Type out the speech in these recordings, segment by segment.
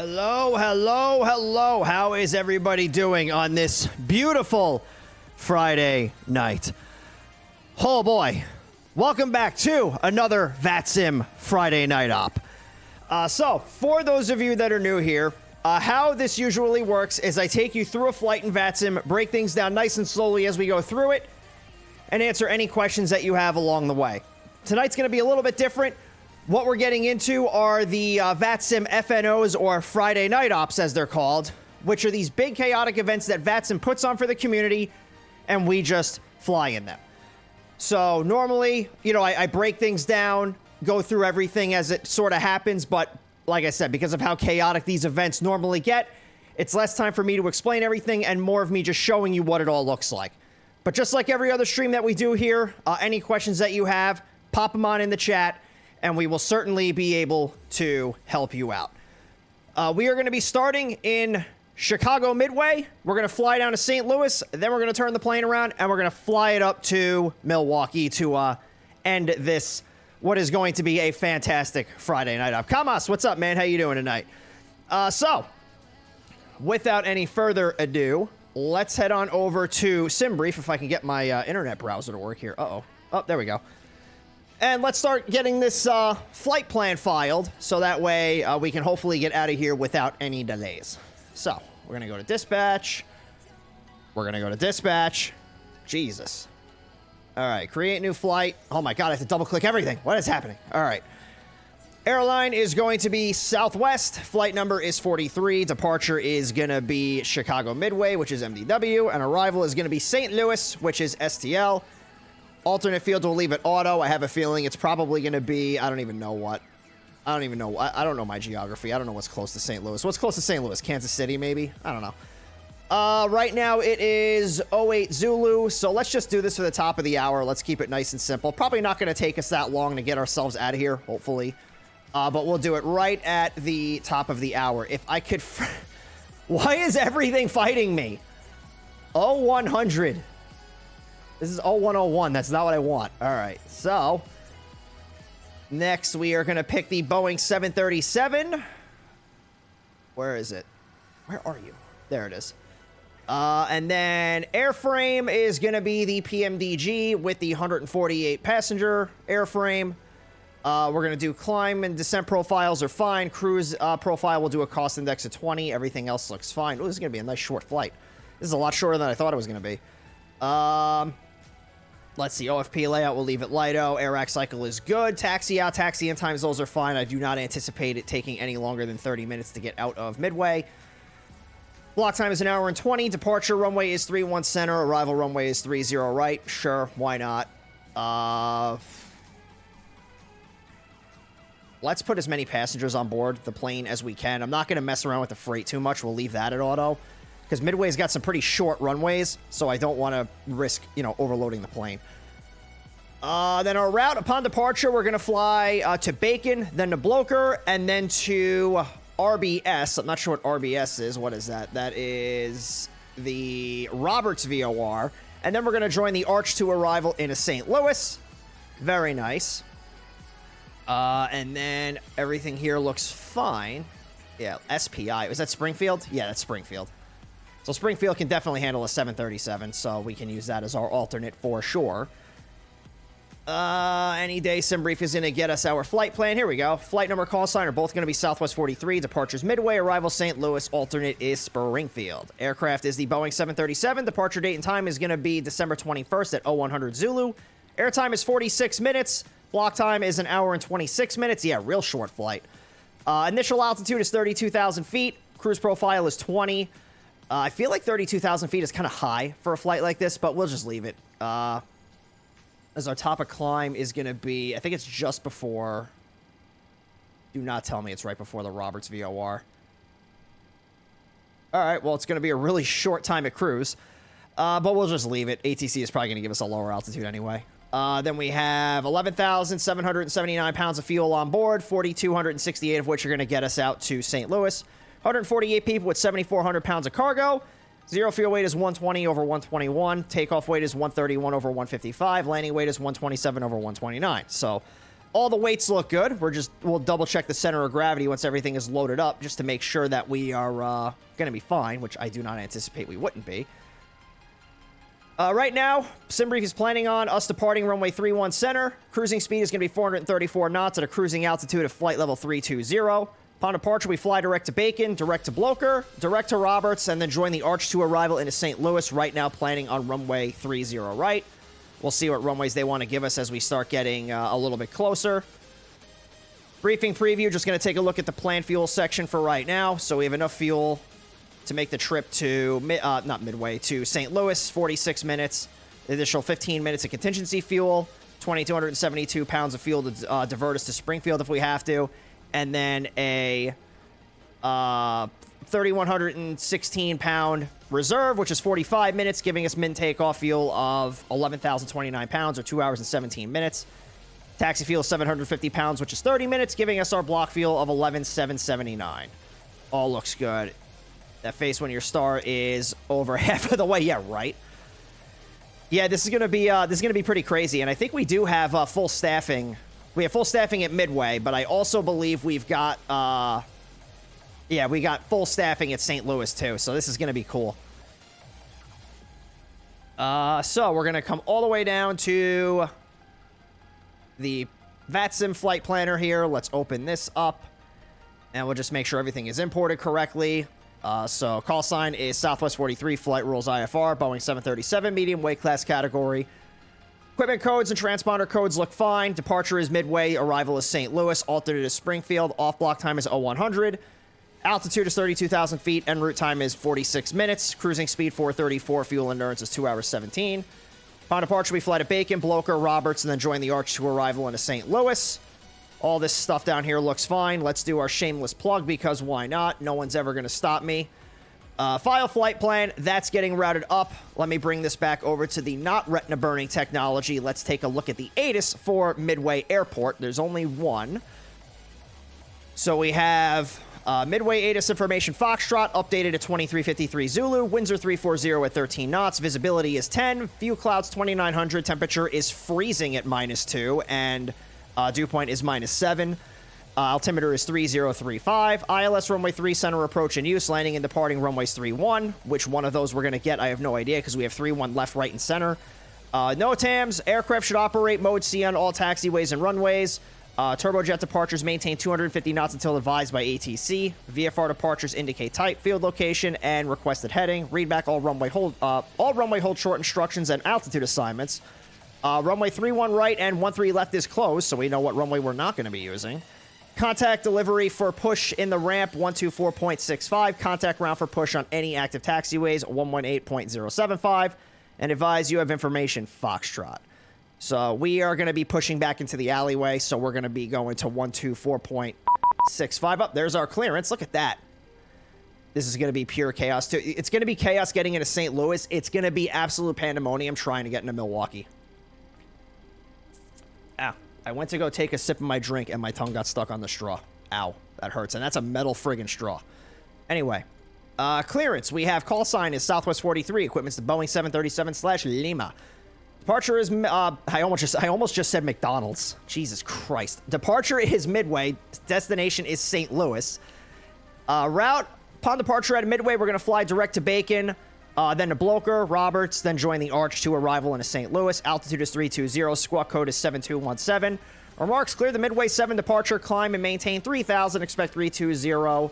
Hello, hello, hello. How is everybody doing on this beautiful Friday night? Oh boy. Welcome back to another VATSIM Friday Night Op. So, for those of you that are new here, how this usually works is I take you through a flight in VATSIM, break things down nice and slowly as we go through it, and answer any questions that you have along the way. Tonight's going to be a little bit different. What we're getting into are the VATSIM FNOs, or Friday Night Ops as they're called, which are these big chaotic events that VATSIM puts on for the community, and we just fly in them. So normally, you know, I break things down, go through everything as it sort of happens, but like I said, because of how chaotic these events normally get, it's less time for me to explain everything and more of me just showing you what it all looks like. But just like every other stream that we do here, any questions that you have, pop them on in the chat, and we will certainly be able to help you out. We are going to be starting in Chicago Midway. We're going to fly down to St. Louis, then we're going to turn the plane around, and we're going to fly it up to Milwaukee to end this, what is going to be a fantastic Friday night up. Kamas, what's up, man? How you doing tonight? So, without any further ado, let's head on over to SimBrief, if I can get my internet browser to work here. Uh-oh. Oh, there we go. And let's start getting this flight plan filed, so that way we can hopefully get out of here without any delays. So, we're going to go to dispatch. We're going to go to dispatch. Jesus. All right, create new flight. Oh my God, I have to double-click everything. What is happening? All right. Airline is going to be Southwest. Flight number is 43. Departure is going to be Chicago Midway, which is MDW. And arrival is going to be St. Louis, which is STL. Alternate field will leave it auto. I have a feeling it's probably going to be, I don't even know what. I don't even know. I don't know my geography. I don't know what's close to St. Louis. What's close to St. Louis? Kansas City, maybe? I don't know. Right now it is 08 Zulu, so let's just do this for the top of the hour. Let's keep it nice and simple. Probably not going to take us that long to get ourselves out of here, hopefully. But we'll do it right at the top of the hour. If I could... Why is everything fighting me? 0100. This is 0101. That's not what I want. All right, so... Next, we are going to pick the Boeing 737. Where is it? Where are you? There it is. And then airframe is going to be the PMDG with the 148 passenger airframe. We're going to do climb and descent profiles are fine. Cruise profile will do a cost index of 20. Everything else looks fine. Ooh, this is going to be a nice short flight. This is a lot shorter than I thought it was going to be. Let's see. OFP layout, we'll leave it lighto. Air rack cycle is good. Taxi out, taxi in times, those are fine. I do not anticipate it taking any longer than 30 minutes to get out of Midway. Block time is 1 hour and 20. Departure runway is 31 center. Arrival runway is 30 right. Sure, why not? Let's put as many passengers on board the plane as we can. I'm not going to mess around with the freight too much. We'll leave that at auto. Because Midway's got some pretty short runways, so I don't want to risk, you know, overloading the plane. Then our route, upon departure, we're going to fly to Bacon, then to Blocher, and then to RBS. I'm not sure what RBS is. What is that? That is the Roberts VOR. And then we're going to join the Arch to arrival into St. Louis. Very nice. And then everything here looks fine. Yeah, SPI. Was that Springfield? Yeah, that's Springfield. So Springfield can definitely handle a 737, so we can use that as our alternate for sure. Any day SimBrief is going to get us our flight plan. Here we go. Flight number, call sign are both going to be Southwest 43. Departures Midway, arrival St. Louis. Alternate is Springfield. Aircraft is the Boeing 737. Departure date and time is going to be December 21st at 0100 Zulu. Airtime is 46 minutes. Block time is 1 hour and 26 minutes. Yeah, real short flight. Initial altitude is 32,000 feet. Cruise profile is 20. I feel like 32,000 feet is kind of high for a flight like this, but we'll just leave it. As our top of climb is going to be, I think it's just before. Do not tell me it's right before the Roberts VOR. All right, well, it's going to be a really short time at cruise, but we'll just leave it. ATC is probably going to give us a lower altitude anyway. Then we have 11,779 pounds of fuel on board, 4,268 of which are going to get us out to St. Louis. 148 people with 7,400 pounds of cargo. Zero fuel weight is 120 over 121. Takeoff weight is 131 over 155. Landing weight is 127 over 129. So All the weights look good. We'll double check the center of gravity once everything is loaded up just to make sure that we are going to be fine, which I do not anticipate we wouldn't be. Right now, SimBrief is planning on us departing runway 31 center. Cruising speed is going to be 434 knots at a cruising altitude of flight level 320. Upon departure, we fly direct to Bacon, direct to Blocher, direct to Roberts, and then join the Arch to arrival into St. Louis. Right now, planning on runway 30 right. We'll see what runways they want to give us as we start getting a little bit closer. Briefing preview, just going to take a look at the planned fuel section for right now. So we have enough fuel to make the trip to, not Midway, to St. Louis, 46 minutes. Additional 15 minutes of contingency fuel, 2,272 pounds of fuel to divert us to Springfield if we have to. And then a 3,116 pound reserve, which is 45 minutes, giving us min takeoff fuel of 11,029 pounds or 2 hours and 17 minutes. Taxi fuel 750 pounds, which is 30 minutes, giving us our block fuel of 11,779. All looks good. That face when your star is over half of the way. Yeah, right. Yeah, this is gonna be pretty crazy, and I think we do have full staffing. We have full staffing at Midway, but I also believe we've got we got full staffing at St. Louis too. So this is gonna be cool. So we're gonna come all the way down to the VATSIM flight planner here. Let's open this up, and we'll just make sure everything is imported correctly. So call sign is Southwest 43, flight rules IFR, Boeing 737, medium weight class category. Equipment codes and transponder codes look fine. Departure is Midway, arrival is St. Louis, altitude is Springfield, off block time is 0100. Altitude is 32,000 feet, en route time is 46 minutes. Cruising speed 434, fuel endurance is 2 hours 17. Upon departure, we fly to Bacon, Blocher, Roberts, and then join the Arch to arrival into St. Louis. All this stuff down here looks fine. Let's do our shameless plug because why not? No one's ever going to stop me. File flight plan, that's getting routed up. Let me bring this back over to the not retina burning technology. Let's take a look at the ATIS for Midway Airport. There's only one. So we have Midway ATIS information Foxtrot, updated at 2353 Zulu, Windsor 340 at 13 knots, visibility is 10, few clouds 2900, temperature is freezing at -2, and dew point is -7. Altimeter is 3035. ILS runway 3 center approach in use. Landing and departing runways 31. Which one of those we're going to get, I have no idea because we have 3-1 left, right, and center. No TAMs. Aircraft should operate mode C on all taxiways and runways. Turbojet departures maintain 250 knots until advised by ATC. VFR departures indicate type, field location, and requested heading. Read back all runway hold short instructions and altitude assignments. Runway 31 right and 13 left is closed, so we know what runway we're not going to be using. Contact delivery for push in the ramp 124.65. Contact ground for push on any active taxiways 118.075. And advise you have information Foxtrot. So we are going to be pushing back into the alleyway, so we're going to be going to 124.65 up. There's our clearance. Look at that. This is going to be pure chaos too. It's going to be chaos getting into St. Louis. It's going to be absolute pandemonium trying to get into Milwaukee. Ow. I went to go take a sip of my drink and my tongue got stuck on the straw. Ow. That hurts. And that's a metal friggin' straw. Anyway. Clearance. We have call sign is Southwest 43. Equipment's the Boeing 737/Lima. Departure is, I almost just said McDonald's. Jesus Christ. Departure is Midway. Destination is St. Louis. Route, upon departure at Midway, we're going to fly direct to Bacon, then to Blocher, Roberts, then join the Arch to arrival into St. Louis. Altitude is 320. Squawk code is 7217. Remarks, clear the Midway 7 departure, climb and maintain 3,000. Expect 320.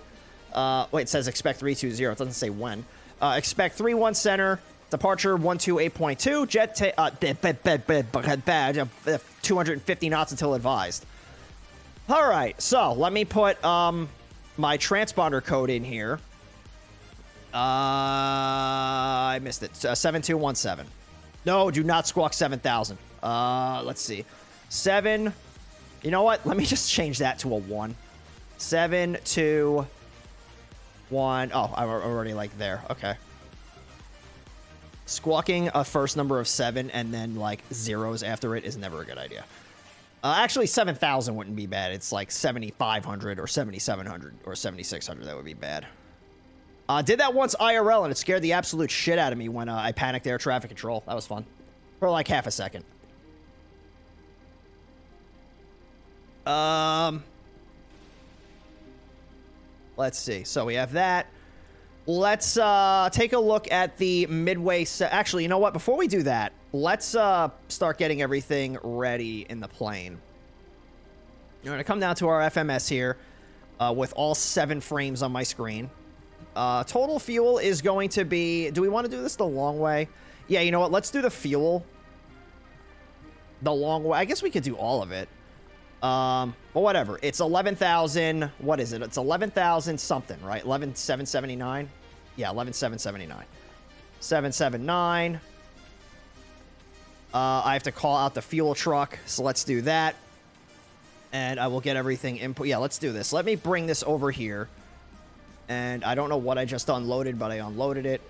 Wait, it says expect 320. It doesn't say when. Expect 31 center. Departure 128.2. Jet 250 knots until advised. All right, so let me put my transponder code in here. I missed it. 7217. No, do not squawk 7,000. Let's see. 7. You know what? Let me just change that to a 1. 721. Oh, I'm already like there. Okay. Squawking a first number of 7 and then like zeros after it is never a good idea. Actually, 7,000 wouldn't be bad. It's like 7,500 or 7,700 or 7,600. That would be bad. Did that once IRL and it scared the absolute shit out of me when I panicked air traffic control. That was fun. For like half a second. Let's see. So we have that. Let's take a look at the Midway. Actually, you know what? Before we do that, let's start getting everything ready in the plane. We're going to come down to our FMS here with all 7 frames on my screen. Total fuel is going to be... Do we want to do this the long way? Yeah, you know what? Let's do the fuel the long way. I guess we could do all of it. But whatever. It's 11,000. What is it? It's 11,000 something, right? 11,779. Yeah, 11,779. 779. I have to call out the fuel truck, so let's do that. And I will get everything input. Yeah, let's do this. Let me bring this over here. And I don't know what I just unloaded, but I unloaded it.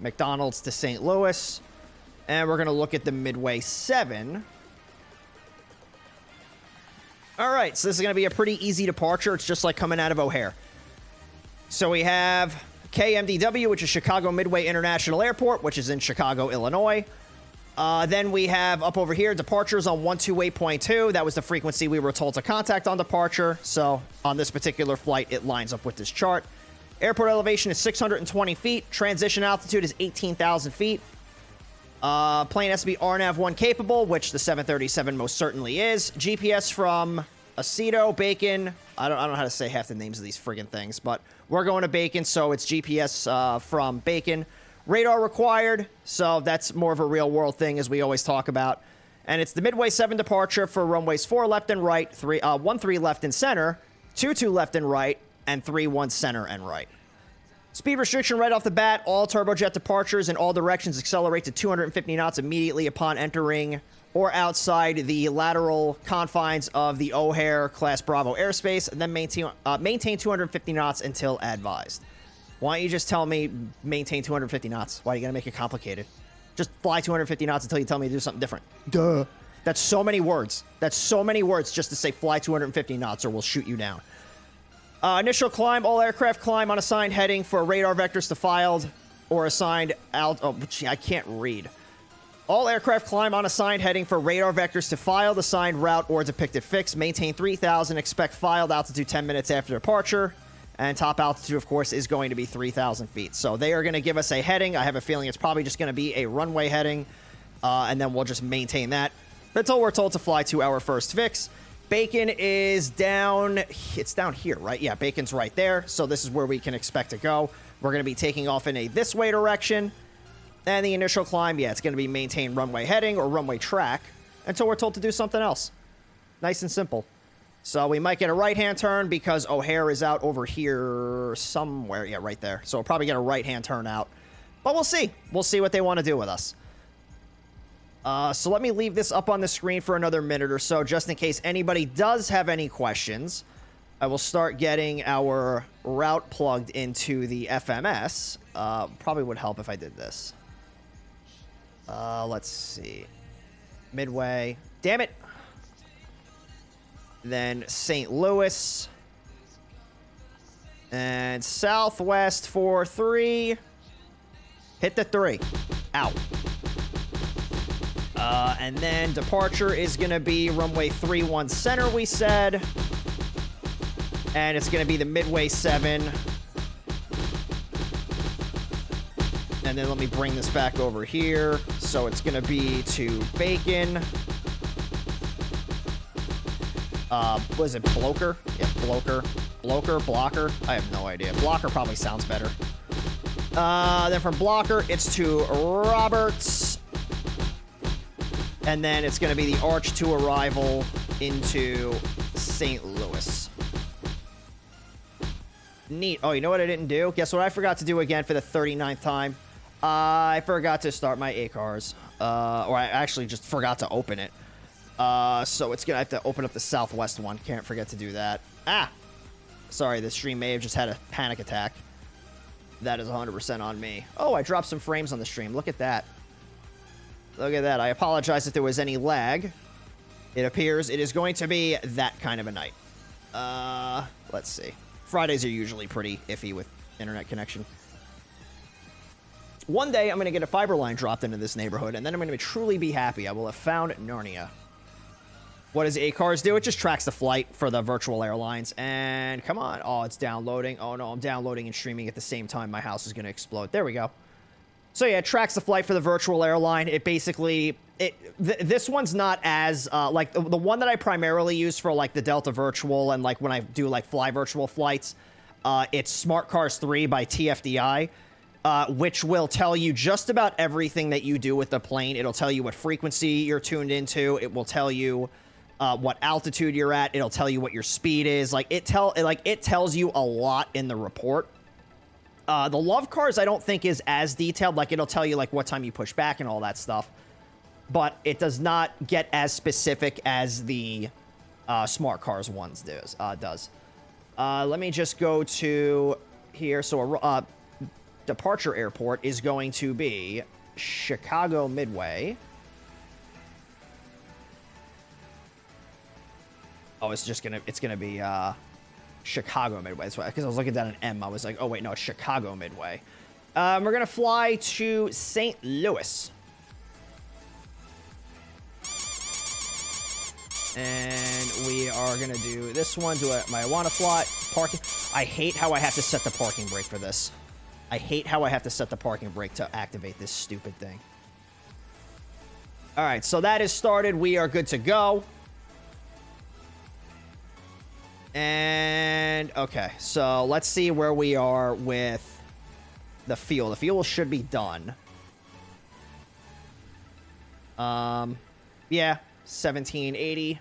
McDonald's to St. Louis. And we're going to look at the Midway 7. All right, so this is going to be a pretty easy departure. It's just like coming out of O'Hare. So we have KMDW, which is Chicago Midway International Airport, which is in Chicago, Illinois. Then we have up over here departures on 128.2. That was the frequency we were told to contact on departure. So on this particular flight, it lines up with this chart. Airport elevation is 620 feet. Transition altitude is 18,000 feet. Plane has to be RNAV1 capable, which the 737 most certainly is. GPS from Aceto, Bacon. I don't know how to say half the names of these friggin' things, but we're going to Bacon, so it's GPS from Bacon. Radar required, so that's more of a real-world thing, as we always talk about. And it's the Midway 7 departure for runways 4 left and right, 13 left and center, 22 left and right, and 31 center and right. Speed restriction right off the bat, all turbojet departures in all directions accelerate to 250 knots immediately upon entering or outside the lateral confines of the O'Hare Class Bravo airspace, and then maintain 250 knots until advised. Why don't you just tell me maintain 250 knots? Why are you going to make it complicated? Just fly 250 knots until you tell me to do something different. Duh. That's so many words. That's so many words just to say fly 250 knots or we'll shoot you down. Initial climb, all aircraft climb on assigned heading for radar vectors to filed or assigned out. Oh, I can't read. All aircraft climb on assigned heading for radar vectors to filed, assigned route, or depicted fix. Maintain 3,000. Expect filed altitude 10 minutes after departure. And top altitude, of course, is going to be 3,000 feet. So they are going to give us a heading. I have a feeling it's probably just going to be a runway heading. And then we'll just maintain that until we're told to fly to our first fix. Bacon is down. It's down here, right? Yeah, Bacon's right there. So this is where we can expect to go. We're going to be taking off in a this way direction. And the initial climb, yeah, it's going to be maintain runway heading or runway track until we're told to do something else. Nice and simple. So we might get a right-hand turn because O'Hare is out over here somewhere. Yeah, right there. So we'll probably get a right-hand turn out. But we'll see. We'll see what they want to do with us. So let me leave this up on the screen for another minute or so, just in case anybody does have any questions. I will start getting our route plugged into the FMS. Probably would help if I did this. Let's see. Midway. Damn it. Then St. Louis. And Southwest for 3. Hit the 3. Out. And then departure is going to be runway 31 center, we said. And it's going to be the Midway 7. And then let me bring this back over here. So it's going to be to Bacon. Was it Bloker? Yeah, Bloker. Blocker? I have no idea. Blocker probably sounds better. Then from Blocker, it's to Roberts. And then it's going to be the arch to arrival into St. Louis. Neat. Oh, you know what I didn't do? Guess what I forgot to do again for the 39th time? I forgot to start my ACARS. Or I actually just forgot to open it. So it's going to have to open up the Southwest one. Can't forget to do that. Ah! Sorry, the stream may have just had a panic attack. That is 100% on me. Oh, I dropped some frames on the stream. Look at that. Look at that. I apologize if there was any lag. It appears it is going to be that kind of a night. Let's see. Fridays are usually pretty iffy with internet connection. One day, I'm going to get a fiber line dropped into this neighborhood, and then I'm going to truly be happy. I will have found Narnia. What does ACARS do? It just tracks the flight for the virtual airlines. And come on. Oh, it's downloading. Oh, no, I'm downloading and streaming at the same time. My house is going to explode. There we go. So, yeah, it tracks the flight for the virtual airline. It basically... this one's not as... like, the one that I primarily use for, like, the Delta Virtual and, like, when I do, like, fly virtual flights, it's Smart Cars 3 by TFDI. Which will tell you just about everything that you do with the plane. It'll tell you what frequency you're tuned into. It will tell you what altitude you're at. It'll tell you what your speed is. It tells you a lot in the report. The Love Cars I don't think is as detailed. Like, it'll tell you like what time you push back and all that stuff. But it does not get as specific as the Smart Cars ones does. Let me just go to here. So departure airport is going to be Chicago Midway. Oh, it's gonna be Chicago Midway. That's why, because I was looking down an M, I was like, oh wait, no, it's Chicago Midway. We're gonna fly to St. Louis. And we are gonna do this one. Do I want to fly parking? I hate how I have to set the parking brake for this. I hate how I have to set the parking brake to activate this stupid thing. All right, so that is started. We are good to go. And, okay, so let's see where we are with the fuel. The fuel should be done. Yeah, 1780,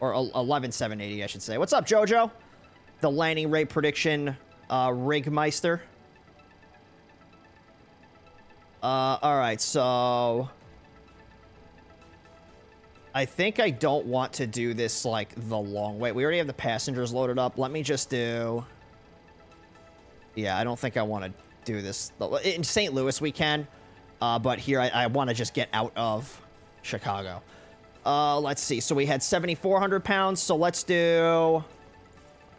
or 11780, I should say. What's up, Jojo? The landing rate prediction, Rigmeister. All right, so I think I don't want to do this, like, the long way. We already have the passengers loaded up. Let me just do... Yeah, I don't think I want to do this. In St. Louis, we can. But here, I want to just get out of Chicago. Let's see. So we had 7,400 pounds. So let's do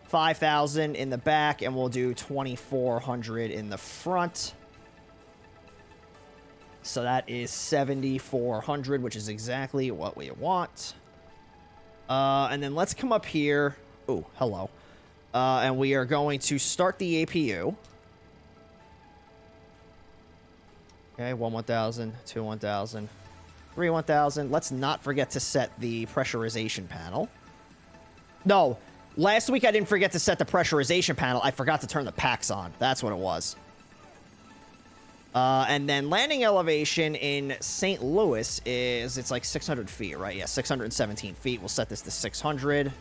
5,000 in the back, and we'll do 2,400 in the front. So that is 7,400, which is exactly what we want. And then let's come up here. Oh, hello. And we are going to start the APU. Okay, 1,000, 2 1,000, 3 1,000. Let's not forget to set the pressurization panel. No, last week I didn't forget to set the pressurization panel. I forgot to turn the packs on. That's what it was. And then landing elevation in St. Louis is, it's like 600 feet, right? Yeah, 617 feet. We'll set this to 600.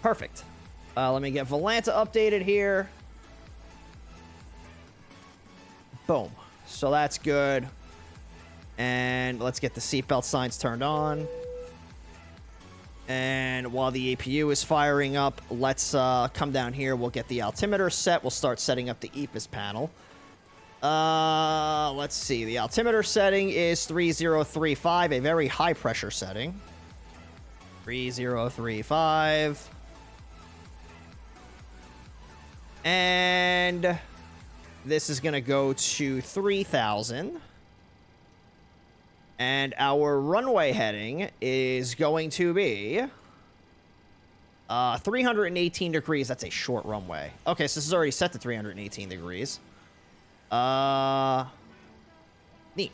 Perfect. Let me get Volanta updated here. Boom. So that's good. And let's get the seatbelt signs turned on. And while the APU is firing up, let's come down here. We'll get the altimeter set. We'll start setting up the EPIS panel. Let's see. The altimeter setting is 3035, a very high pressure setting. 3035. And this is going to go to 3,000. And our runway heading is going to be 318 degrees. That's a short runway. Okay, so this is already set to 318 degrees. Neat.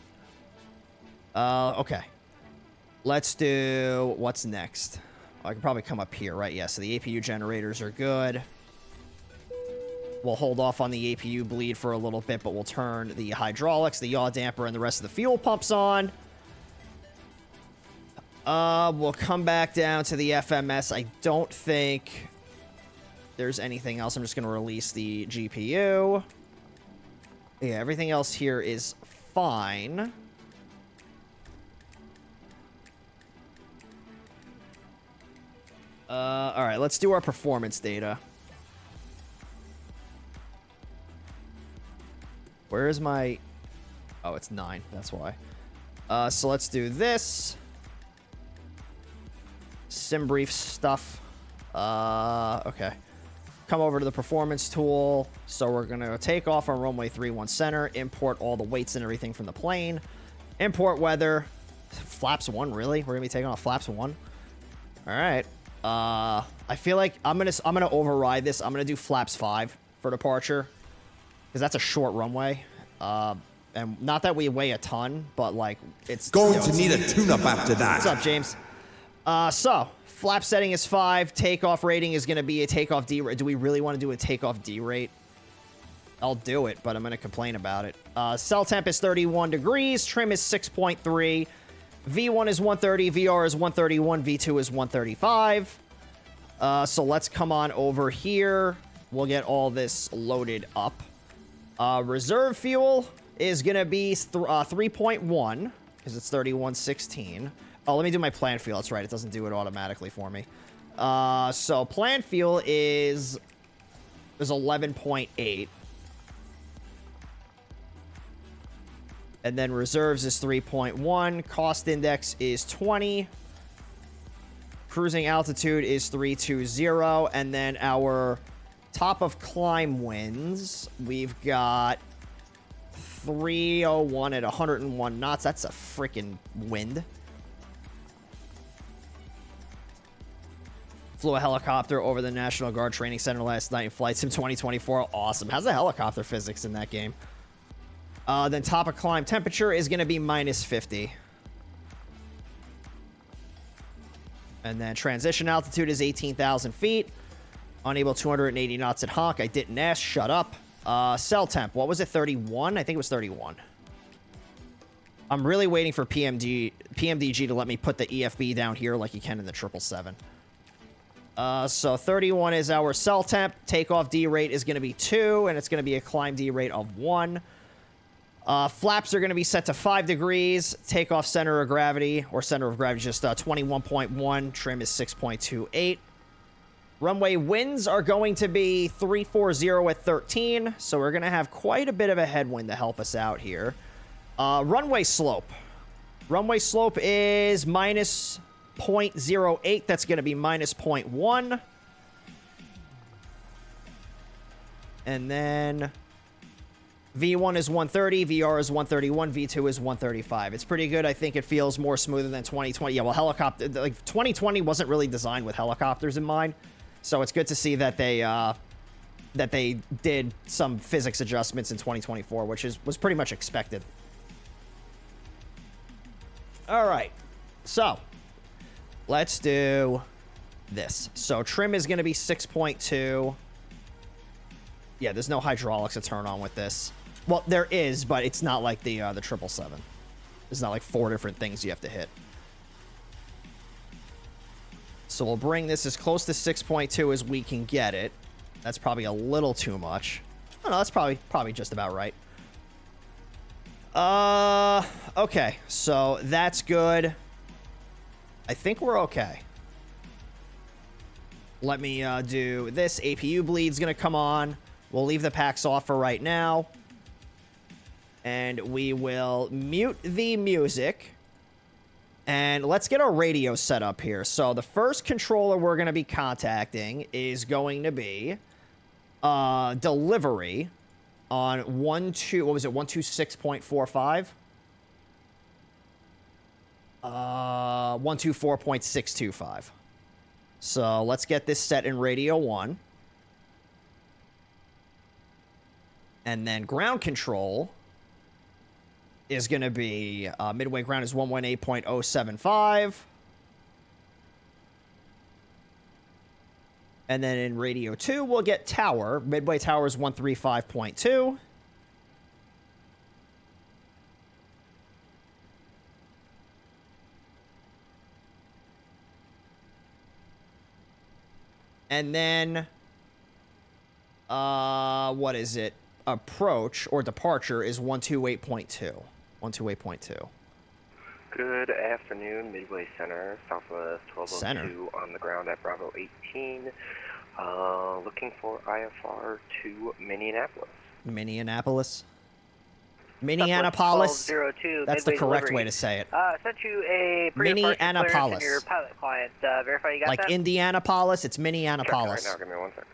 Okay. Let's do... What's next? I can probably come up here, right? Yeah, so the APU generators are good. We'll hold off on the APU bleed for a little bit, but we'll turn the hydraulics, the yaw damper, and the rest of the fuel pumps on. We'll come back down to the FMS. I don't think there's anything else. I'm just going to release the GPU. Yeah, everything else here is fine. All right, let's do our performance data. Where is my... Oh, it's 9. That's why. So let's do this. Sim brief stuff. Okay. Come over to the performance tool. So we're going to take off on runway 31 center, import all the weights and everything from the plane, import weather, Flaps 1, really? We're gonna be taking off flaps 1. All right. I feel like I'm gonna override this. I'm gonna do flaps 5 for departure because that's a short runway. And not that we weigh a ton, but like it's going to need a tune-up after that. What's up, James? So flap setting is 5. Takeoff rating is gonna be a takeoff D rate. Do we really want to do a takeoff D rate? I'll do it, but I'm gonna complain about it. Cell temp is 31 degrees. Trim is 6.3. V1 is 130. VR is 131. V2 is 135. So let's come on over here. We'll get all this loaded up. Reserve fuel is going to be 3.1 because it's 31.16. Oh, let me do my plan fuel. That's right. It doesn't do it automatically for me. So plan fuel is 11.8. And then reserves is 3.1. Cost index is 20. Cruising altitude is 320. And then our top of climb winds, we've got 301 at 101 knots. That's a freaking wind. Flew a helicopter over the National Guard Training Center last night in Flight Sim 2024. Awesome. How's the helicopter physics in that game? Then top of climb temperature is going to be minus 50. And then transition altitude is 18,000 feet. Unable 280 knots at honk. I didn't ask. Shut up. Cell temp. What was it? 31? I think it was 31. I'm really waiting for PMDG to let me put the EFB down here like you can in the 777. So 31 is our cell temp. Takeoff D rate is going to be 2, and it's going to be a climb D rate of 1. Flaps are going to be set to 5 degrees. Takeoff center of gravity, or center of gravity, just 21.1. Trim is 6.28. Runway winds are going to be 340 at 13, so we're going to have quite a bit of a headwind to help us out here. Runway slope. Runway slope is minus 0.08. That's going to be minus 0.1. And then V1 is 130, VR is 131, V2 is 135. It's pretty good. I think it feels more smoother than 2020. Yeah, well, helicopter, like 2020 wasn't really designed with helicopters in mind, so it's good to see that they did some physics adjustments in 2024, which was pretty much expected. All right, so let's do this. So trim is going to be 6.2. Yeah, there's no hydraulics to turn on with this. Well, there is, but it's not like the 777. There's not like 4 different things you have to hit. So we'll bring this as close to 6.2 as we can get it. That's probably a little too much. Oh, no, that's probably just about right. Okay, so that's good. I think we're okay. Let me do this. APU bleed's gonna come on. We'll leave the packs off for right now. And we will mute the music. And let's get our radio set up here. So the first controller we're going to be contacting is going to be delivery on 126.45? 124.625. So let's get this set in radio 1. And then ground control is going to be Midway ground is 118.075. And then in radio 2, we'll get tower. Midway tower is 135.2. And then, what is it? Approach or departure is 128.2. 128.2. Good afternoon, Midway Center, Southwest 1202 Center. On the ground at Bravo 18. Looking for IFR to Minneapolis. Minneapolis? Minneapolis? 1202, That's the Midway correct delivery. way to say it. Sent you a pre-departure clearance Minneapolis. from your pilot client. Verify you got Like that? Indianapolis, it's Check it Minneapolis. right now, give me 1 second.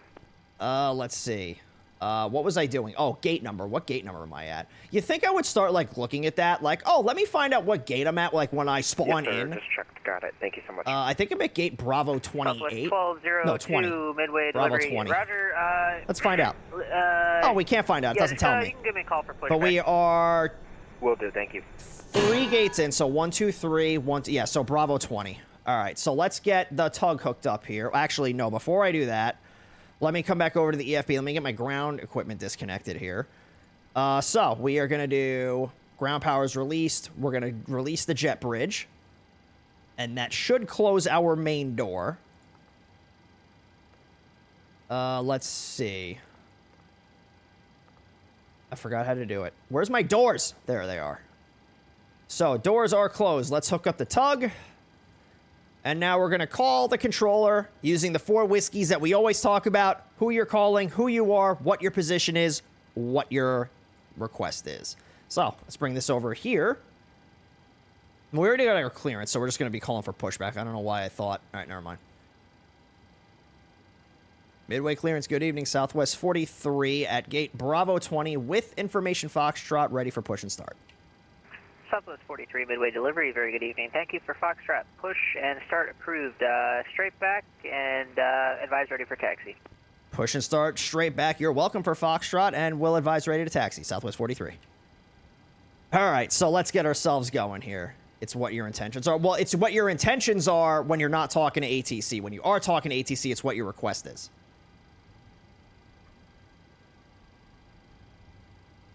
Let's see. What was I doing? Oh, gate number. What gate number am I at? You think I would start, like, looking at that? Like, oh, let me find out what gate I'm at, like, when I spawn Yes, sir. in. Just checked. Got it. Thank you so much. I think I'm at gate Bravo 28. Southwest 1202, No, 20. Midway Bravo delivery. 20. Roger. Let's find out. Oh, we can't find out. It yeah, doesn't tell me. You can give me a call for pushback. But we are Will do. Thank you. 3 gates in, so 1, 2, 3, 1, yeah, so Bravo 20. All right, so let's get the tug hooked up here. Actually, no, before I do that, let me come back over to the EFB. Let me get my ground equipment disconnected here. So we are going to do ground powers released. We're going to release the jet bridge. And that should close our main door. Let's see. I forgot how to do it. Where's my doors? There they are. So doors are closed. Let's hook up the tug. And now we're going to call the controller using the 4 whiskeys that we always talk about. Who you're calling, who you are, what your position is, what your request is. So let's bring this over here. We already got our clearance, so we're just going to be calling for pushback. I don't know why I thought. All right, never mind. Midway clearance, good evening. Southwest 43 at gate Bravo 20 with information Foxtrot ready for push and start. Southwest 43, Midway delivery. Very good evening. Thank you for Foxtrot. Push and start approved. Straight back and advise ready for taxi. Push and start straight back. You're welcome for Foxtrot, and we'll advise ready to taxi. Southwest 43. All right, so let's get ourselves going here. It's what your intentions are. Well, it's what your intentions are when you're not talking to ATC. When you are talking to ATC, it's what your request is.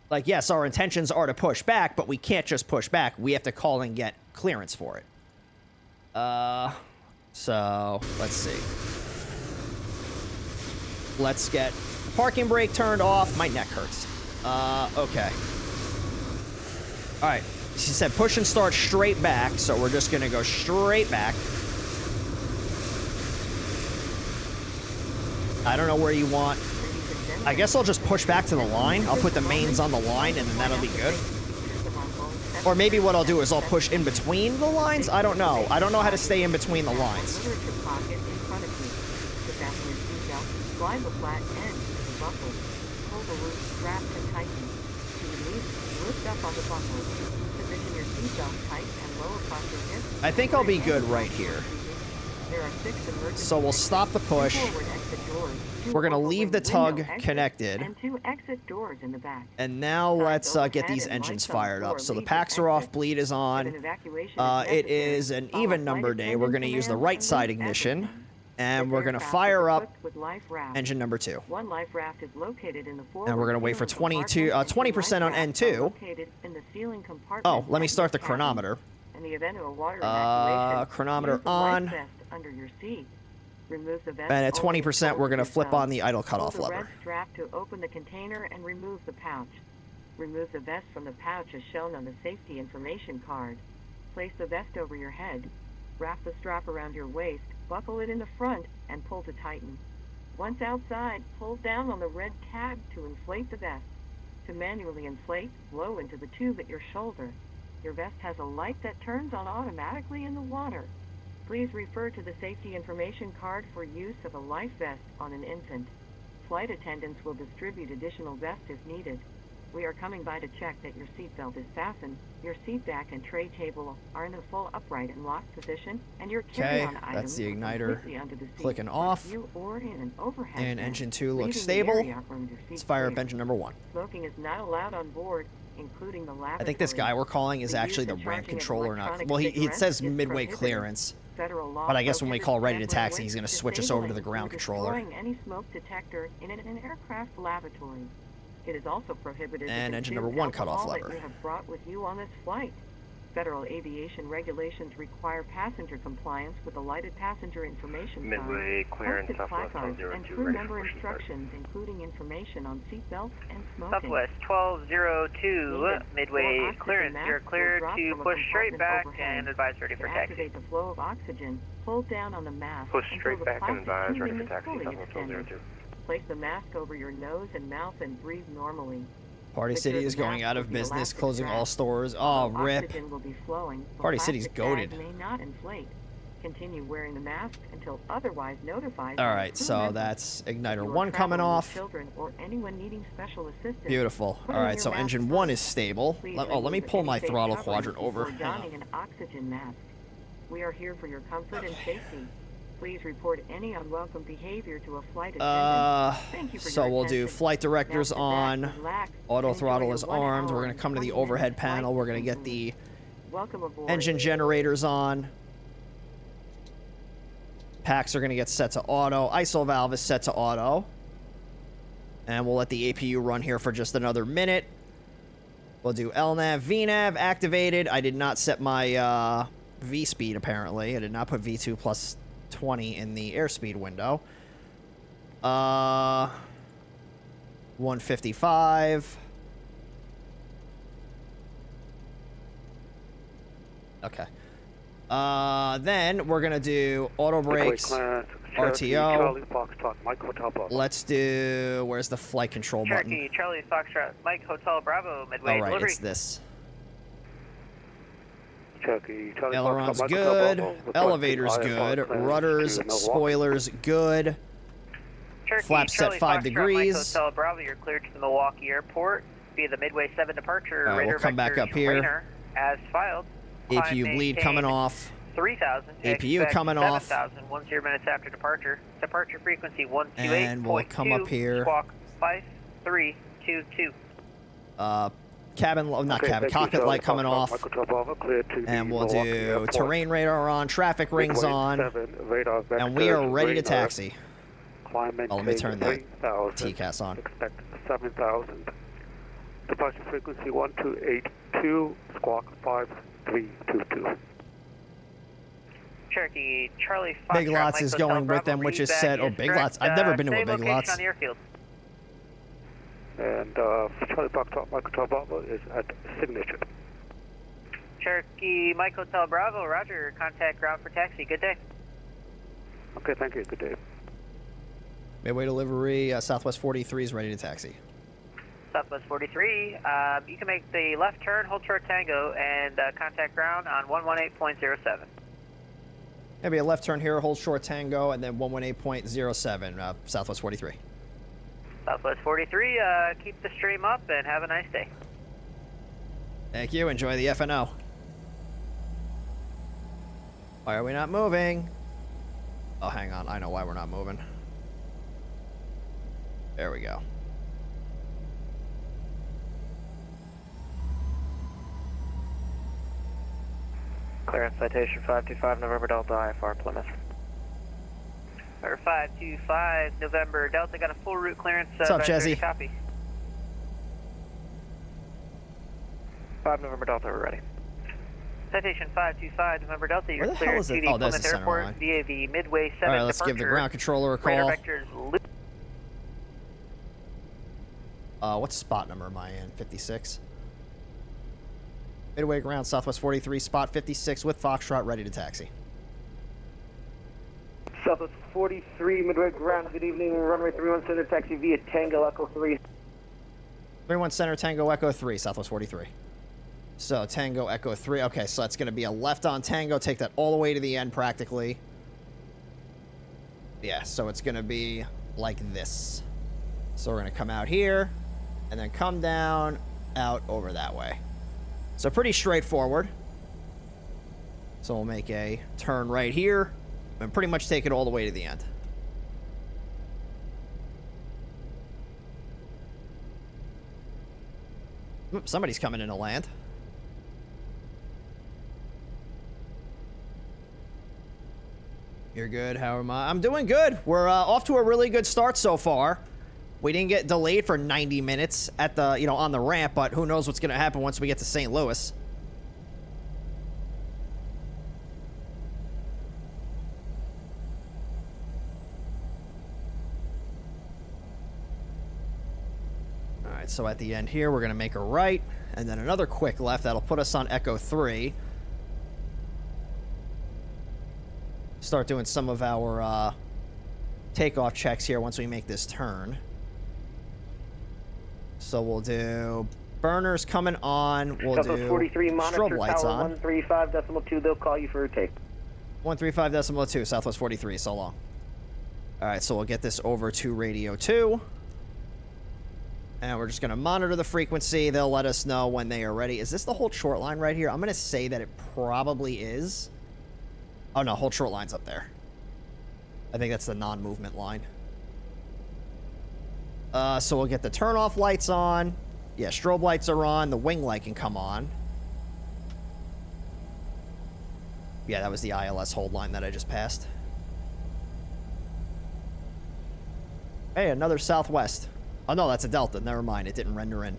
Like, yes, our intentions are to push back, but we can't just push back. We have to call and get clearance for it. So, let's see. Let's get the parking brake turned off. My neck hurts. Okay. All right. She said push and start straight back, so we're just going to go straight back. I don't know where you want. I guess I'll just push back to the line. I'll put the mains on the line, and then that'll be good. Or maybe what I'll do is I'll push in between the lines. I don't know. I don't know how to stay in between the lines. Slide the flat end to the buckle. Pull the loop strap and tighten. To release, lift up on the buckle. Position your seatbelt tight and low across your hips. I think I'll be good right here. There are 6 emergency So we'll stop the push. forward exit doors, 2 We're going to overwing leave the window tug exits, connected. and 2 exit doors in the back. And now let's get these engines fired up. So the packs are off, bleed is on. It is an even number day. We're going to use the right side ignition. And we're going to fire up engine number 2. One life raft is located in the forward And we're going to wait for ceiling 20% on compartment. N2. Located in the ceiling compartment Oh, let me at start the cabin. chronometer. In the event of a water evacuation, chronometer use the life on. vest under your seat. Remove the vest And at only 20%, we're going to to flip on the idle cutoff Pull the lever. red strap to open the container and remove the pouch. Remove the vest from the pouch as shown on the safety information card. Place the vest over your head. Wrap the strap around your waist, buckle it in the front, and pull to tighten. Once outside, pull down on the red tab to inflate the vest. To manually inflate, blow into the tube at your shoulder. Your vest has a light that turns on automatically in the water. Please refer to the safety information card for use of a life vest on an infant. Flight attendants will distribute additional vests if needed. We are coming by to check that your seatbelt is fastened, your seat back and tray table are in a full upright and locked position, and your carry-on items that's the are igniter completely under the seat, clicking in off. view or in an overhead And bin. engine 2 looks Leaving the stable. area from your seat Let's fire up clear. engine number 1. Smoking is not allowed on board, including the lavatory. I think this guy we're calling is The actually use the and ramp charging of controller, not... electronic Well, it cigarettes says is midway prohibited. clearance. Federal law But I guess when we call ready to prohibits taxi, he's going to switch us over to the ground disabling controller. or destroying any smoke detector in an aircraft lavatory. It is also prohibited And to engine consume number 1 cutoff alcohol lever. that you have brought with you on this flight. Federal aviation regulations require passenger compliance with the lighted passenger information Midway sign, clearance, posted Southwest placards, and 1202, crew ready member for push and start. instructions, including information on seat belts and smoking. Southwest 1202, Midway Oxygen clearance. mask You're will cleared drop to from a push straight compartment back overhead. and advise ready for To taxi. activate the flow of oxygen, pull down on the mask Push until straight the back and plastic advise ready tubing for is taxi. fully Southwest extended. 1202. Place the mask over your nose and mouth and breathe normally. Party Secure City the is going mask out with of the business, elastic closing strap. all stores. Oh, Although rip. Oxygen will be flowing, the Party City's plastic bag goated. may not inflate. continue wearing the mask until otherwise notified. All by a right, crew so member. that's If igniter you are 1 coming traveling with off. Children or anyone needing special assistance. Beautiful. put All on right, your so mask engine first. 1 is stable. Please Let me remove pull any my face throttle coverings quadrant over. before Hang on. donning an oxygen mask. We are here for your comfort and safety. Please report any unwelcome behavior to a flight attendant. Thank you for So your we'll do attention. flight directors Now sit back, on. relax, Auto and enjoy throttle your is 1 armed. hour We're going and to come to the 20 minute overhead panel. flight We're going to get smoothly. the Welcome aboard. engine generators on. Packs are going to get set to auto. ISO valve is set to auto. And we'll let the APU run here for just another minute. We'll do LNAV, VNAV activated. I did not set my V speed, apparently. I did not put V2 plus 20 in the airspeed window. 155. Okay. Then we're going to do auto brakes, RTO. Let's do... Where's the flight control button? Cherokee, Charlie, Foxtrot, Mike, Hotel, Bravo, Midway, All right, delivery. it's this. Cherokee, Charlie, Ailerons Foxtrot, good. Bravo, Elevators requesting good. IFR clearance Rudders, to Milwaukee. spoilers good. Cherokee, Flaps set Charlie, 5 Foxtrot, degrees. Mike, Hotel, Bravo, you're cleared to the Milwaukee Airport via the Midway 7 departure. All right, we'll Radar come back vectors up here. Rainer, as filed. APU Climb, bleed maintain coming off. 3,000. APU expect coming off. 7,000, 10 minutes after departure. Departure frequency 128.2. And we'll come up here. Squawk 5322. Cabin, not cabin, cockpit light coming off. And we'll do terrain radar on, traffic rings on. And we are ready to taxi. Oh, let me turn that TCAS on. Expect 7,000. Departure frequency 1282, squawk 5322. Cherokee, Charlie, Foxtrot, Big Lots Mike is Hotel, going with Bravo, them, which is feedback set. Oh, Big correct. Lots. I've never been to a Same Big location Lots. on the airfield. And Charlie Foxtrot, Mike Hotel Bravo is at signature. Cherokee, Mike Hotel, Bravo, roger. Contact ground for taxi. Good day. Okay, thank you. Good day. Midway delivery, Southwest 43 is ready to taxi. Southwest 43, you can make the left turn, hold short tango, and contact ground on 118.07. Maybe a left turn here, hold short tango, and then 118.07, Southwest 43. Southwest 43, keep the stream up and have a nice day. Thank you. Enjoy the FNO. Why are we not moving? Oh, hang on. I know why we're not moving. There we go. Clearance citation 525 November Delta IFR Plymouth. Or 525 November Delta, got a full route clearance. What's up, by Jesse? 30 Copy. 5 November Delta, we're ready. Citation 525 November Delta, you're Where the hell cleared is to it? the Oh, there's the Plymouth center Airport line. via the Midway 7 All right, let's give the ground controller a Radar call. vectors loop. What spot number am I in? 56? Midway ground, Southwest 43, spot 56 with Foxtrot ready to taxi. Southwest 43, Midway ground, good evening, runway 31 center, taxi via Tango Echo 3. 31 Center, Tango Echo 3, Southwest 43. So, Tango Echo 3. Okay, so that's going to be a left on Tango. Take that all the way to the end, practically. Yeah, so it's going to be like this. So, we're going to come out here, and then come down, out over that way. So, pretty straightforward. So, we'll make a turn right here, and pretty much take it all the way to the end. Oops, somebody's coming in to land. You're good. How am I? I'm doing good. We're off to a really good start so far. We didn't get delayed for 90 minutes at the, on the ramp, but who knows what's going to happen once we get to St. Louis. All right, so at the end here, we're going to make a right, and then another quick left. That'll put us on Echo 3. Start doing some of our takeoff checks here once we make this turn. So we'll do burners coming on. We'll Southwest do 43, strobe monitor lights tower on. 135.2, they'll call you for a take. 135.2, Southwest 43, so long. All right, so we'll get this over to radio 2. And we're just going to monitor the frequency. They'll let us know when they are ready. Is this the hold short line right here? I'm going to say that it probably is. Oh, no, hold short line's up there. I think that's the non-movement line. So we'll get the turn-off lights on. Yeah, strobe lights are on. The wing light can come on. Yeah, that was the ILS hold line that I just passed. Hey, another Southwest. Oh, no, that's a Delta. Never mind. It didn't render in.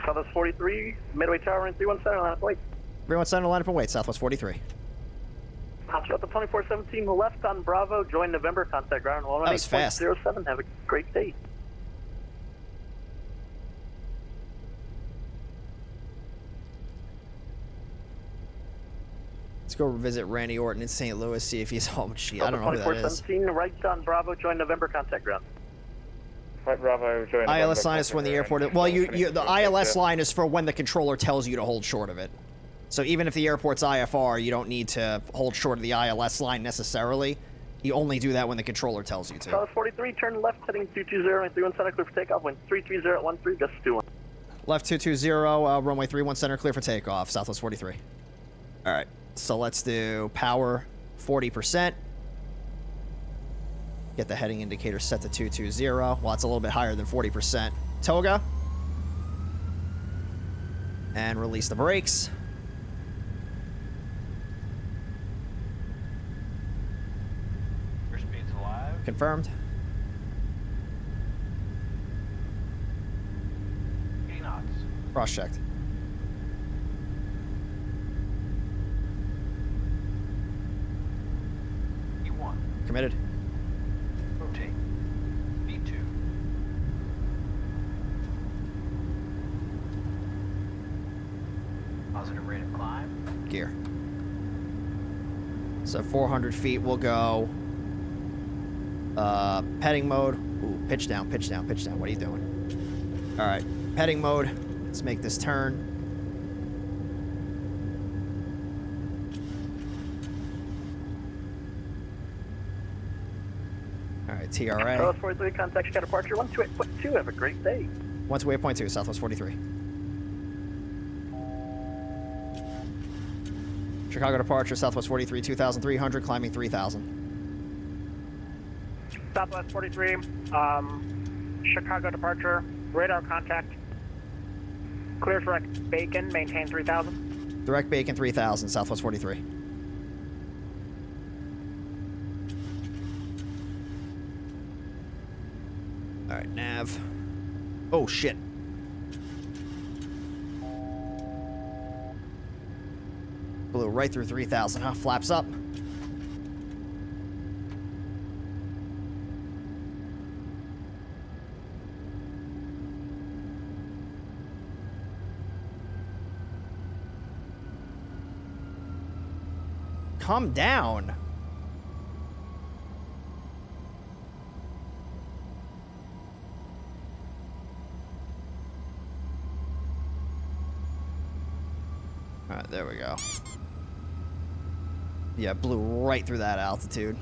Southwest 43, Midway Tower in 317, line up wait. 317, line up and wait. Southwest 43. Delta 2417, left on Bravo, join November, contact ground 118.07. Have a great day. Let's go visit Randy Orton in St. Louis, see if he's home. Gee, I don't know who that is. 2417, right on Bravo, join November, contact ground. Right, Bravo, join ILS line is when the airport... Well, the ILS line is for when the controller tells you to hold short of it. So even if the airport's IFR, you don't need to hold short of the ILS line necessarily. You only do that when the controller tells you to. Southwest 43, turn left, heading 220, 31 center, clear for takeoff, wind 330 at 13, gust 21. Left 220, runway 31 center, clear for takeoff, Southwest 43. All right, so let's do power 40%. Get the heading indicator set to 220. Well, that's a little bit higher than 40%. Toga. And release the brakes. Your speed's alive. Confirmed. 80 knots. Cross-checked. E1. Committed. Rotate. V2. Positive rate of climb. Gear. So 400 feet will go. Petting mode. Ooh, pitch down, pitch down, pitch down. What are you doing? All right, petting mode. Let's make this turn. All right, TRA. Southwest 43, contact Chicago departure 128.2. Have a great day. 128.2, Southwest 43. Chicago departure, Southwest 43, 2,300, climbing 3,000. Southwest 43, Chicago departure, radar contact, clear for Bacon, maintain 3,000. Direct Bacon 3,000, Southwest 43. All right, nav. Oh, shit. Blew right through 3,000, huh? Flaps up. Calm down. All right, there we go. Yeah, blew right through that altitude.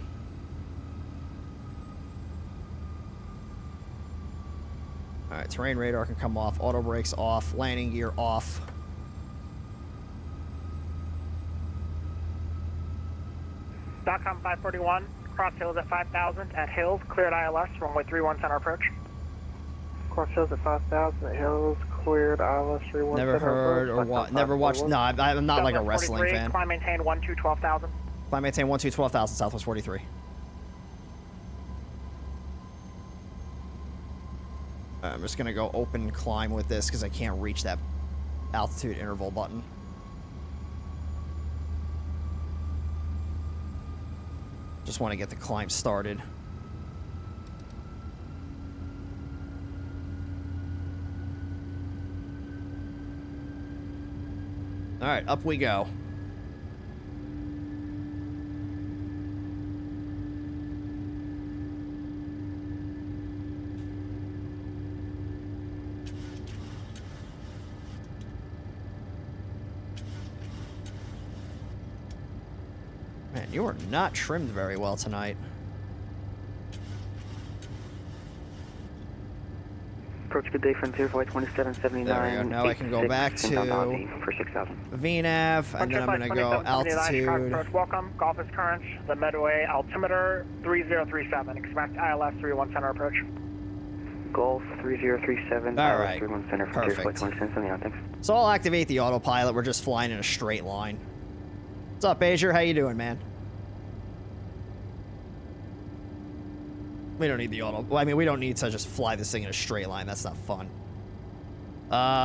All right, terrain radar can come off, auto brakes off, landing gear off. .com 541, cross hills at 5,000, at hills, cleared ILS, runway 31 center approach. Cross hills at 5,000, at hills, cleared ILS, 31 Never heard or never watched. No, I'm not like a wrestling fan. Climb maintain 12,000. Climb maintain 12,000, Southwest 43. I'm just gonna go open climb with this because I can't reach that altitude interval button. Just want to get the climb started. All right, up we go. You are not trimmed very well tonight. Approach good day, Frontier Flight 2779. There we go. Now I can go back to for 6,000. VNAV, and then I'm going to go altitude. Welcome, Golf is current, the Midway, altimeter 3037. Expect ILS 31 center approach. Golf 3037. All right. 31 center, Frontier Flight 2779. Thanks. So I'll activate the autopilot. We're just flying in a straight line. What's up, Azure? How you doing, man? We don't need the auto. Well, I mean, we don't need to just fly this thing in a straight line. That's not fun.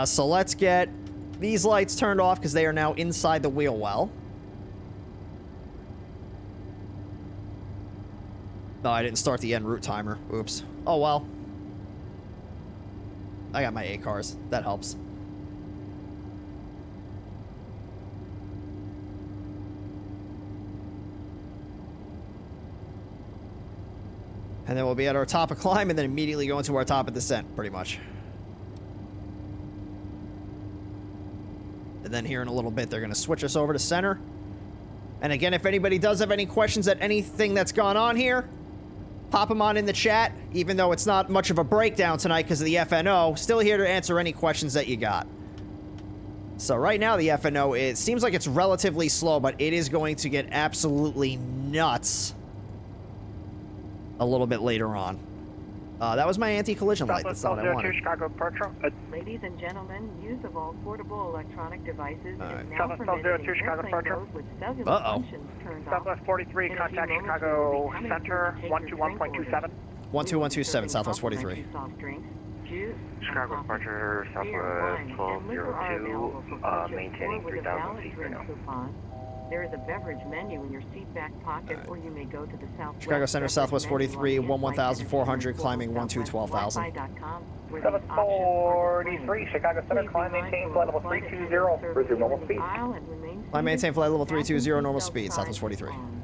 So let's get these lights turned off because they are now inside the wheel well. No, I didn't start the en route timer. Oops. Oh, well. I got my ACARs. That helps. And then we'll be at our top of climb and then immediately go into our top of descent, pretty much. And then here in a little bit, they're going to switch us over to center. And again, if anybody does have any questions at anything that's gone on here, pop them on in the chat, even though it's not much of a breakdown tonight because of the FNO. Still here to answer any questions that you got. So right now, the FNO, it seems like it's relatively slow, but it is going to get absolutely nuts a little bit later on. That was my anti-collision light. That's not what I wanted. Chicago Pertra. Ladies and gentlemen, use of all portable electronic devices is now Southwest permitted in 02 Chicago airplane Pertra. mode with cellular functions turned off. Southwest 43, In a few contact moments, Chicago we will be coming Center, through to take your drink 121.27. 12127, Southwest 43. Complimentary soft drinks, juice, Chicago coffee, departure, beer, Southwest wine, and liquor are available 1202, for purchase maintaining or with a 3,000 valid feet drink right now. coupon. There is a beverage menu in your seat back pocket, or you may go to the Southwest Chicago Center, beverage Southwest menu 43, on the 11,400, Flight climbing Southwest 12,000. Wi-Fi.com, where these Southwest options are displayed. 43, Chicago Center, Please climb be maintain mindful flight of level the flight 320, attendant resume normal service speed. aisle and remain I maintain seated. flight level Fasten 320, normal seatbelt speed, Southwest signs 43. on.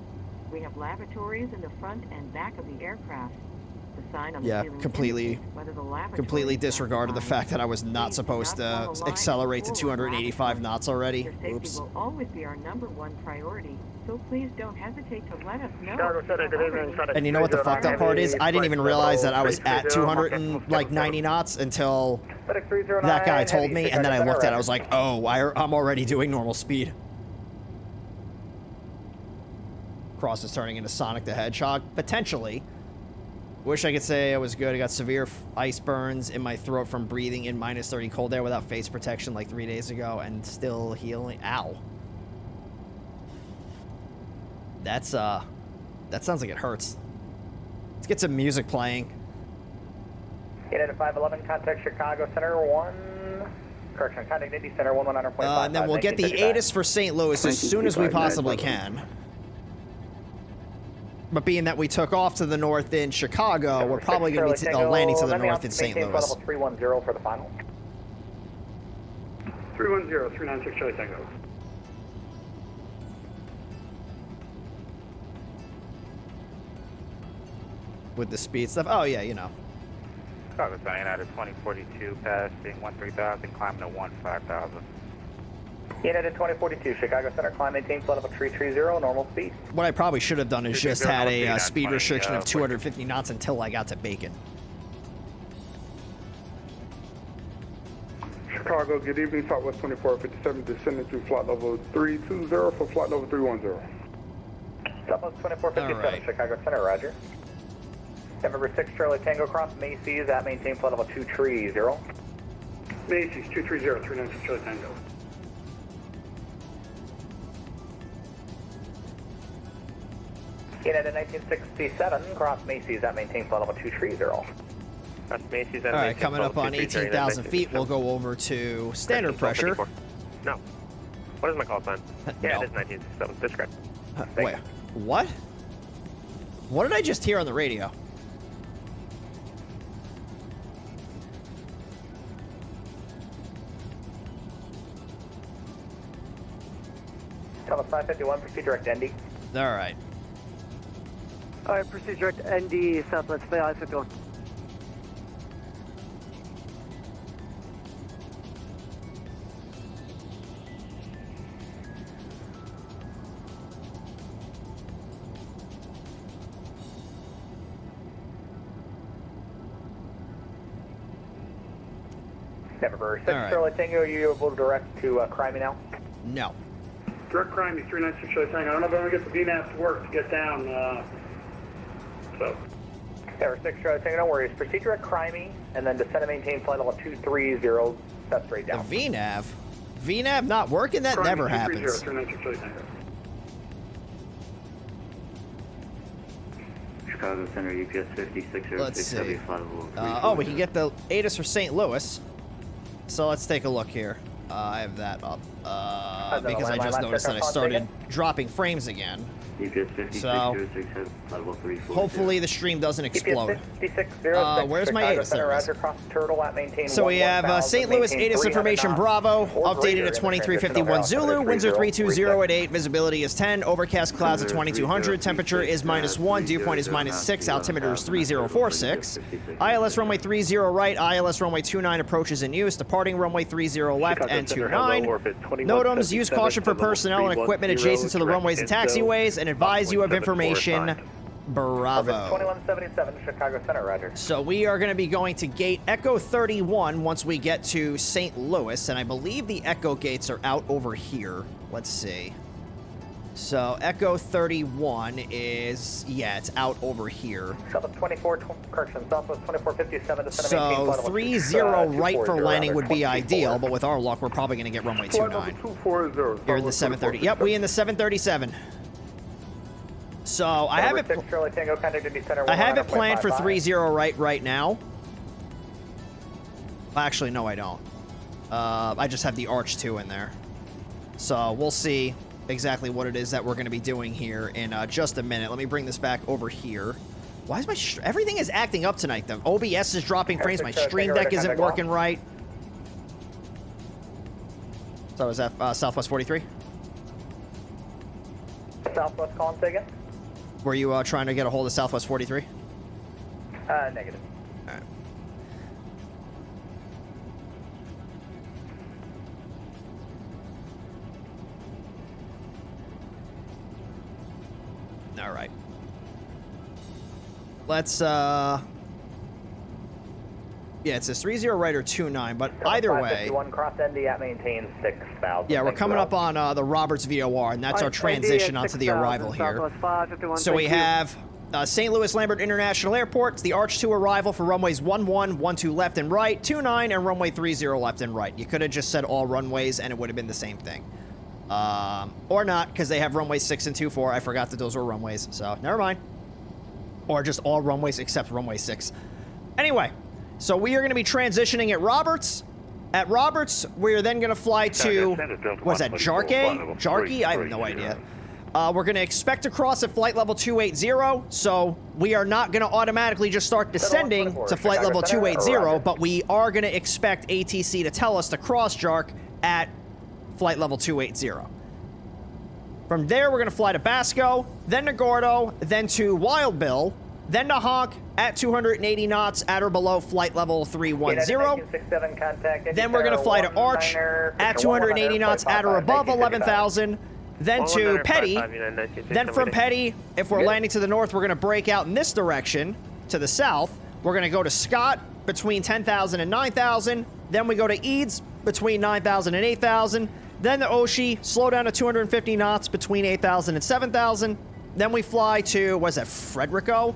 We have lavatories in the front and back of the aircraft. The sign on the Yeah, ceiling completely indicates whether the lavatory Completely is disregarded the occupied. fact that I was not Please supposed do not to form a line accelerate to before 285 knots already. Your safety Oops. will always be our #1 priority, so please don't hesitate to let us know. Chicago if Center, you good are evening. already- And you know what the fucked up part is? I didn't even realize that I was at 290 knots until that guy told me, and then I looked at it, I was like, oh, I'm already doing normal speed. Cross is turning into Sonic the Hedgehog, potentially. Wish I could say I was good. I got severe ice burns in my throat from breathing in minus 30 cold air without face protection like 3 days ago, and still healing. Ow. That sounds like it hurts. Let's get some music playing. United 511, contact Chicago Center 1. Correction, contact Indy Center 119.5. And then we'll get the ATIS for St. Louis as soon as we possibly can. But being that we took off to the north in Chicago, we're probably going to be landing to the north in St. Louis. Level 310 for the final. 310, 396 Charlie Tango. With the speed stuff. Oh, yeah, you know. Chicago Center, United 2042, passing 13,000, climbing to 15,000. United 2042, Chicago Center, climb maintain flight level 330, normal speed. What I probably should have done is just had a speed 20, restriction of 250 knots until I got to Bacon. Chicago, good evening, Southwest 2457, descending to flight level 320 for flight level 310. Southwest 2457, All right. Chicago Center, roger. November 6 Charlie Tango, cross Macy's at maintain flight level 230. Macy's 230, 396 Charlie Tango. United 1967, cross Macy's at maintain flight level 230. That's Macy's. All right, coming up on 18,000 feet, we'll go over to standard pressure. No. What is my call sign? Yeah, No. it is 1967. Discreet. Wait, what? What did I just hear on the radio? Southwest 551, proceed direct Indy. All right. All right, proceed direct ND, Southwest 551. Denver. 6 All right. Charlie Tango, are you able to direct to Crimey now? No. Direct crime, 396 Charlie Tango. I don't know if I'm going to get the VNAV to work to get down, so. Denver 6 Charlie Tango, no worries. Proceed direct Crimey, and then descend and maintain flight level 230, set straight down. The VNAV? VNAV not working? That Crimey, never 230, happens. 396 Charlie Tango. Chicago Center, UPS 5606 heavy flight level oh, we can get the ATIS for St. Louis. So let's take a look here. I have that up because I just noticed that I started dropping frames again. UPS 5606 heavy flight level 34. Hopefully the stream doesn't explode. Where's my ATIS? There it is. So we have St. Louis ATIS information Bravo, updated at 2351 Zulu, winds are 320 at 8, visibility is 10, overcast clouds at 2200, temperature is -1, dew point is -6, altimeter is 3046. ILS runway 30 right, ILS runway 29 approaches in use, departing runway 30 left and 29. NOTAMs, use caution for personnel and equipment adjacent to the runways and taxiways, and advise you of information. Bravo. 2177 Chicago Center, roger. So we are going to be going to gate Echo 31 once we get to St. Louis, and I believe the Echo gates are out over here. Let's see. So Echo 31 is, yeah, it's out over here. Southwest 24, correction, Southwest 2457 to So 30 right for landing would be ideal, but with our luck, we're probably going to get runway 29. 240. You're in the 730. Yep, we in the 737. So I have it planned for 30 right now. Actually, no, I don't. I just have the Arch 2 in there. So we'll see exactly what it is that we're going to be doing here in just a minute. Let me bring this back over here. Why is my... everything is acting up tonight, though. OBS is dropping frames. My stream deck isn't working right. So is that Southwest 43? Southwest calling, say again? Were you trying to get a hold of Southwest 43? Negative. All right. All right. Let's, yeah, it says 30 right or 29, but either way. Cross ND at maintain 6000. Yeah, we're coming up on the Roberts VOR, and that's our transition onto the arrival here. So we have St. Louis Lambert International Airport, the Arch 2 arrival for runways 11, 12 left and right, 29, and runway 30 left and right. You could have just said all runways, and it would have been the same thing. Or not, because they have runways 6 and 24. I forgot that those were runways, so never mind. Or just all runways except runway 6. Anyway, so we are going to be transitioning at Roberts. At Roberts, we're then going to fly to, what's that, Jarkey? Jarkey? I have no idea. We're going to expect to cross at flight level 280, so we are not going to automatically just start descending to flight level 280, but we are going to expect ATC to tell us to cross Jark at flight level 280. From there, we're going to fly to Basco, then to Gordo, then to Wild Bill, then to Honk at 280 knots at or below flight level 310. Then we're going to fly to Arch at 280 knots at or above 11,000. Then to Petty. Then from Petty, if we're landing to the north, we're going to break out in this direction to the south. We're going to go to Scott between 10,000 and 9,000. Then we go to Eads between 9,000 and 8,000. Then to Oshie, slow down to 250 knots between 8,000 and 7,000. Then we fly to, what is that, Frederico?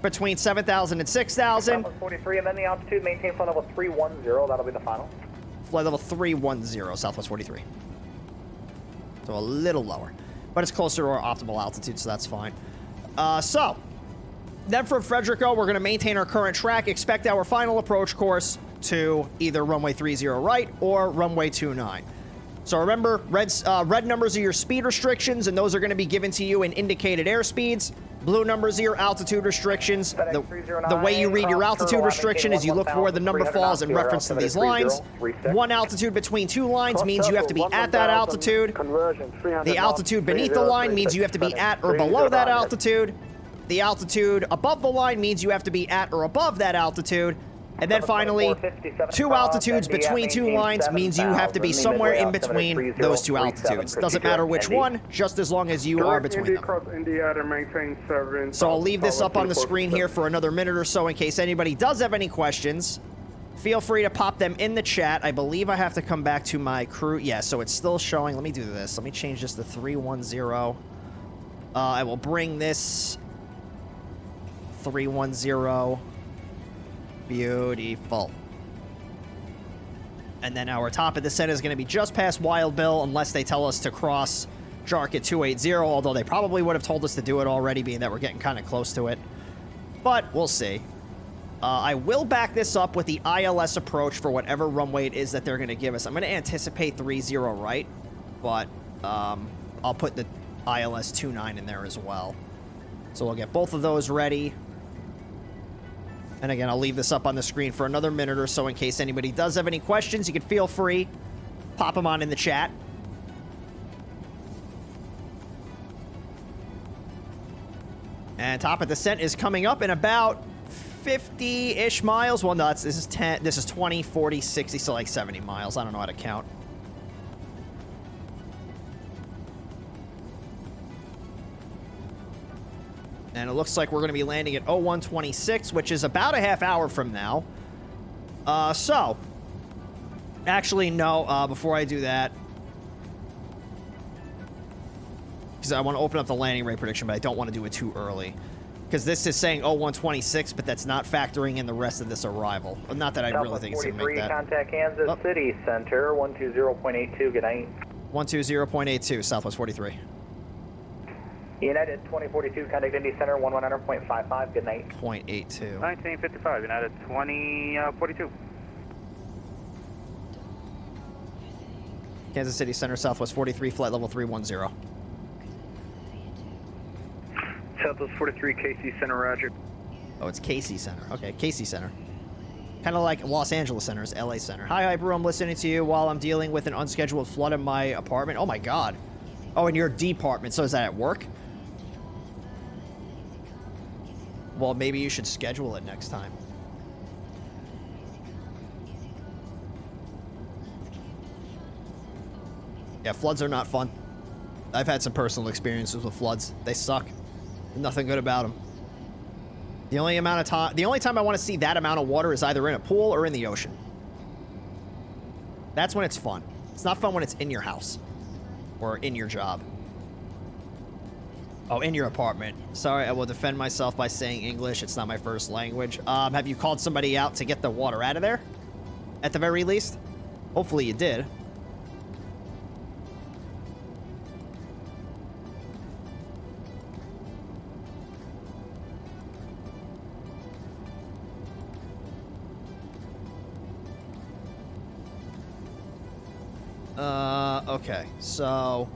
Between 7,000 and 6,000. 43, and then the altitude, maintain flight level 310. That'll be the final. Flight level 310, Southwest 43. So a little lower. But it's closer to our optimal altitude, so that's fine. So, then from Frederico, we're going to maintain our current track. Expect our final approach course to either runway 30 right or runway 29. So remember, red numbers are your speed restrictions, and those are going to be given to you in indicated airspeeds. Blue numbers are your altitude restrictions. The way you read your altitude restriction is you look for where the number falls in reference to these lines. One altitude between two lines means you have to be at that altitude. The altitude beneath the line means you have to be at or below that altitude. The altitude above the line means you have to be at or above that altitude. And then finally, two altitudes between two lines means you have to be somewhere in between those two altitudes. Doesn't matter which one, just as long as you are between them. So I'll leave this up on the screen here for another minute or so in case anybody does have any questions. feel free to pop them in the chat. I believe I have to come back to my crew. Yeah, so it's still showing. Let me do this. Let me change this to 310. I will bring this 310. Beautiful. And then our top of the set is going to be just past Wild Bill, unless they tell us to cross Jark at 280, although they probably would have told us to do it already, being that we're getting kind of close to it. But we'll see. I will back this up with the ILS approach for whatever runway it is that they're going to give us. I'm going to anticipate 30 right, but I'll put the ILS 29 in there as well. So we'll get both of those ready. And again, I'll leave this up on the screen for another minute or so in case anybody does have any questions. You can feel free, pop them on in the chat. And top of descent is coming up in about 50-ish miles. Well, no, this is 10. This is 20, 40, 60, so like 70 miles. I don't know how to count. And it looks like we're going to be landing at 0126, which is about a half hour from now. Actually, no, before I do that, because I want to open up the landing rate prediction, but I don't want to do it too early. Because this is saying 0126, but that's not factoring in the rest of this arrival. Not that I really think it's going to make that. Contact Kansas City Center, 120.82, good night. 120.82, Southwest 43. United 2042, contact Indy Center, 119.55, good night. 0.82. 1955, United 2042. Kansas City Center, Southwest 43, flight level 310. Southwest 43, KC Center, roger. Oh, it's Casey Center. Okay, Casey Center. Kind of like Los Angeles Center is LA Center. Hi, Hyper, I'm listening to you while I'm dealing with an unscheduled flood in my apartment. Oh my god. Oh, in your department. So is that at work? Well, maybe you should schedule it next time. Yeah, floods are not fun. I've had some personal experiences with floods. They suck. Nothing good about them. The only time I want to see that amount of water is either in a pool or in the ocean. That's when it's fun. It's not fun when it's in your house or in your job. Oh, in your apartment. Sorry, I will defend myself by saying English. It's not my first language. Have you called somebody out to get the water out of there? At the very least? Hopefully you did. Okay, so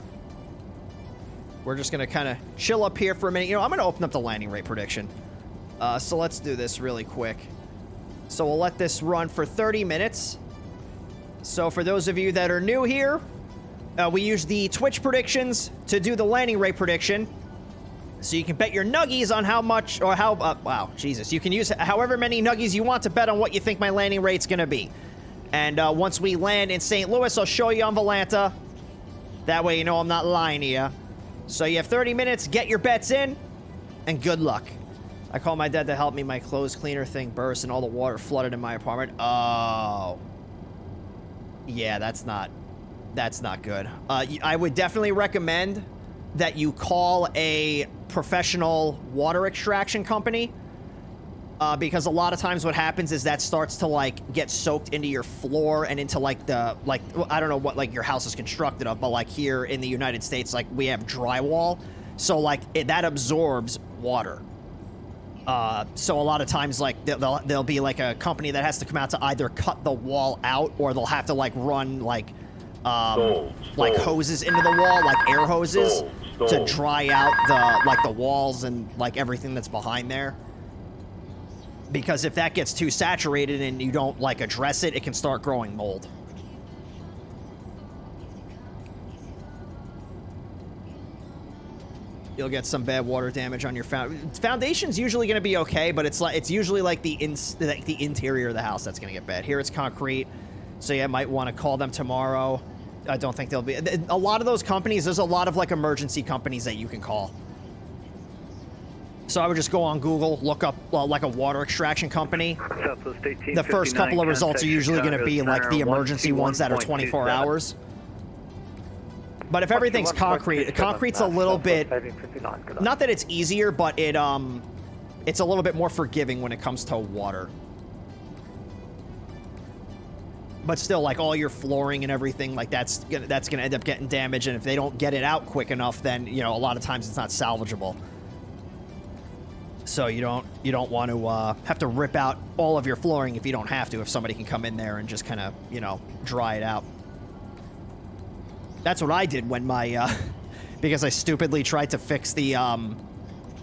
we're just gonna kind of chill up here for a minute. You know, I'm gonna open up the landing rate prediction. So let's do this really quick. So we'll let this run for 30 minutes. So for those of you that are new here, we use the Twitch predictions to do the landing rate prediction. So you can bet your nuggies on how much, or how, wow, Jesus. You can use however many nuggies you want to bet on what you think my landing rate's gonna be. And once we land in St. Louis, I'll show you on Volanta. That way you know I'm not lying to you. So you have 30 minutes, get your bets in, and good luck. I called my dad to help me. My clothes cleaner thing burst and all the water flooded in my apartment. Oh. Yeah, that's not good. I would definitely recommend that you call a professional water extraction company. Because a lot of times what happens is that starts to like get soaked into your floor and into like the, like, I don't know what like your house is constructed of, but like here in the United States, like we have drywall. So like that absorbs water. So a lot of times like there'll be like a company that has to come out to either cut the wall out, or they'll have to like run like like hoses into the wall, like air hoses to dry out the walls and like everything that's behind there. Because if that gets too saturated and you don't, like, address it, it can start growing mold. You'll get some bad water damage on your foundation's usually going to be okay, but it's usually like the interior of the house that's going to get bad. Here it's concrete, so you might want to call them tomorrow. I don't think they'll be... A lot of those companies, there's a lot of, like, emergency companies that you can call. So I would just go on Google, look up like a water extraction company. The first couple of results are usually going to be like the emergency ones that are 24 hours. But if everything's concrete, concrete's a little bit, not that it's easier, but it's a little bit more forgiving when it comes to water. But still, like all your flooring and everything, like that's gonna end up getting damaged, and if they don't get it out quick enough, then a lot of times it's not salvageable. So you don't want to have to rip out all of your flooring if you don't have to. If somebody can come in there and just kind of dry it out. That's what I did when my because I stupidly tried to fix the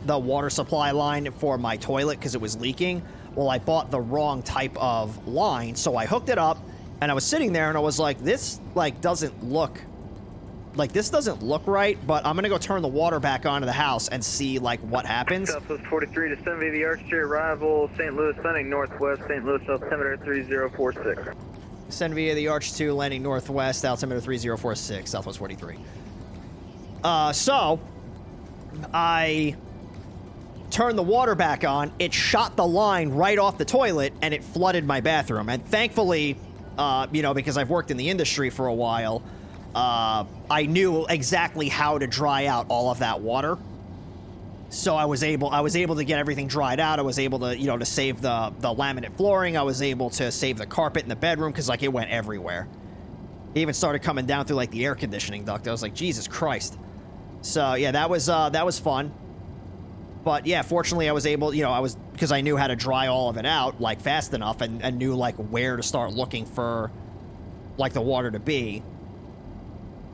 water supply line for my toilet because it was leaking. Well, I bought the wrong type of line, so I hooked it up, and I was sitting there and I was like, this doesn't look right, but I'm gonna go turn the water back onto the house and see what happens. Southwest 43 to 7 the Arch Street arrival, St. Louis landing northwest, St. Louis altimeter 3046. Send via the Arch 2 landing northwest, altimeter 3046, Southwest 43. So I turned the water back on. It shot the line right off the toilet and it flooded my bathroom. And thankfully, because I've worked in the industry for a while, I knew exactly how to dry out all of that water. So I was able to get everything dried out. I was able to, to save the laminate flooring. I was able to save the carpet in the bedroom because it went everywhere. It even started coming down through the air conditioning duct. I was like, Jesus Christ. So yeah, that was fun. But yeah, fortunately I was able, because I knew how to dry all of it out fast enough and knew where to start looking for the water to be.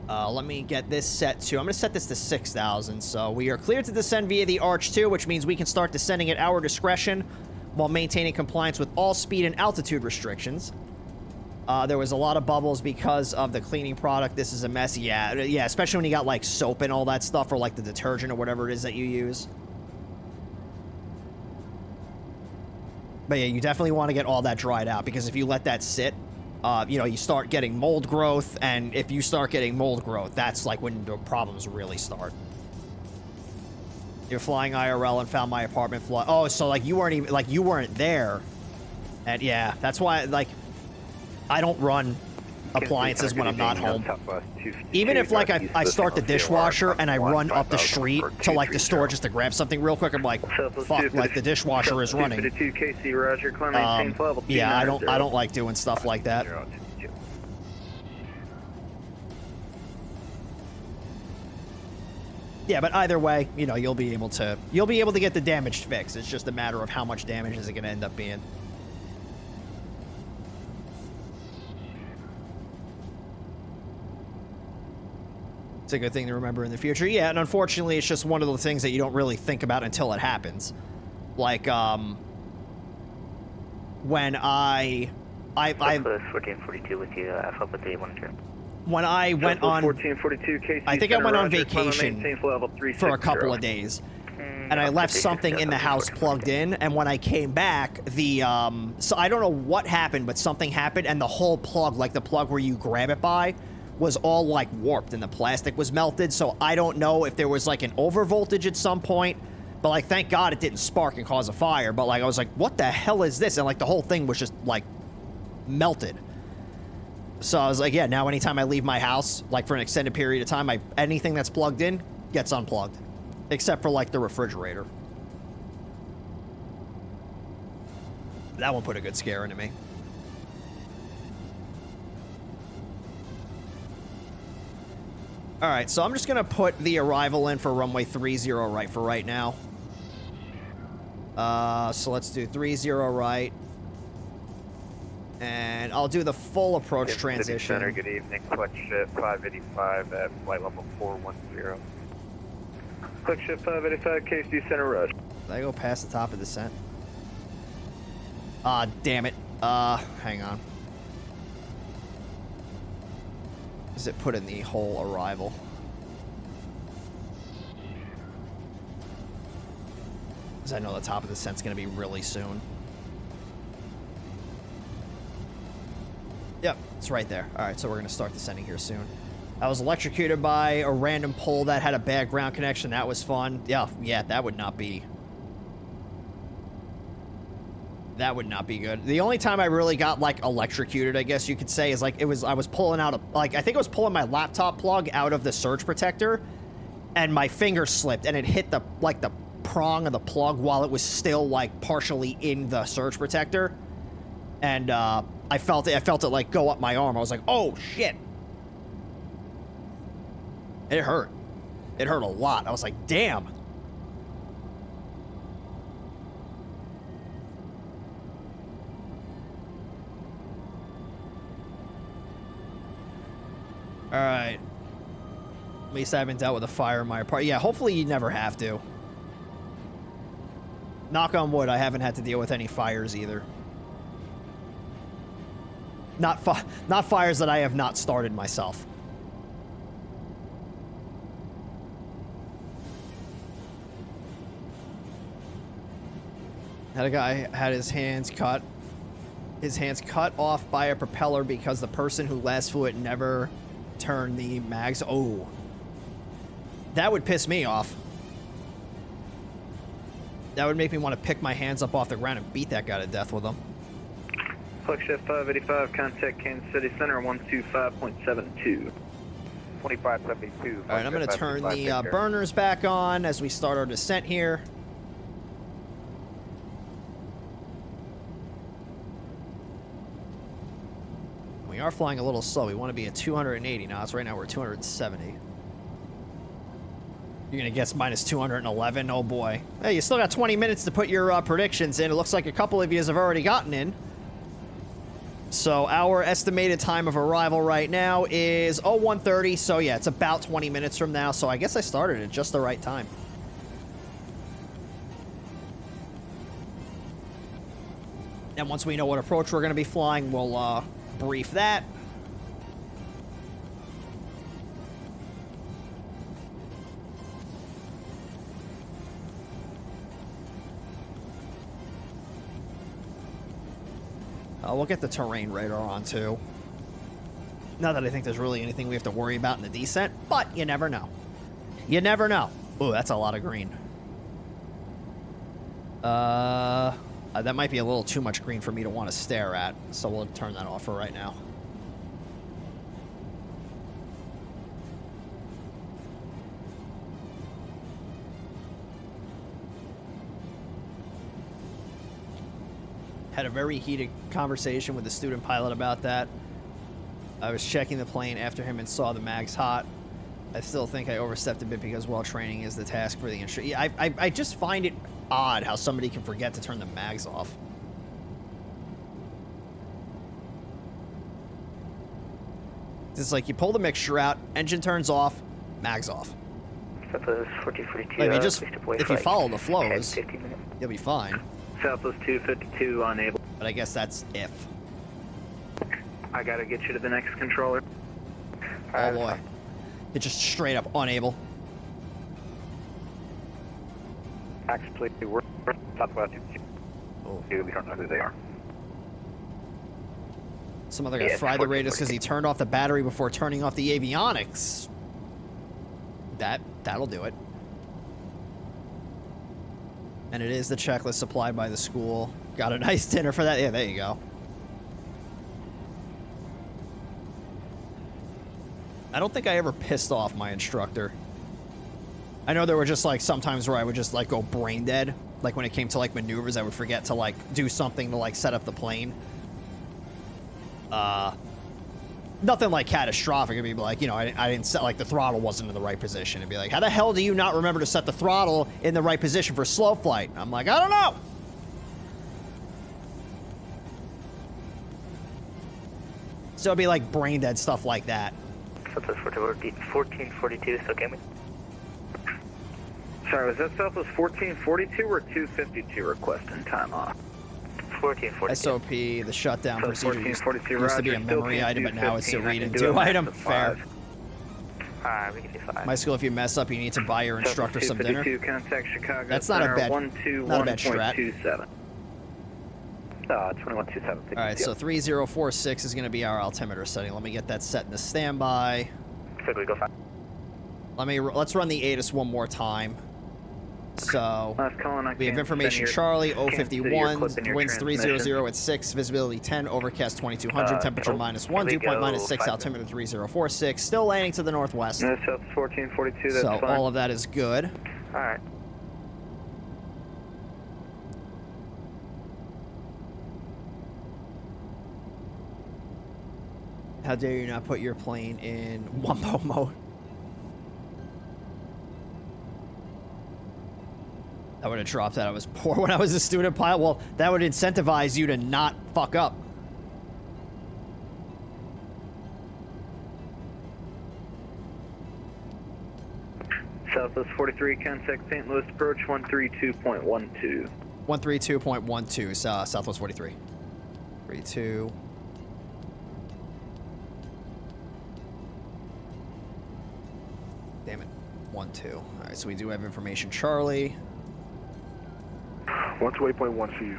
Let me get this set to, I'm going to set this to 6,000. So we are cleared to descend via the Arch 2, which means we can start descending at our discretion while maintaining compliance with all speed and altitude restrictions. There was a lot of bubbles because of the cleaning product. This is a mess. Yeah, especially when you got soap and all that stuff, or the detergent or whatever it is that you use. But yeah, you definitely want to get all that dried out, because if you let that sit, you start getting mold growth, and if you start getting mold growth, that's when the problems really start. You're flying IRL and found my apartment flood. Oh, so you weren't even you weren't there. And yeah, that's why I don't run appliances when I'm not home. Even if I start the dishwasher and I run up the street to the store just to grab something real quick, I'm like, fuck, the dishwasher is running. Yeah, I don't like doing stuff like that. Yeah, but either way, you'll be able to get the damage fixed. It's just a matter of how much damage is it going to end up being. It's a good thing to remember in the future. Yeah, and unfortunately, it's just one of the things that you don't really think about until it happens. When I 1442 with you, up with the 1 when I went on, 1442 KC, I think I went on vacation for a couple of days, and I left something in the house plugged in, and when I came back, so I don't know what happened, but something happened, and the whole plug, the plug where you grab it by, was all warped, and the plastic was melted. So I don't know if there was an over voltage at some point, but thank God it didn't spark and cause a fire. But I was like, what the hell is this? And the whole thing was just melted. So I was like, yeah, now anytime I leave my house for an extended period of time, anything that's plugged in gets unplugged, except for the refrigerator. That one put a good scare into me. All right, so I'm just going to put the arrival in for runway 30 right for right now. So let's do 30 right. And I'll do the full approach transition. Center, good evening. Quick shift 585 at flight level 410. Quick shift 585, KC Center rush. Did I go past the top of descent? Damn it. Hang on. Is it put in the whole arrival? Because I know the top of the descent's going to be really soon. Yep, it's right there. All right, so we're going to start descending here soon. I was electrocuted by a random pole that had a bad ground connection. That was fun. Yeah, that would not be That would not be good. The only time I really got like electrocuted, I guess you could say, is like I was pulling out I think I was pulling my laptop plug out of the surge protector, and my finger slipped and it hit the prong of the plug while it was still like partially in the surge protector, and I felt it like go up my arm. I was like, oh shit! It hurt. It hurt a lot. I was like, damn. Alright. At least I haven't dealt with a fire in my apartment. Yeah, hopefully you never have to. Knock on wood, I haven't had to deal with any fires either. Not fires that I have not started myself. Had a guy had his hands cut off by a propeller because the person who last flew it never turned the mags. Oh, that would piss me off. That would make me want to pick my hands up off the ground and beat that guy to death with them. Flex shift 585, contact Kansas City Center 125.72. 2572. All right, I'm going to turn the burners back on as we start our descent here. We are flying a little slow. We want to be at 280 knots. Right now we're at 270. You're going to guess minus 211? Oh boy. Hey, you still got 20 minutes to put your predictions in. It looks like a couple of you have already gotten in. So our estimated time of arrival right now is 01:30. So yeah, it's about 20 minutes from now. So I guess I started at just the right time. And once we know what approach we're going to be flying, we'll brief that. We'll get the terrain radar on too. Not that I think there's really anything we have to worry about in the descent, but you never know. You never know. Ooh, that's a lot of green. That might be a little too much green for me to want to stare at, so we'll turn that off for right now. Had a very heated conversation with the student pilot about that. I was checking the plane after him and saw the mags hot. I still think I overstepped a bit because while training is the task for the instructor. I just find it odd how somebody can forget to turn the mags off. It's like you pull the mixture out, engine turns off, mags off. Southwest 1442. I mean, just if you follow the flows, you'll be fine. Southwest 252 unable. But I guess that's if. I gotta get you to the next controller. Oh boy. It's just straight up unable. Actually, we're Southwest 252. We don't know who they are. Some other guy fried the radius because he turned off the battery before turning off the avionics. That'll do it. And it is the checklist supplied by the school. Got a nice dinner for that. Yeah, there you go. I don't think I ever pissed off my instructor. I know there were just like sometimes where I would just like go brain dead. Like when it came to like maneuvers, I would forget to like do something to like set up the plane. Nothing like catastrophic. It'd be like, you know, I didn't set, like the throttle wasn't in the right position. It'd be like, how the hell do you not remember to set the throttle in the right position for slow flight? I'm like, I don't know. So it'd be like brain dead stuff like that. Southwest 1442, so can we? Sorry, was that Southwest 1442 or 252 requesting time off? 1442. SOP, the shutdown So procedure used to be a Roger, memory still item, but now it's a 215. read and I can do do a max item. of Fair. 5. Alright, we can do 5. My school, if you mess up, you need to buy your instructor some dinner. 252, contact Chicago. That's not a bad, not a bad strat. 2127. All right, so 3046 is going to be our altimeter setting. Let me get that set in the standby. Should we go 5? Let's run the ATIS one more time. So Colin, we have information Charlie, 051, winds 300 at 6, visibility 10, overcast 2200, temperature -1, dew point -6, altimeter 3046, still landing to the northwest. No, south 1442, that's so fine. all of that is good. Alright. How dare you not put your plane in Wumbo mode? I would have dropped that. I was poor when I was a student pilot. Well, that would incentivize you to not fuck up. Southwest 43, contact St. Louis approach 132.12. 132.12, Southwest 43. 32. Damn it. 12. Alright, so we do have information Charlie. 120.1 for you.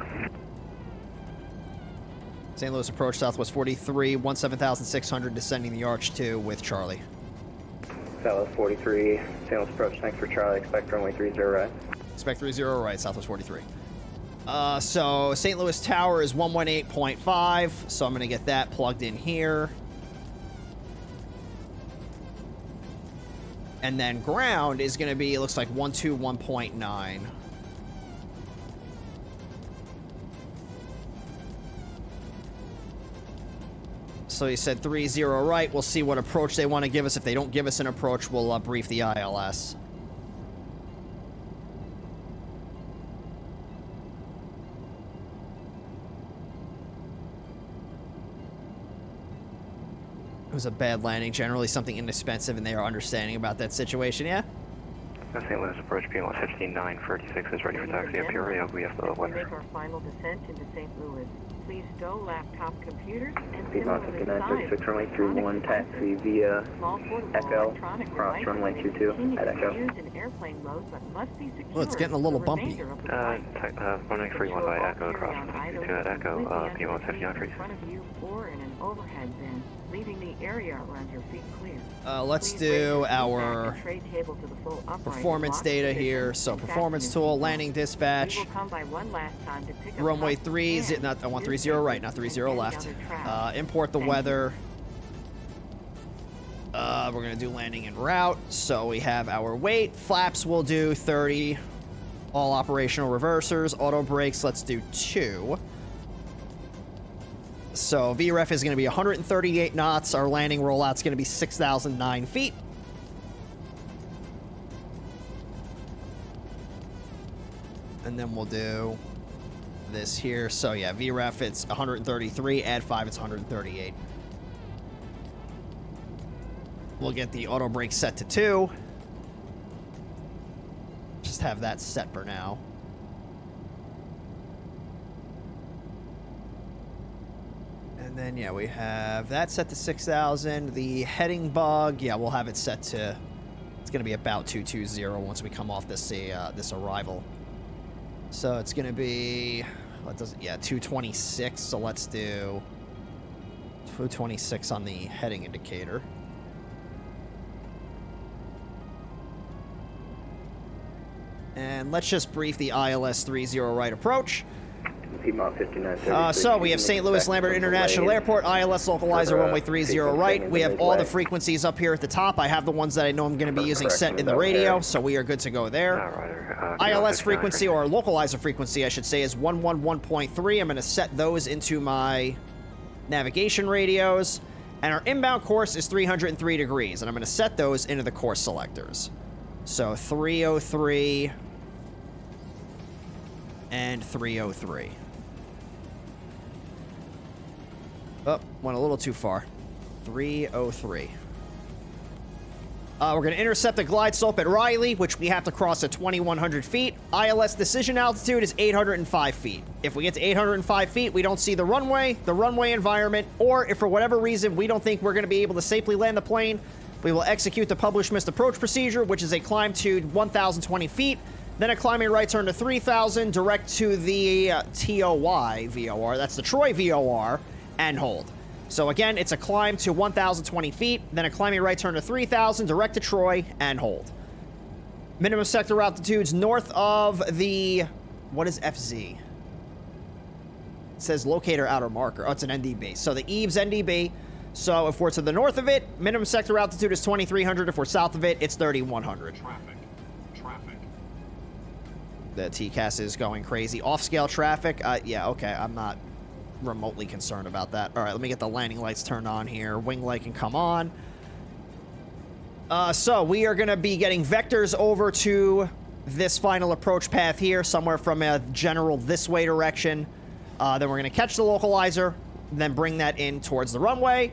St. Louis approach, Southwest 43, 17,600, descending the arch 2 with Charlie. Southwest 43, St. Louis approach, thanks for Charlie, expect runway 30 right. Expect 30 right, Southwest 43. So St. Louis Tower is 118.5, so I'm going to get that plugged in here. And then ground is going to be, it looks like 121.9. So he said 30 right. We'll see what approach they want to give us. If they don't give us an approach, we'll brief the ILS. It was a bad landing. Generally something inexpensive, and they are understanding about that situation, yeah? St. Louis approach P159, 946 is ready for taxi up here. We have the weather. Make our final descent into St. Louis. Please stow laptop computers and P59, 36 runway 31, taxi via Echo, cross runway 22 at Echo. Well, it's getting a little bumpy. Runway 31 by Echo, cross runway 22 at Echo, P159, 36. Or in an overhead bin, leaving the area around your feet clear. Let's do our performance data here. So performance tool, landing dispatch, runway 3, not 130 right, not 30 left. Import the weather. We're going to do landing en route. So we have our weight. Flaps will do 30. All operational reversers. Auto brakes, let's do 2. So VREF is going to be 138 knots. Our landing rollout's going to be 6,009 feet. And then we'll do this here. So yeah, VREF, it's 133. Add 5, it's 138. We'll get the auto brake set to 2. Just have that set for now. And then, yeah, we have that set to 6,000. The heading bug, yeah, we'll have it set to, it's going to be about 220 once we come off this this arrival. So it's going to be, what does it, yeah, 226. So let's do 226 on the heading indicator. And let's just brief the ILS 30 right approach. So we have St. Louis Lambert International Airport, ILS localizer, runway 30 right. We have all the frequencies up here at the top. I have the ones that I know I'm going to be using set in the radio, so we are good to go there. ILS frequency, or localizer frequency, I should say, is 111.3. I'm going to set those into my navigation radios. And our inbound course is 303 degrees, and I'm going to set those into the course selectors. So 303 and 303. Oh, went a little too far. 303. We're going to intercept the glide slope at Riley, which we have to cross at 2,100 feet. ILS decision altitude is 805 feet. If we get to 805 feet, we don't see the runway environment, or if for whatever reason we don't think we're going to be able to safely land the plane, we will execute the published missed approach procedure, which is a climb to 1,020 feet, then a climbing right turn to 3,000, direct to the TOY VOR, that's the Troy VOR, and hold. So again, it's a climb to 1,020 feet, then a climbing right turn to 3,000, direct to Troy, and hold. Minimum sector altitudes north of the... What is FZ? It says locator outer marker. Oh, it's an NDB. So the Eve's NDB. So if we're to the north of it, minimum sector altitude is 2,300. If we're south of it, it's 3,100. Traffic. The TCAS is going crazy. Off-scale traffic. Yeah, okay. I'm not remotely concerned about that. All right, let me get the landing lights turned on here. Wing light can come on. So we are going to be getting vectors over to this final approach path here, somewhere from a general this way direction. Then we're going to catch the localizer, then bring that in towards the runway.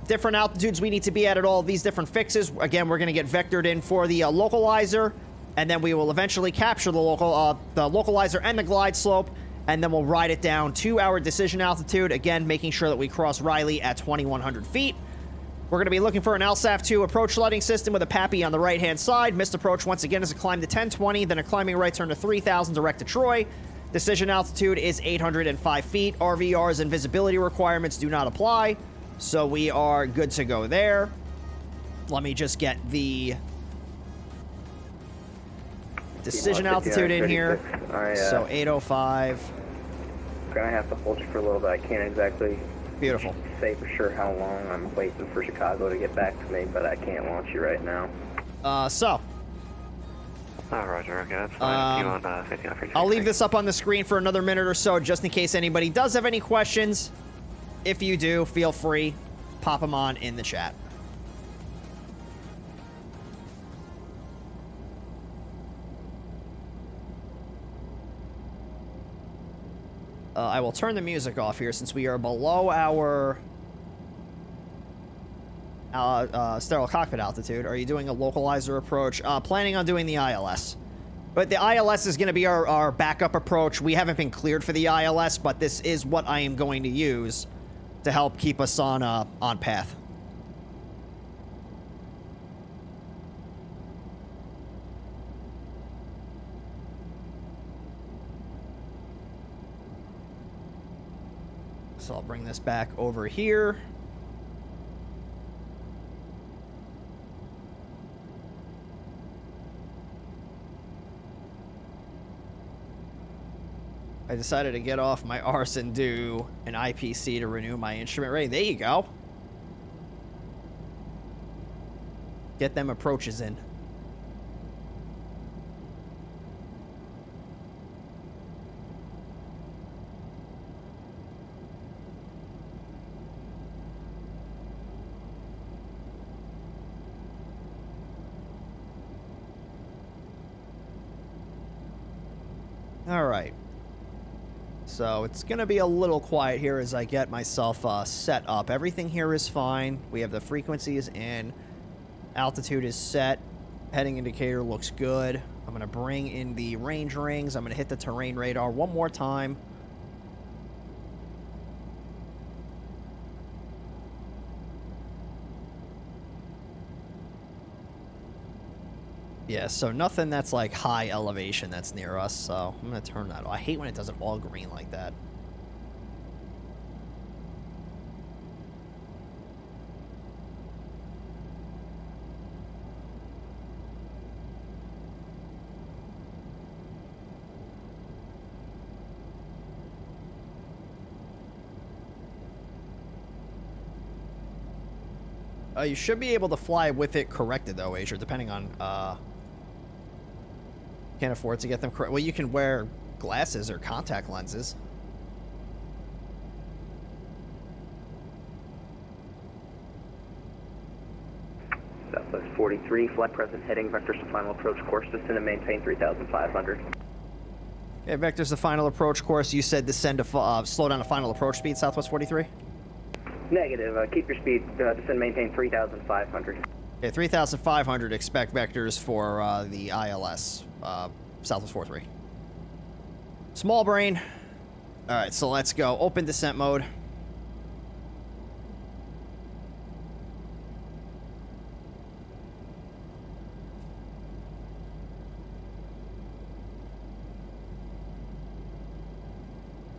Different altitudes we need to be at all these different fixes. Again, we're going to get vectored in for the localizer, and then we will eventually capture the localizer and the glide slope, and then we'll ride it down to our decision altitude. Again, making sure that we cross Riley at 2,100 feet. We're going to be looking for an LSAF-2 approach lighting system with a PAPI on the right-hand side. Missed approach, once again, is a climb to 1020, then a climbing right turn to 3,000 direct to Troy. Decision altitude is 805 feet. RVR's and visibility requirements do not apply, so we are good to go there. Let me just get the decision altitude in here. So 805. Gonna have to hold you for a little bit. I can't exactly... Beautiful. Say for sure how long. I'm waiting for Chicago to get back to me, but I can't launch you right now. So. Roger, okay, that's fine. You on 15 off your I'll leave this up on the screen for another minute or so, just in case anybody does have any questions. If you do, feel free, pop them on in the chat. I will turn the music off here since we are below our sterile cockpit altitude. Are you doing a localizer approach? Planning on doing the ILS. But the ILS is going to be our backup approach. We haven't been cleared for the ILS, but this is what I am going to use to help keep us on path. So I'll bring this back over here. I decided to get off my ARS and do an IPC to renew my instrument rating. There you go. Get them approaches in. All right. So it's going to be a little quiet here as I get myself set up. Everything here is fine. We have the frequencies in. Altitude is set. Heading indicator looks good. I'm going to bring in the range rings. I'm going to hit the terrain radar one more time. Yeah, so nothing that's like high elevation that's near us, so I'm going to turn that off. I hate when it does it all green like that. You should be able to fly with it corrected, though, Asia, depending on... Can't afford to get them correct. Well, you can wear glasses or contact lenses. Southwest 43, flight present, heading vectors to final approach course, descend and maintain 3,500. Okay, vectors to final approach course. You said descend to slow down to final approach speed, Southwest 43? Negative. Keep your speed. Descend and maintain 3,500. Okay, 3,500. Expect vectors for the ILS. Southwest 43. Small brain. All right, so let's go. Open descent mode.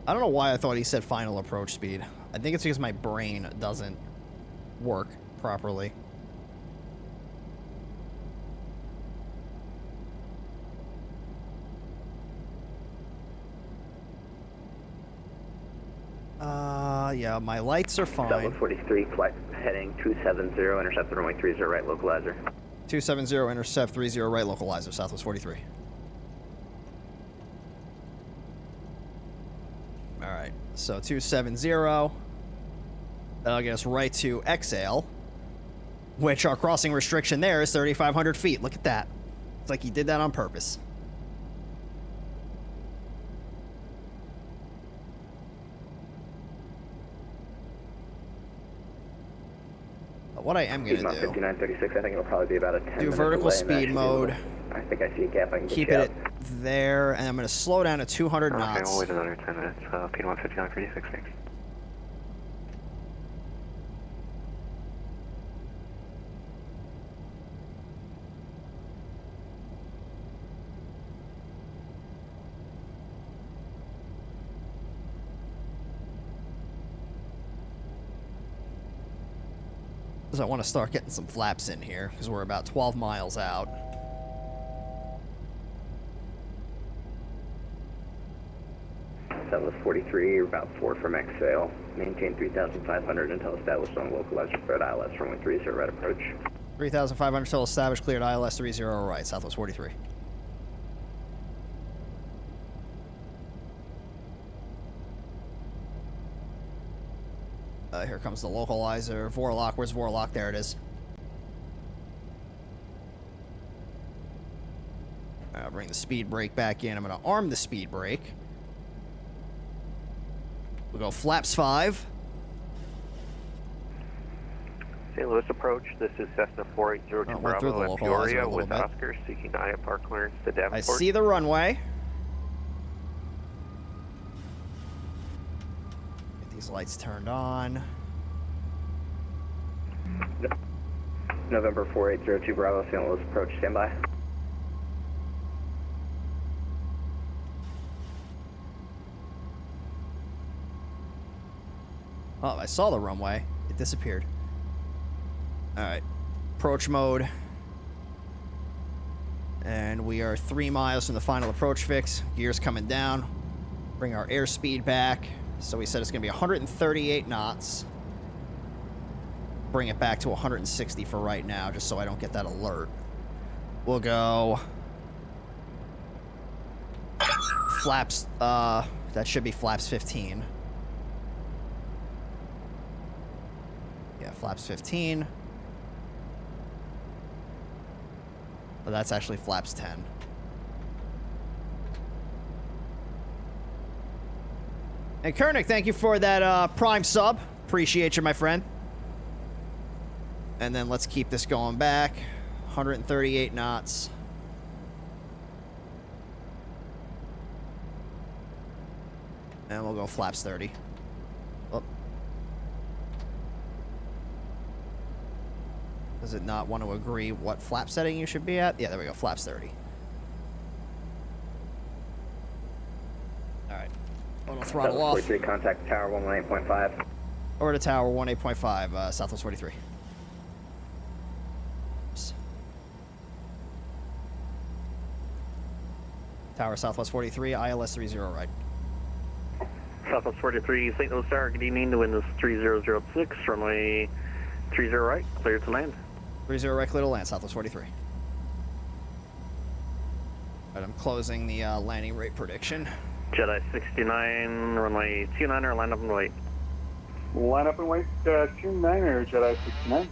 I don't know why I thought he said final approach speed. I think it's because my brain doesn't work properly. Yeah, my lights are fine. Southwest 43, flight heading 270, intercept the runway 30 right localizer. 270, intercept 30 right localizer, Southwest 43. Alright, so 270. That'll get us right to exhale, which our crossing restriction there is 3,500 feet. Look at that. It's like he did that on purpose. What I am going to do... 5936, I think it'll probably be about a 10 do vertical speed mode. I think I see a gap I can keep it there, and I'm going to slow down to 200 knots. Okay, we'll wait another 10 minutes. P1 5936, thanks. I want to start getting some flaps in here because we're about 12 miles out. Southwest 43, you're about 4 from exhale. Maintain 3,500 until established on localizer cleared ILS runway 30 right approach. 3,500 until established cleared ILS 30 right, Southwest 43. Here comes the localizer. Vorlock, where's Vorlock? There it is. I'll bring the speed brake back in. I'm going to arm the speed brake. We'll go flaps 5. St. Louis approach. This is Cessna 4802 Bravo at Peoria with Oscar seeking IFR clearance to Davenport. I see the runway. Get these lights turned on. November 4802 Bravo, St. Louis approach, standby. Oh, I saw the runway. It disappeared. Alright. Approach mode. And we are 3 miles from the final approach fix. Gears coming down. Bring our airspeed back. So we said it's going to be 138 knots. Bring it back to 160 for right now, just so I don't get that alert. We'll go... flaps, that should be flaps 15. Yeah, flaps 15. But that's actually flaps 10. And Koenig, thank you for that Prime sub. Appreciate you, my friend. And then let's keep this going back. 138 knots. And we'll go flaps 30. Oh. Does it not want to agree what flap setting you should be at? Yeah, there we go. Flaps 30. Alright. Auto throttle off. 43, contact tower 118.5. Over to tower 18.5, Southwest 43. Tower Southwest 43, ILS 30 right. Southwest 43, St. Louis Tower, good evening. The wind is 3006, runway 30 right, clear to land. 30 right, clear to land, Southwest 43. Alright, I'm closing the landing rate prediction. Jedi 69, runway 29, or line up and wait. Line up and wait, 29 or Jedi 69.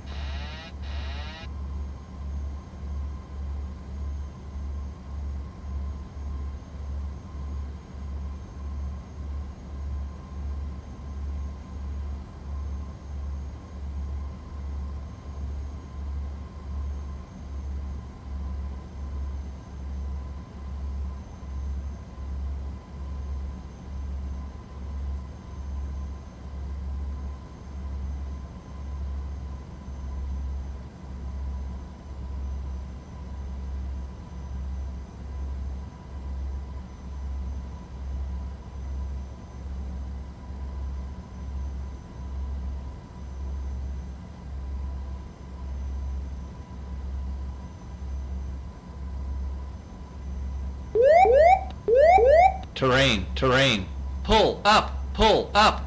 Terrain, terrain. Pull up, pull up.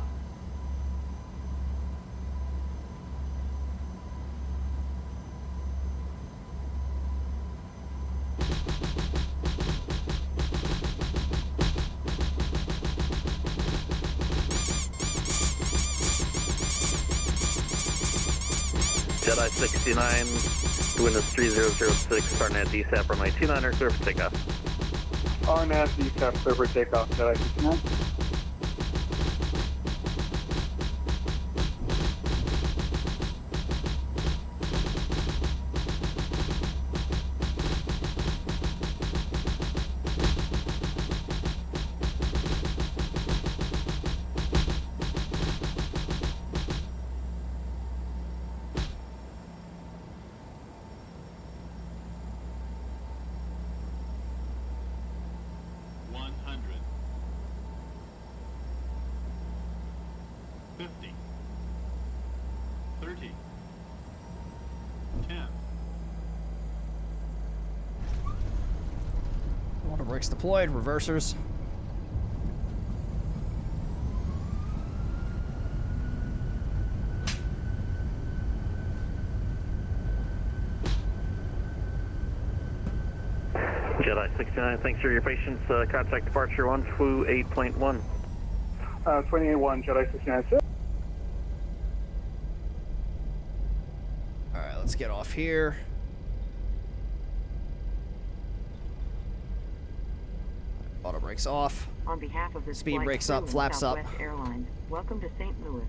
Jedi 69, wind is 3006, starting at DSAP runway 29er, clear for takeoff. RNAV DSAP, clear for takeoff, Jedi 69. Water brakes deployed, reversers. Jedi 69, thanks for your patience. Contact departure 128.1. 28-1, Jedi 69. Alright, let's get off here. Auto brakes off. On behalf of the Speed flight brakes crew up, and flaps up. Southwest Airlines, welcome to St. Louis.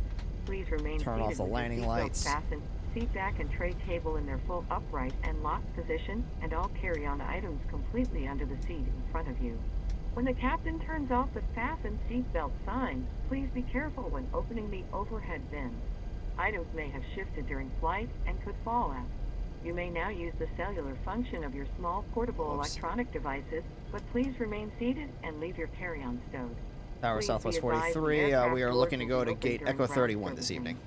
Please remain Turn seated off the with your landing seatbelt lights. fastened, seat back and tray table in their full upright and locked position, and all carry-on items completely under the seat in front of you. When the captain turns off the fasten seatbelt sign, please be careful when opening the overhead bins. Items may have shifted during flight and could fall out. You may now use the cellular function of your small portable electronic devices, but please remain seated and leave your carry-on stowed. Tower Please Southwest be advised the 43, aircraft we are doors looking to will go be to open gate during Echo ground 31 this servicing. evening.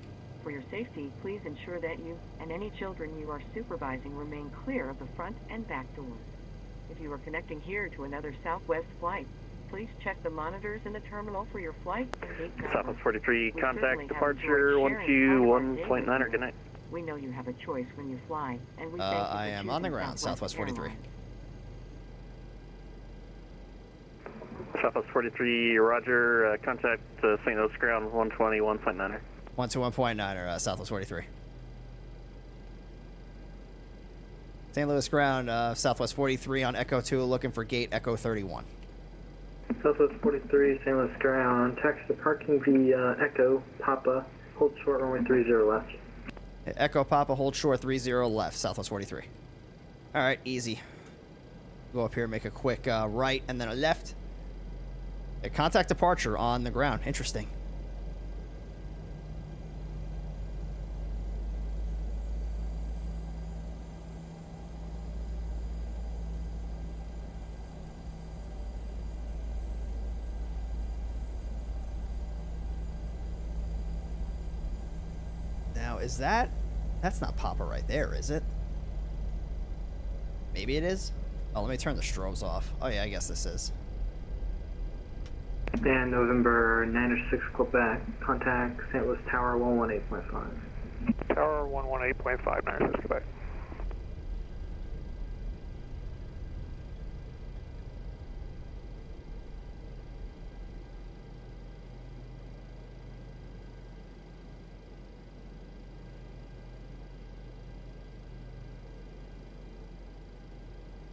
For your safety, please ensure that you and any children you are supervising remain clear of the front and back doors. If you are connecting here to another Southwest flight, please check the monitors in the terminal for your flight and gate number. Southwest 43, We contact certainly have departure enjoyed sharing part of our day 121.9er, with good you. night. We know you have a choice when you fly, and we thank you for I am on the choosing ground, Southwest 43. Airlines. Southwest 43, roger, contact St. Louis ground 121.9er. 121.9er, Southwest 43. St. Louis ground, Southwest 43 on Echo 2, looking for gate Echo 31. Southwest 43, St. Louis ground, taxi to parking via Echo, Papa, hold short runway 30 left. Echo Papa, hold short 30 left, Southwest 43. Alright, easy. Go up here, make a quick right and then a left. Contact departure on the ground. Interesting. Now, is that... That's not Papa right there, is it? Maybe it is? Oh, let me turn the strobes off. Oh, yeah, I guess this is. And November 906 Quebec, contact St. Louis Tower 118.5. Tower 118.5, 906 Quebec.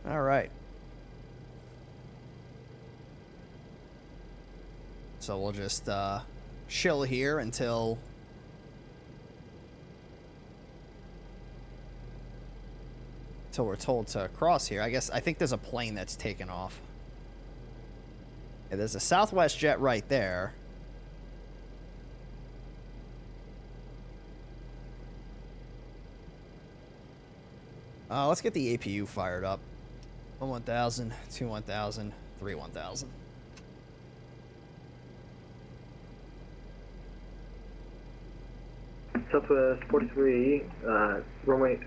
All right. So we'll just chill here until we're told to cross here. I think there's a plane that's taken off. Yeah, there's a Southwest jet right there. Let's get the APU fired up. 1-1000, 2-1000, 3-1000. Southwest 43,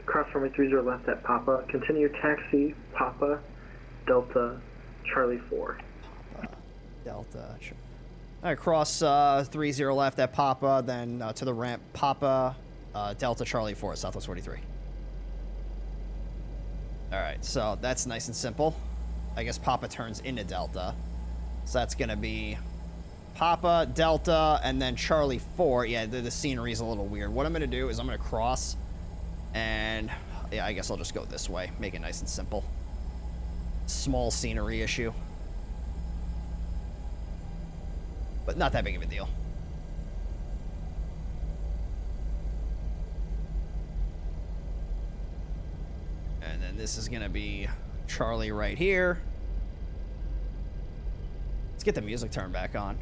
cross runway 30 left at Papa. Continue taxi, Papa, Delta, Charlie 4. Papa, Delta. All right, cross 30 left at Papa, then to the ramp, Papa, Delta, Charlie 4, Southwest 43. All right, so that's nice and simple. I guess Papa turns into Delta. So that's going to be Papa, Delta, and then Charlie 4. Yeah, the scenery is a little weird. What I'm going to do is I'm going to cross And yeah, I guess I'll just go this way. Make it nice and simple. Small scenery issue. But not that big of a deal. And then this is going to be Charlie right here. Let's get the music turned back on.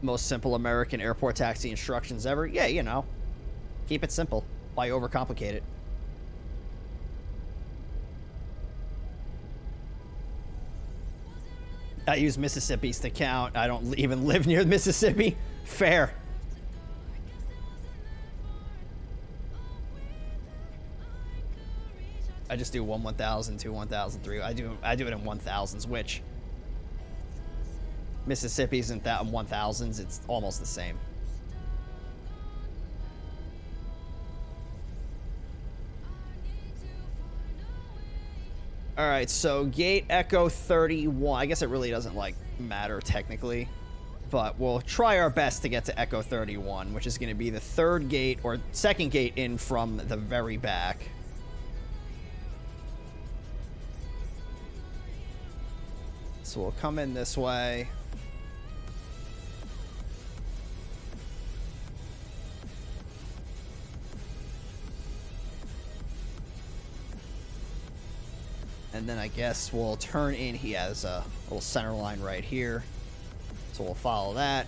Most simple American airport taxi instructions ever. Yeah, you know. Keep it simple. Why overcomplicate it? I use Mississippi's to count. I don't even live near Mississippi. Fair. I just do 1 1000, 2 1000, 3. I do it in 1000s, which Mississippi's in 1000s. It's almost the same. All right, so gate Echo 31. I guess it really doesn't like matter technically, but we'll try our best to get to Echo 31, which is going to be the third gate or second gate in from the very back. So we'll come in this way. And then I guess we'll turn in. He has a little center line right here. So we'll follow that.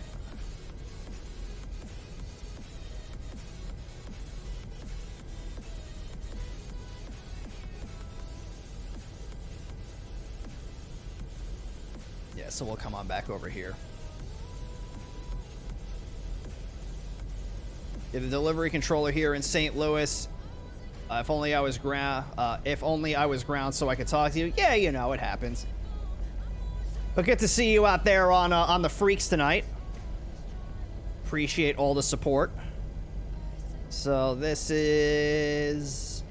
Yeah, so we'll come on back over here. Yeah, the delivery controller here in St. Louis. If only I was ground. If only I was ground, so I could talk to you. Yeah, you know it happens. But good to see you out there on the Freaks tonight. Appreciate all the support. So this is.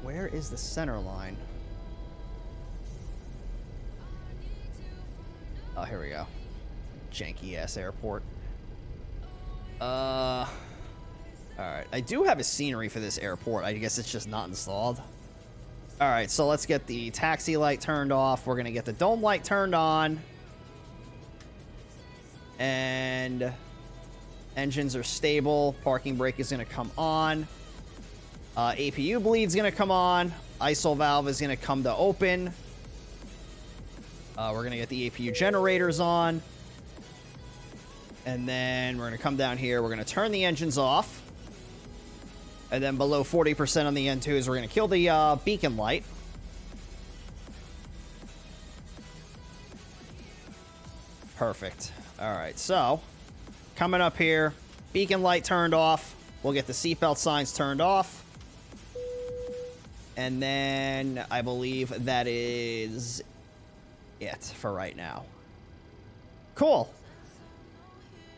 Where is the center line? Oh, here we go. Janky ass airport. Alright. I do have a scenery for this airport. I guess it's just not installed. Alright, so let's get the taxi light turned off. We're going to get the dome light turned on. And engines are stable. Parking brake is going to come on. APU bleed's going to come on. ISO valve is going to come to open. We're going to get the APU generators on. And then we're going to come down here. We're going to turn the engines off. And then below 40% on the N2s, we're going to kill the beacon light. Perfect. All right, so coming up here, beacon light turned off. We'll get the seatbelt signs turned off. And then I believe that is it for right now. Cool.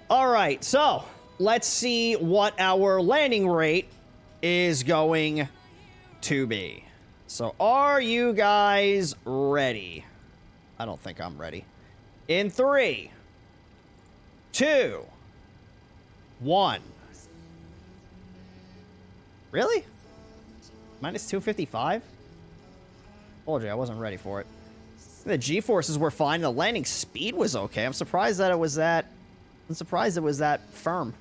All right, so let's see what our landing rate is going to be. So are you guys ready? I don't think I'm ready. In 3, 2, 1. Really? Minus 255? Told you I wasn't ready for it. The G-forces were fine. The landing speed was okay. I'm surprised that it was that. I'm surprised it was that firm.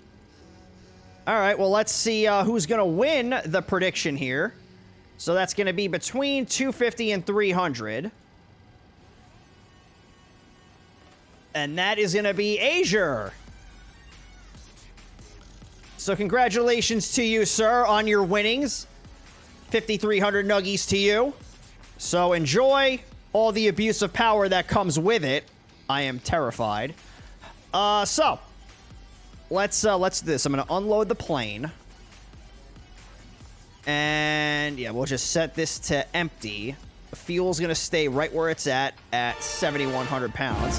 All right, well, let's see who's going to win the prediction here. So that's going to be between 250 and 300. And that is going to be Azure. So congratulations to you, sir, on your winnings. 5,300 nuggies to you. So enjoy all the abuse of power that comes with it. I am terrified. So let's do this. I'm going to unload the plane. And yeah, we'll just set this to empty. The fuel's going to stay right where it's at 7,100 pounds.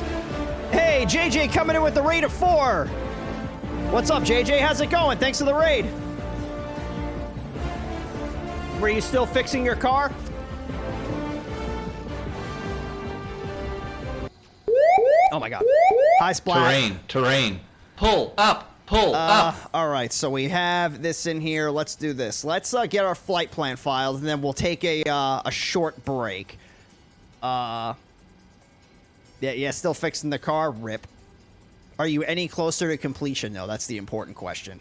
Hey, JJ coming in with the raid of 4. What's up, JJ? How's it going? Thanks for the raid. Were you still fixing your car? Oh my god. High splat. Terrain. Pull up. All right, so we have this in here. Let's do this. Let's get our flight plan filed, and then we'll take a short break. Yeah, still fixing the car. Rip. Are you any closer to completion, though? That's the important question.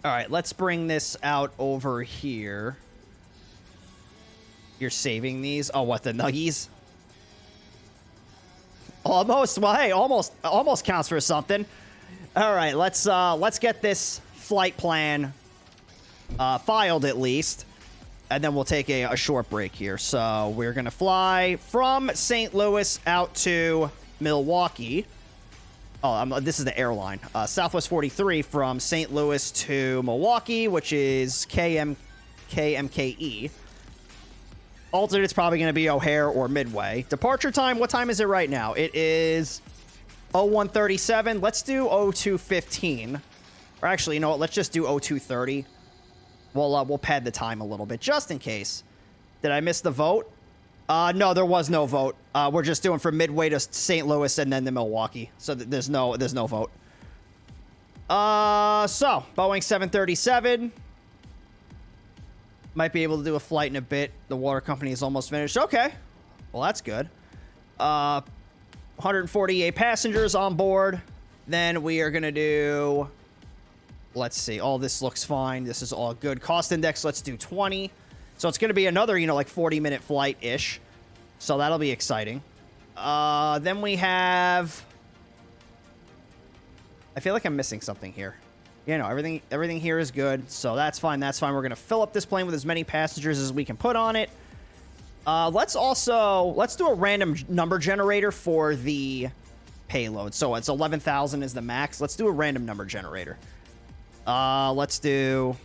All right, let's bring this out over here. You're saving these? Oh, what, the nuggies? Almost. Well, hey, almost counts for something. All right, let's get this flight plan filed at least, and then we'll take a short break here. So we're gonna fly from St. Louis out to Milwaukee. Oh, this is the airline. Southwest 43 from St. Louis to Milwaukee, which is KMKE. Alternate's probably going to be O'Hare or Midway. Departure time, what time is it right now? It is 01:37. Let's do 02:15. Or actually, you know what? Let's just do 02:30. We'll pad the time a little bit, just in case. Did I miss the vote? No, there was no vote. We're just doing from Midway to St. Louis and then to Milwaukee. So there's no vote. So, Boeing 737. Might be able to do a flight in a bit. The water company is almost finished. Okay. Well, that's good. 148 passengers on board. Then we are going to do... Let's see. All this looks fine. This is all good. Cost index, let's do 20. So it's going to be another, like 40-minute flight-ish. So that'll be exciting. Then we have... I feel like I'm missing something here. Everything here is good. So that's fine. That's fine. We're going to fill up this plane with as many passengers as we can put on it. Let's do a random number generator for the payload. So it's 11,000 is the max. Let's do a random number generator. Let's do...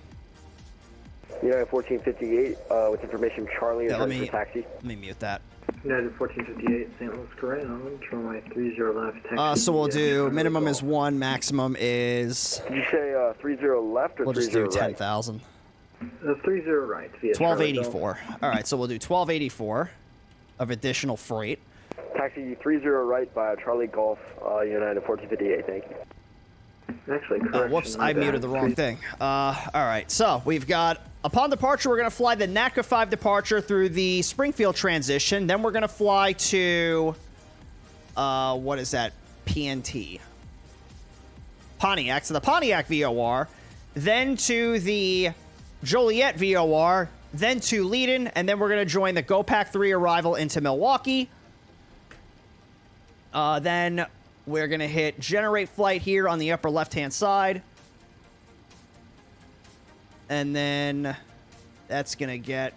United 1458, with information Charlie is ready for taxi. Let me mute that. United 1458, St. Louis ground, runway 30 left, taxi. So we'll do, minimum is 1, maximum is... Did you say 30 left or 30 right? We'll just do 10,000. 30 right. Via 1284. All right, so we'll do 1284 of additional freight. Taxi 30 right by Charlie Golf, United 1458, thank you. Actually, whoops, I muted the wrong thing. All right, so we've got, upon departure, we're going to fly the NACA 5 departure through the Springfield transition. Then we're going to fly to, what is that? PNT. Pontiac, so the Pontiac VOR. Then to the Joliet VOR. Then to Leiden. And then we're going to join the GoPac 3 arrival into Milwaukee. Then... we're going to hit generate flight here on the upper left-hand side. And then that's going to get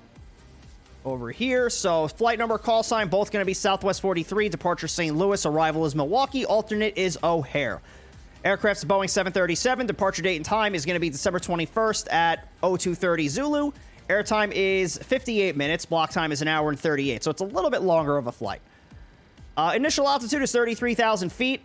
over here. So flight number, call sign, both going to be Southwest 43. Departure St. Louis. Arrival is Milwaukee. Alternate is O'Hare. Aircraft's Boeing 737. Departure date and time is going to be December 21st at 02:30 Zulu. Airtime is 58 minutes. Block time is 1 hour and 38. So it's a little bit longer of a flight. Initial altitude is 33,000 feet,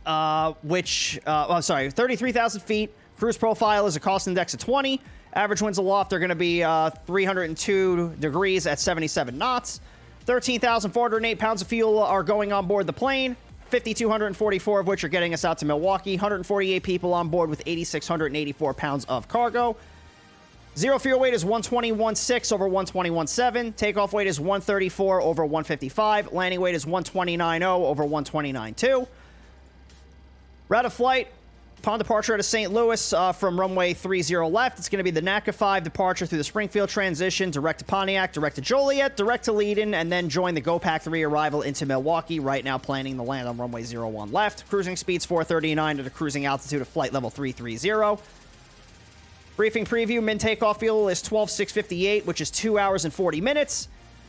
33,000 feet. Cruise profile is a cost index of 20. Average winds aloft are going to be 302 degrees at 77 knots. 13,408 pounds of fuel are going on board the plane, 5,244 of which are getting us out to Milwaukee. 148 people on board with 8,684 pounds of cargo. Zero fuel weight is 121.6 over 121.7. Takeoff weight is 134 over 155. Landing weight is 129.0 over 129.2. Route of flight, upon departure out of St. Louis from runway 30 left, it's going to be the NACA 5 departure through the Springfield transition, direct to Pontiac, direct to Joliet, direct to Leiden, and then join the GoPac 3 arrival into Milwaukee. Right now planning to land on runway 01 left. Cruising speeds 439 at a cruising altitude of flight level 330. Briefing preview, min takeoff fuel is 12,658, which is 2 hours and 40 minutes.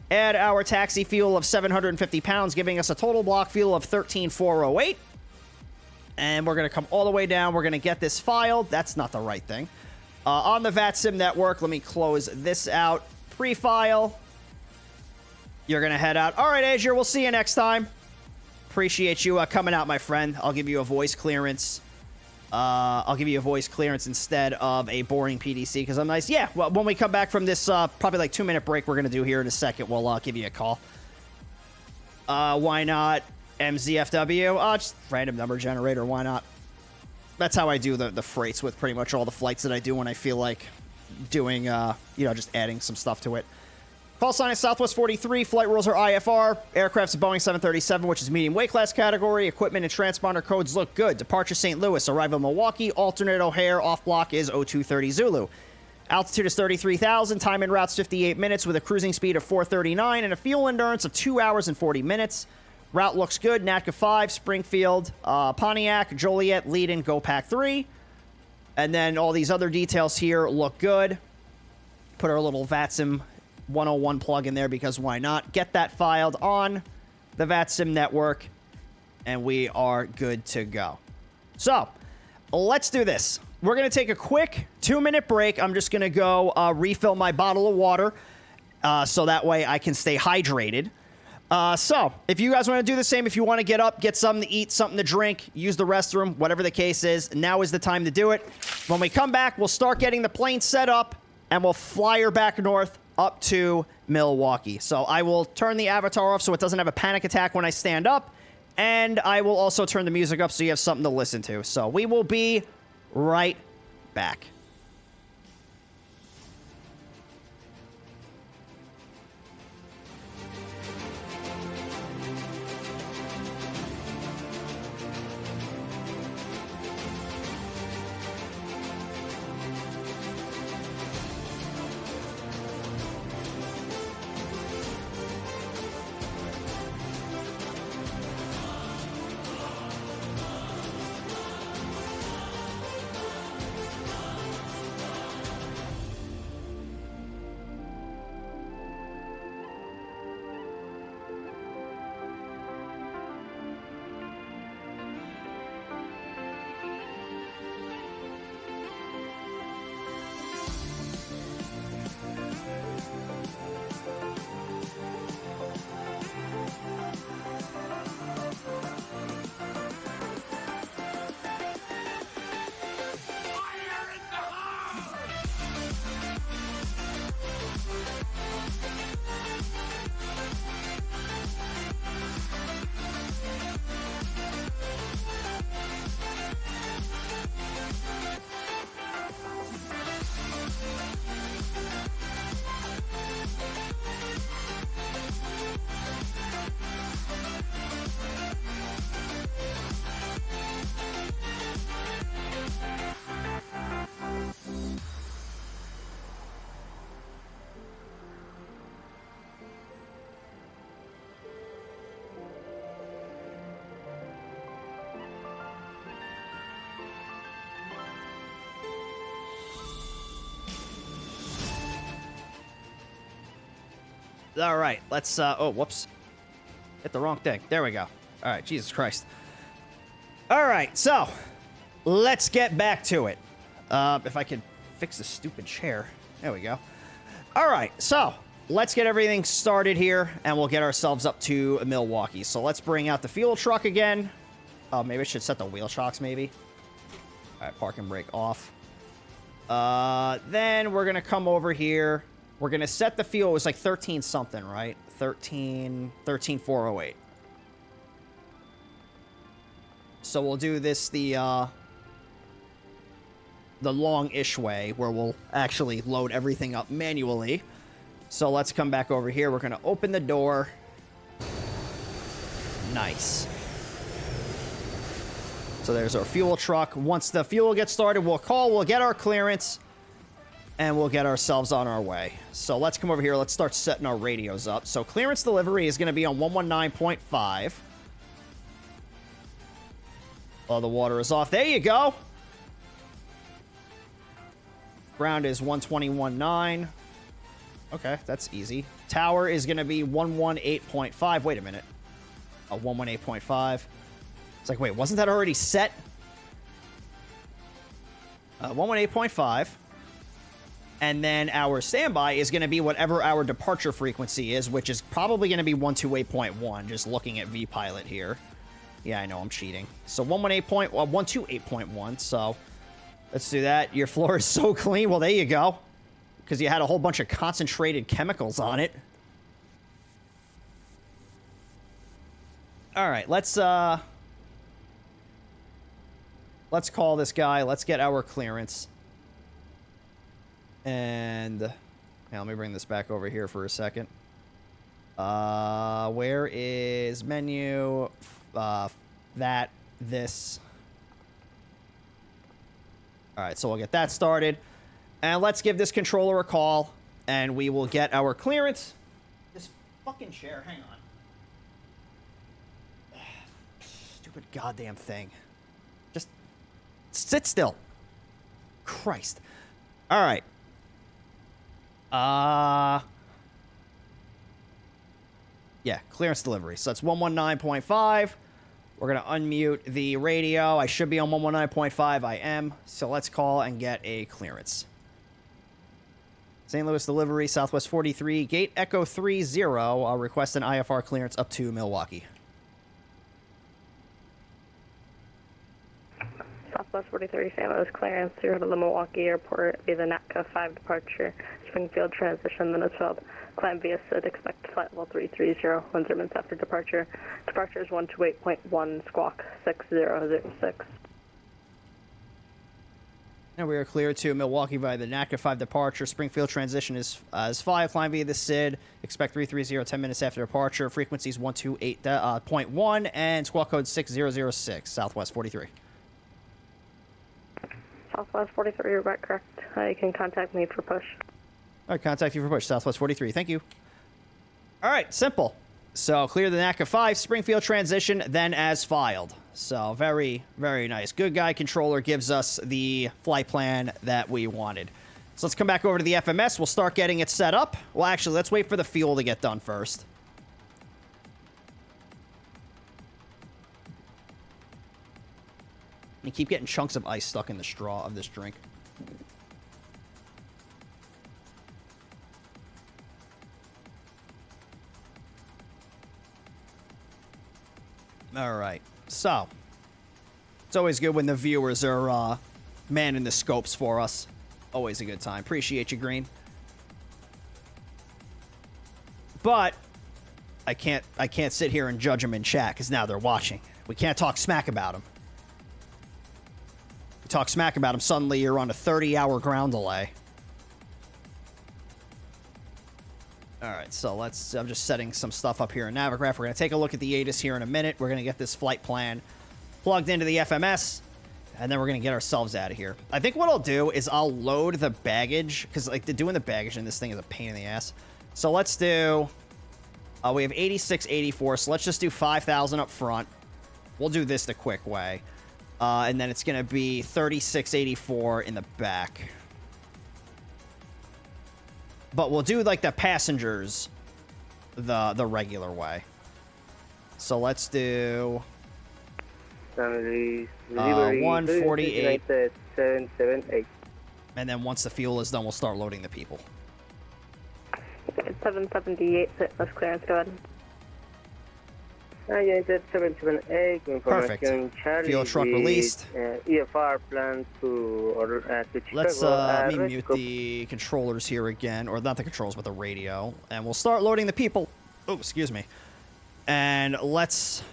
Add our taxi fuel of 750 pounds, giving us a total block fuel of 13,408. And we're going to come all the way down. We're going to get this filed. That's not the right thing. On the VATSIM network, let me close this out. Pre-file. You're going to head out. All right, Azure, we'll see you next time. Appreciate you coming out, my friend. I'll give you a voice clearance. Instead of a boring PDC because I'm nice. Yeah, well, when we come back from this probably like 2-minute break we're going to do here in a second, we'll give you a call. Why not MZFW? Just random number generator. Why not? That's how I do the freights with pretty much all the flights that I do when I feel like doing, just adding some stuff to it. Call sign is Southwest 43. Flight rules are IFR. Aircraft's a Boeing 737, which is medium weight class category. Equipment and transponder codes look good. Departure St. Louis. Arrival Milwaukee. Alternate O'Hare. Off block is 0230 Zulu. Altitude is 33,000. Time en route's 58 minutes with a cruising speed of 439 and a fuel endurance of 2 hours and 40 minutes. Route looks good. NATCA 5, Springfield, Pontiac, Joliet, Leiden, Go Pack 3. And then all these other details here look good. Put our little VATSIM 101 plug in there because why not? Get that filed on the VATSIM network, and we are good to go. So, let's do this. We're going to take a quick 2-minute break. I'm just going to go refill my bottle of water so that way I can stay hydrated. So, if you guys want to do the same, if you want to get up, get something to eat, something to drink, use the restroom, whatever the case is, now is the time to do it. When we come back, we'll start getting the plane set up, and we'll fly her back north up to Milwaukee. So I will turn the avatar off so it doesn't have a panic attack when I stand up, and I will also turn the music up so you have something to listen to. So we will be right back. All right, let's, oh, whoops. Hit the wrong thing. There we go. All right, Jesus Christ. All right, so let's get back to it. If I could fix the stupid chair. There we go. All right, so let's get everything started here, and we'll get ourselves up to Milwaukee. So let's bring out the fuel truck again. Oh, maybe I should set the wheel shocks, maybe. All right, park and brake off. Then we're going to come over here. We're going to set the fuel. It was like 13 something, right? 13,408. So we'll do this the long-ish way, where we'll actually load everything up manually. So let's come back over here. We're going to open the door. Nice. So there's our fuel truck. Once the fuel gets started, we'll get our clearance, and we'll get ourselves on our way. So let's come over here. Let's start setting our radios up. So clearance delivery is going to be on 119.5. Oh, the water is off. There you go. Ground is 121.9. Okay, that's easy. Tower is going to be 118.5. Wait a minute. 118.5. It's like, wait, wasn't that already set? 118.5. And then our standby is going to be whatever our departure frequency is, which is probably going to be 128.1, just looking at VPilot here. Yeah, I know, I'm cheating. So 128.1, so let's do that. Your floor is so clean. Well, there you go. Because you had a whole bunch of concentrated chemicals on it. All right, let's call this guy. Let's get our clearance. And yeah, let me bring this back over here for a second. Where is menu? This. All right, so we'll get that started. And let's give this controller a call, and we will get our clearance. This fucking chair, hang on. Stupid goddamn thing. Just sit still. Christ. All right. Yeah, clearance delivery. So that's 119.5. We're going to unmute the radio. I should be on 119.5. I am. So let's call and get a clearance. St. Louis delivery, Southwest 43, Gate Echo 30. I'll request an IFR clearance up to Milwaukee. Southwest 43, St. Louis clearance through to the Milwaukee Airport via the NATCA 5 departure, Springfield transition, Minnesota. Climb via SID, expect flight level 330, 1 minutes after departure. Departure is 128.1, squawk 6006. And we are clear to Milwaukee via the NATCA 5 departure. Springfield transition is 5. Climb via the SID. Expect 330, 10 minutes after departure. Frequencies 128.1 and squawk code 6006, Southwest 43. Southwest 43, you're right, correct. You can contact me for push. All right, contact you for push, Southwest 43. Thank you. All right, simple. So clear the NACA 5, Springfield transition, then as filed. So very, very nice. Good guy controller gives us the flight plan that we wanted. So let's come back over to the FMS. We'll start getting it set up. Well, actually, let's wait for the fuel to get done first. I keep getting chunks of ice stuck in the straw of this drink. All right, so it's always good when the viewers are manning the scopes for us. Always a good time. Appreciate you, Green. But I can't sit here and judge them in chat because now they're watching. We can't talk smack about them. We talk smack about them, suddenly you're on a 30-hour ground delay. All right, so I'm just setting some stuff up here in Navigraph. We're going to take a look at the ATIS here in a minute. We're going to get this flight plan plugged into the FMS, and then we're going to get ourselves out of here. I think what I'll do is I'll load the baggage, because like doing the baggage in this thing is a pain in the ass. So let's do, we have 8684, so let's just do 5,000 up front. We'll do this the quick way. And then it's going to be 3684 in the back. But we'll do, like, the passengers the regular way. So let's do 148. 778. And then once the fuel is done, we'll start loading the people. 778, let's clearance, go ahead. United 778, information. Perfect. Fuel truck released. EFR plan to order to Chicago. Let's let me mute the controllers here again, or not the controls, but the radio, and we'll start loading the people. Oh, excuse me. And let's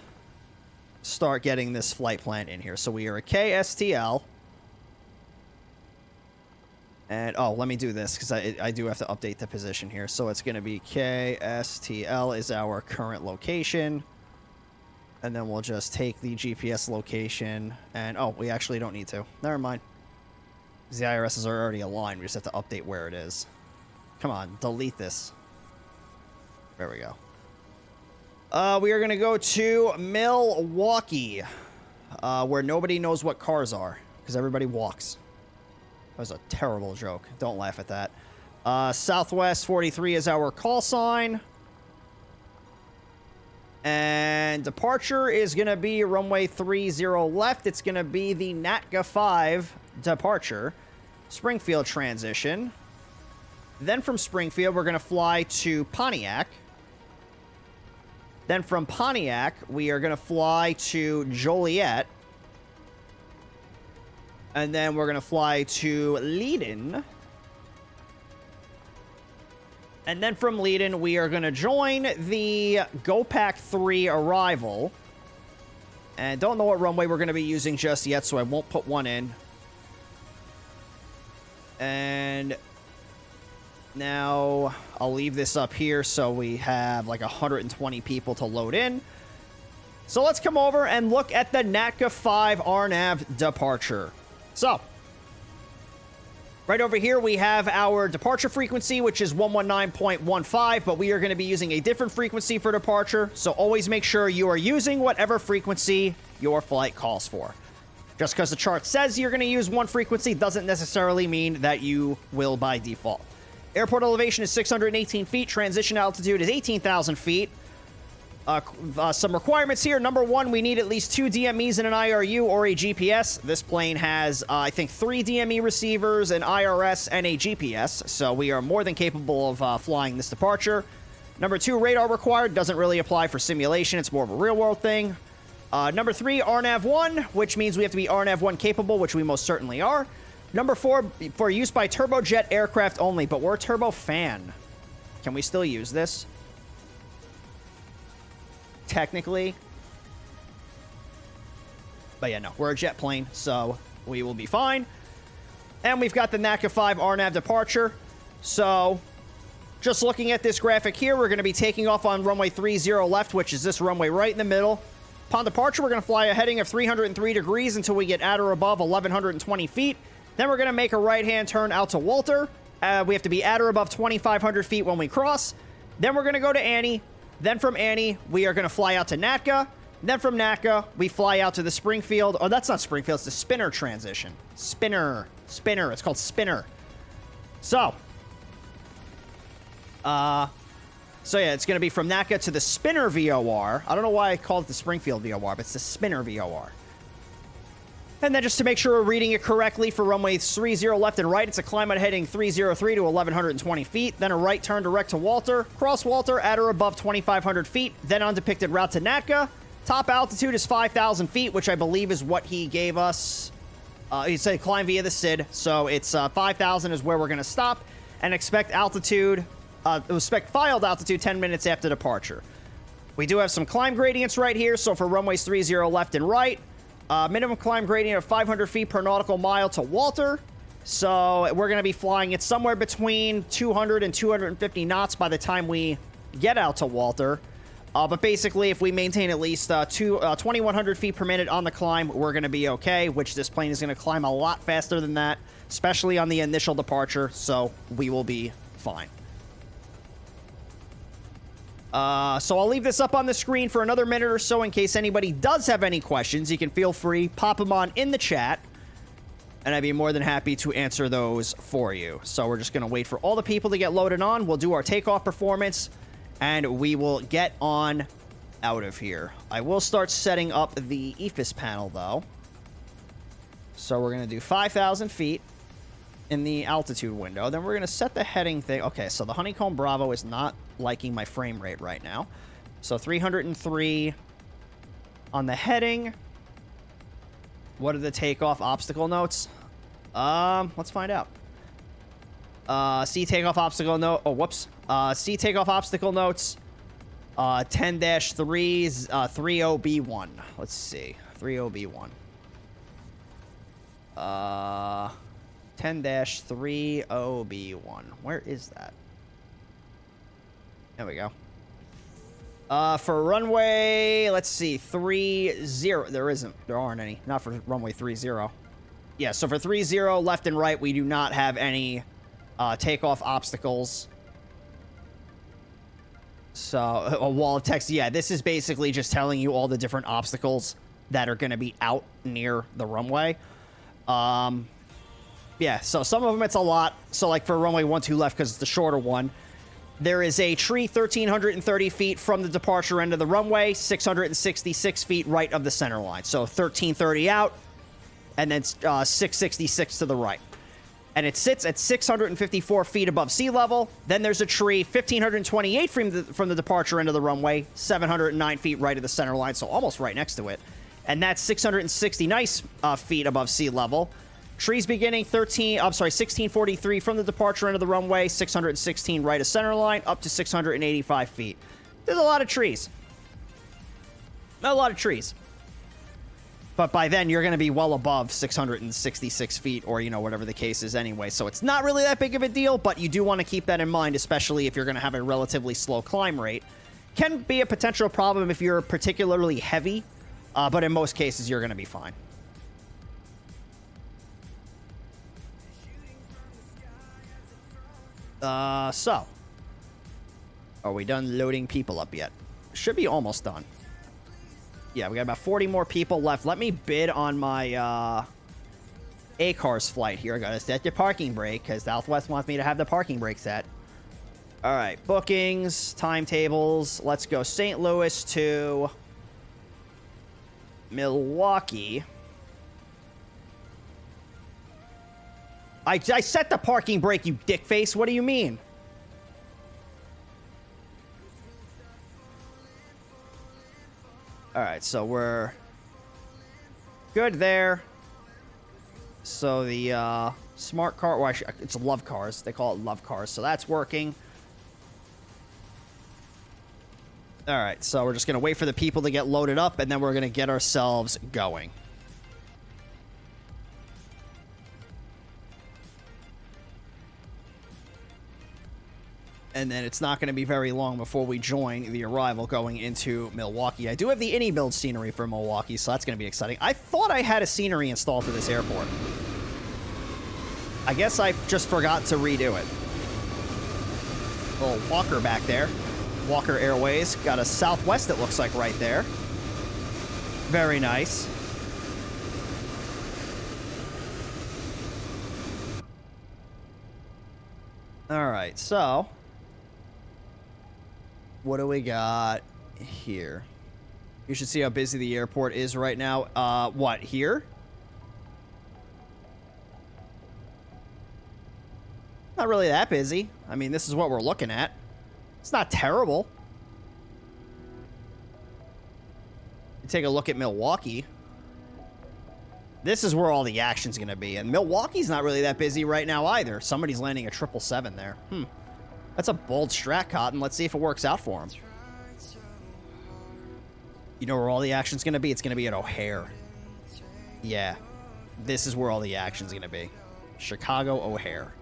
start getting this flight plan in here. So we are a KSTL. And, oh, let me do this, because I do have to update the position here. So it's going to be KSTL is our current location. And then we'll just take the GPS location. And, oh, we actually don't need to. Never mind. The IRSs are already aligned. We just have to update where it is. Come on, delete this. There we go. We are going to go to Milwaukee, where nobody knows what cars are, because everybody walks. That was a terrible joke. Don't laugh at that. Southwest 43 is our call sign. And departure is going to be runway 30 left. It's going to be the NATCA 5 departure. Springfield transition. Then from Springfield, we're going to fly to Pontiac. Then from Pontiac, we are going to fly to Joliet. And then we're going to fly to Leiden. And then from Leiden, we are going to join the GoPack 3 arrival And don't know what runway we're going to be using just yet, so I won't put one in. And now I'll leave this up here so we have like 120 people to load in. So let's come over and look at the NATCA 5 RNAV departure. So, right over here we have our departure frequency, which is 119.15, but we are going to be using a different frequency for departure, so always make sure you are using whatever frequency your flight calls for. Just because the chart says you're going to use one frequency doesn't necessarily mean that you will by default. Airport elevation is 618 feet, transition altitude is 18,000 feet. Some requirements here. Number one, we need at least 2 DMEs and an IRU or a GPS. This plane has, I think, 3 DME receivers, an IRS, and a GPS, so we are more than capable of flying this departure. Number 2, radar required. Doesn't really apply for simulation. It's more of a real-world thing. Number 3, RNAV 1, which means we have to be RNAV 1 capable, which we most certainly are. Number 4, for use by turbojet aircraft only, but we're a turbofan. Can we still use this? Technically. But yeah, no, we're a jet plane, so we will be fine. And we've got the NATCA 5 RNAV departure. So, just looking at this graphic here, we're going to be taking off on runway 30 left, which is this runway right in the middle. Upon departure, we're going to fly a heading of 303 degrees until we get at or above 1,120 feet. Then we're going to make a right-hand turn out to Walter. We have to be at or above 2,500 feet when we cross. Then we're going to go to Annie. Then from Annie, we are going to fly out to NATCA. Then from NATCA, we fly out to the Springfield. Oh, that's not Springfield. It's the Spinner transition. Spinner. It's called Spinner. So yeah, it's going to be from NATCA to the Spinner VOR. I don't know why I called it the Springfield VOR, but it's the Spinner VOR. And then just to make sure we're reading it correctly, for runway 30 left and right, it's a climb at heading 303 to 1,120 feet. Then a right turn direct to Walter. Cross Walter at or above 2,500 feet. Then on depicted route to NATCA. Top altitude is 5,000 feet, which I believe is what he gave us. He said climb via the SID. So it's 5,000 is where we're going to stop. And expect filed altitude 10 minutes after departure. We do have some climb gradients right here. So for runways 30 left and right, minimum climb gradient of 500 feet per nautical mile to Walter. So we're going to be flying it somewhere between 200 and 250 knots by the time we get out to Walter. But basically, if we maintain at least 2,100 feet per minute on the climb, we're going to be okay, which this plane is going to climb a lot faster than that, especially on the initial departure, so we will be fine. So I'll leave this up on the screen for another minute or so in case anybody does have any questions. You can feel free, pop them on in the chat, and I'd be more than happy to answer those for you. So we're just going to wait for all the people to get loaded on. We'll do our takeoff performance, and we will get on out of here. I will start setting up the EFIS panel, though. So we're going to do 5,000 feet in the altitude window. Then we're going to set the heading thing. Okay, so the Honeycomb Bravo is not liking my frame rate right now. So 303 on the heading. What are the takeoff obstacle notes? Let's find out. C takeoff obstacle note. Oh, whoops. C takeoff obstacle notes. 10-3's 30B1. Let's see. 30B1. 10-30B1. Where is that? There we go. For runway, let's see, 30. There aren't any. Not for runway 30. Yeah, so for 30 left and right, we do not have any takeoff obstacles. So, a wall of text. Yeah, this is basically just telling you all the different obstacles that are going to be out near the runway. Yeah, so some of them it's a lot. So, like for runway 12 left, because it's the shorter one, there is a tree 1,330 feet from the departure end of the runway, 666 feet right of the center line. So 1,330 out, and then 666 to the right. And it sits at 654 feet above sea level. Then there's a tree 1,528 from the departure end of the runway, 709 feet right of the center line, so almost right next to it. And that's 669 feet above sea level. Trees beginning 1643 from the departure end of the runway, 616 right of center line, up to 685 feet. There's a lot of trees. Not a lot of trees. But by then, you're going to be well above 666 feet or, you know, whatever the case is anyway. So it's not really that big of a deal, but you do want to keep that in mind, especially if you're going to have a relatively slow climb rate. Can be a potential problem if you're particularly heavy, but in most cases, you're going to be fine. So. Are we done loading people up yet? Should be almost done. Yeah, we got about 40 more people left. Let me bid on my A-Cars flight here. I gotta set the parking brake because Southwest wants me to have the parking brake set. All right, bookings, timetables. Let's go St. Louis to Milwaukee. I set the parking brake, you dickface. What do you mean? All right, so we're good there. So the smart car, well, it's Love Cars. They call it Love Cars, so that's working. All right, so we're just going to wait for the people to get loaded up, and then we're going to get ourselves going. And then it's not going to be very long before we join the arrival going into Milwaukee. I do have the any build scenery for Milwaukee, so that's going to be exciting. I thought I had a scenery installed for this airport. I guess I just forgot to redo it. Little Walker back there. Walker Airways. Got a Southwest, it looks like, right there. Very nice. All right, so what do we got here? You should see how busy the airport is right now. What, here? Not really that busy. I mean, this is what we're looking at. It's not terrible. You take a look at Milwaukee. This is where all the action's going to be. And Milwaukee's not really that busy right now either. Somebody's landing a 777 there. That's a bold strat, Cotton. Let's see if it works out for him. You know where all the action's going to be? It's going to be at O'Hare. Yeah. This is where all the action's going to be. Chicago O'Hare.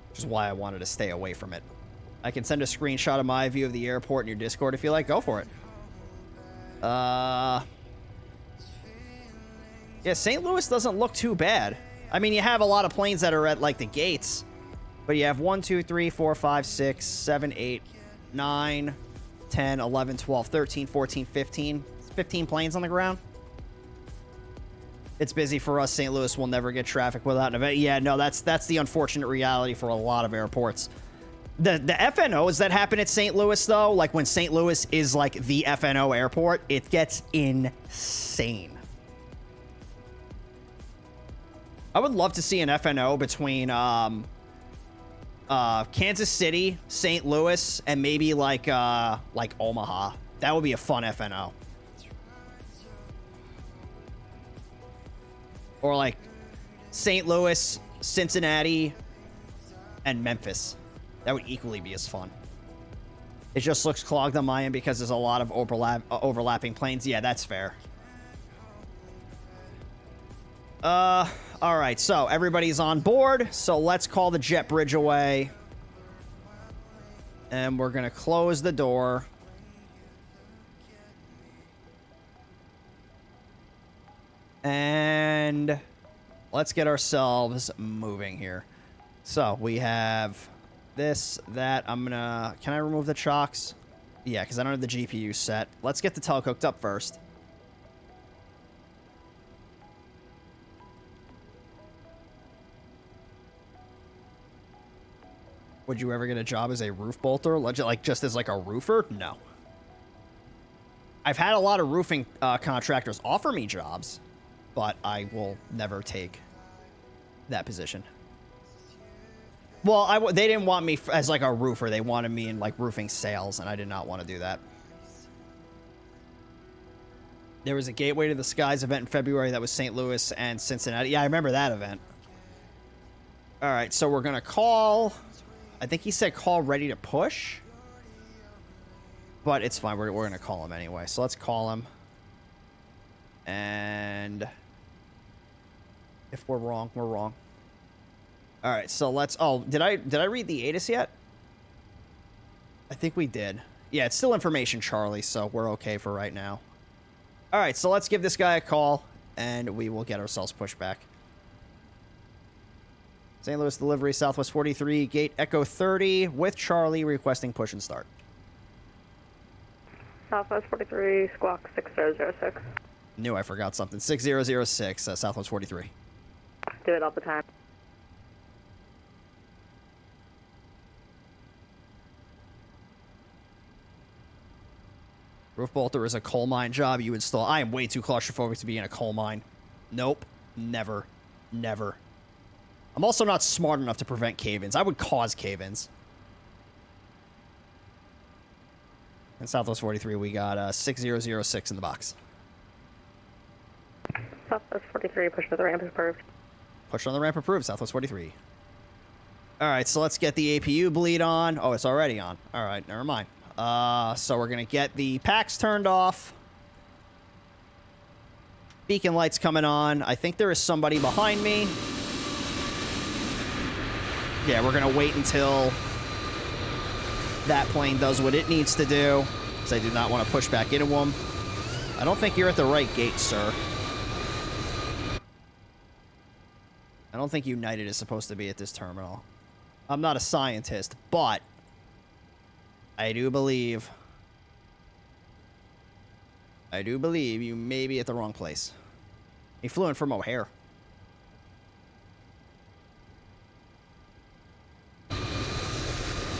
Which is why I wanted to stay away from it. I can send a screenshot of my view of the airport in your Discord if you like. Go for it. Yeah, St. Louis doesn't look too bad. I mean, you have a lot of planes that are at, like, the gates. But you have 1, 2, 3, 4, 5, 6, 7, 8, 9, 10, 11, 12, 13, 14, 15. 15 planes on the ground. It's busy for us. St. Louis will never get traffic without an event. Yeah, no, that's the unfortunate reality for a lot of airports. The FNOs that happen at St. Louis, though, like when St. Louis is like the FNO airport, it gets insane. I would love to see an FNO between Kansas City, St. Louis, and maybe like Omaha. That would be a fun FNO. Or like St. Louis, Cincinnati, and Memphis. That would equally be as fun. It just looks clogged on my end because there's a lot of overlapping planes. Yeah, that's fair. All right, so everybody's on board. So let's call the jet bridge away. And we're going to close the door. And let's get ourselves moving here. So we have this, that. Can I remove the chocks? Yeah, because I don't have the GPU set. Let's get the telco hooked up first. Would you ever get a job as a roof bolter? Like just as like a roofer? No. I've had a lot of roofing contractors offer me jobs, but I will never take that position. Well, they didn't want me as like a roofer. They wanted me in like roofing sales, and I did not want to do that. There was a Gateway to the Skies event in February that was St. Louis and Cincinnati. Yeah, I remember that event. All right, so we're going to call. I think he said call ready to push. But it's fine. We're going to call him anyway. So let's call him. And if we're wrong, we're wrong. All right, so let's... Oh, did I read the ATIS yet? I think we did. Yeah, it's still information, Charlie, so we're okay for right now. All right, so let's give this guy a call, and we will get ourselves pushed back. St. Louis delivery, Southwest 43, gate Echo 30, with Charlie requesting push and start. Southwest 43, squawk 6006. Knew I forgot something. 6006, Southwest 43. Do it all the time. Roof bolter is a coal mine job you install. I am way too claustrophobic to be in a coal mine. Nope. Never. Never. I'm also not smart enough to prevent cave-ins. I would cause cave-ins. In Southwest 43, we got 6006 in the box. Southwest 43, push to the ramp approved. Push on the ramp approved, Southwest 43. All right, so let's get the APU bleed on. Oh, it's already on. All right, never mind. So we're going to get the packs turned off. Beacon lights coming on. I think there is somebody behind me. Yeah, we're going to wait until that plane does what it needs to do, because I do not want to push back into them. I don't think you're at the right gate, sir. I don't think United is supposed to be at this terminal. I'm not a scientist, but I do believe you may be at the wrong place. He flew in from O'Hare.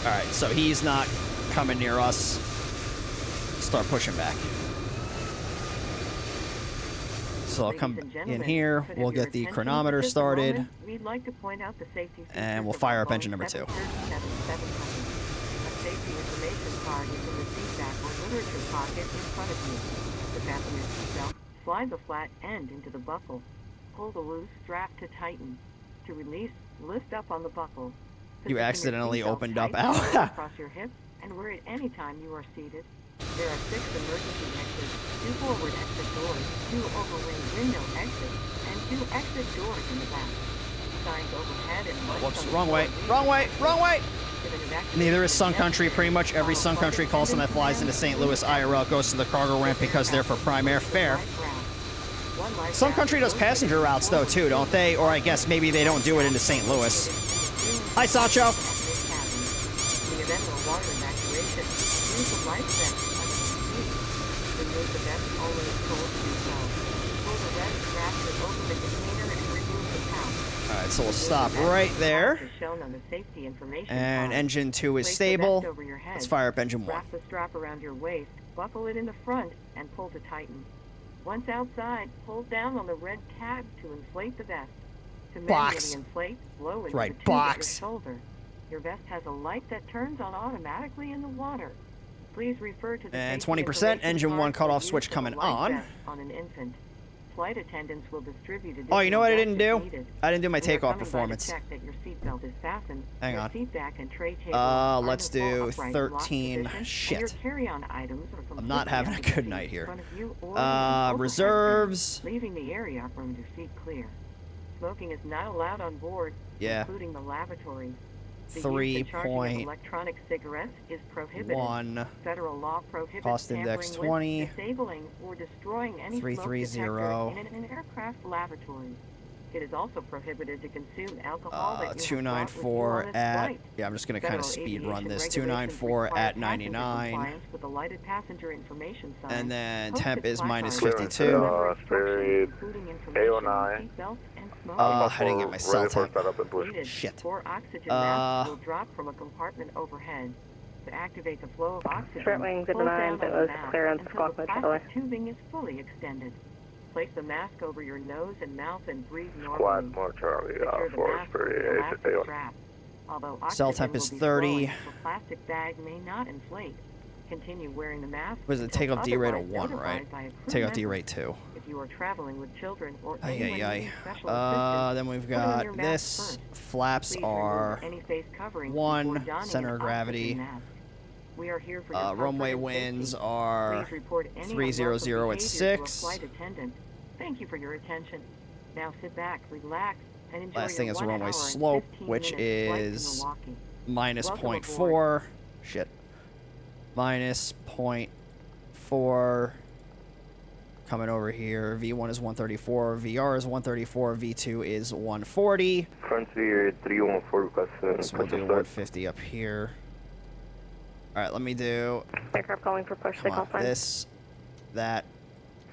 All right, so he's not coming near us. Start pushing back. So I'll come in here. We'll get the chronometer started. We'd like to point out the safety and we'll fire up engine number 2. A safety information card is in the seat back or literature pocket in front of you. The passenger seatbelt, slide the flat end into the buckle. Pull the loose strap to tighten. To release, lift up on the buckle. You accidentally opened up. Across your hips, and where at any time you are seated. There are 6 emergency exits, 2 forward exit doors, 2 overwing window exits, and 2 exit doors in the back. Signs overhead and lights. Whoops, wrong way, wrong way, wrong way! Neither is Sun Country. Pretty much every Sun Country call sign that flies into St. Louis IRL goes to the cargo ramp because they're for prime airfare. Sun Country does passenger routes, though, too, don't they? Or I guess maybe they don't do it into St. Louis. Hi, Sancho. The event will water evacuation. Use the life vest under the seat. Remove the vest only if told to do so. Pull the red strap to open the container and remove the pouch. All right, so we'll stop right there. Shown on the safety information and card. engine 2 is Place stable. the vest over your head. Let's fire up engine 1. Wrap the strap around your waist, buckle it in the front, and pull to tighten. Once outside, pull down on the red tab to inflate the vest. To manually inflate, blow into the tube at your shoulder. Your vest has a light that turns on automatically in the water. Please refer to the and 20% engine 1 cutoff switch coming on. On an infant. Flight attendants will distribute. Oh, you know what I didn't do? I didn't do my takeoff performance. Check that your seatbelt is fastened. Hang on. Seat back and tray table let's do 13. Shit. Your carry-on items are I'm not having a good night here. Reserves. Leaving the area from your seat clear. Smoking is not allowed on board, including the lavatory. The 3.1 electronic cigarettes is prohibited. Federal law prohibits cost index 20. Disabling or destroying any 330 in an aircraft lavatory. It is also prohibited to consume alcohol that you 294 at yeah, I'm just gonna kind of speed run this. 294 at 99. With the lighted passenger information sign. And then temp is minus 52. Spirit A09. I didn't get my cell temp. Shit. 4 oxygen masks will drop from a compartment overhead. To activate the flow of oxygen, Short wing 09, that was clearance, squawk the Charlie. plastic tubing is fully extended. Place the mask over your nose and mouth and breathe normally. Squawk more Charlie, for Spirit A09. Although cell temp is 30. The plastic bag may not inflate. Continue wearing the mask. Was it takeoff D rate of 1, right? Takeoff D rate 2. If you are traveling with children or then we've got this. Flaps are 1. Center of gravity We are here for your runway comfort and winds safety. are Please report any 300 unwelcome at behavior to a 6. flight attendant. Thank you for your attention. Now sit back, relax, and enjoy Last thing your is a 1 runway hour and slope, 15 which minute flight to is Milwaukee. minus Welcome 0.4. Shit. Minus 0.4. Coming over here. V1 is 134. VR is 134. V2 is 140. Frontier 314, So we'll do 150 up here. All right, let me do. Aircraft calling for push. Come They call on, sign. this, that.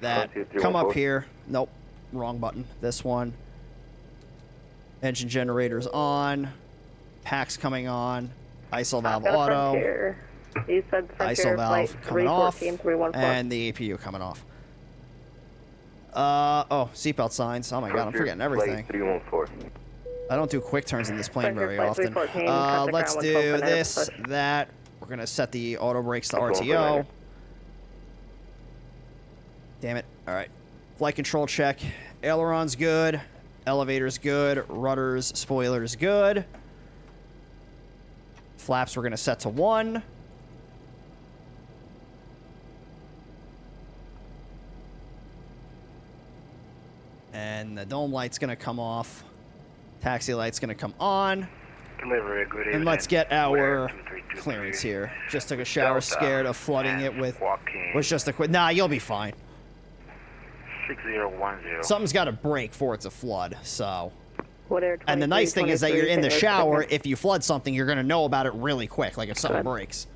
Frontier Come up 314. here. Nope, wrong button. This one. Engine generators on. Packs coming on. ISO valve Got a auto. Frontier. You said ISO Frontier valve flight coming off. 314, 314. And the APU coming off. Oh, seatbelt signs. Oh my god, I'm forgetting everything. 314. I don't do quick turns in this plane Frontier very flight often. 314, contact Let's ground do 112, this, push. that. We're gonna set the auto brakes to Going for RTO. minute. Damn it. All right. Flight control check. Aileron's good. Elevator's good. Rudders, spoilers good. Flaps we're gonna set to 1. And the dome light's gonna come off. Taxi light's gonna come on. Delivery, good evening. And let's get our 2323. clearance here. Just took a shower, Delta scared of flooding it with just a quick. Nah, you'll be fine. 6010. Something's got to break for it to flood. So. What air And the nice thing is that you're in the 23, shower. If you flood something, you're gonna know about it really quick. Like if something breaks.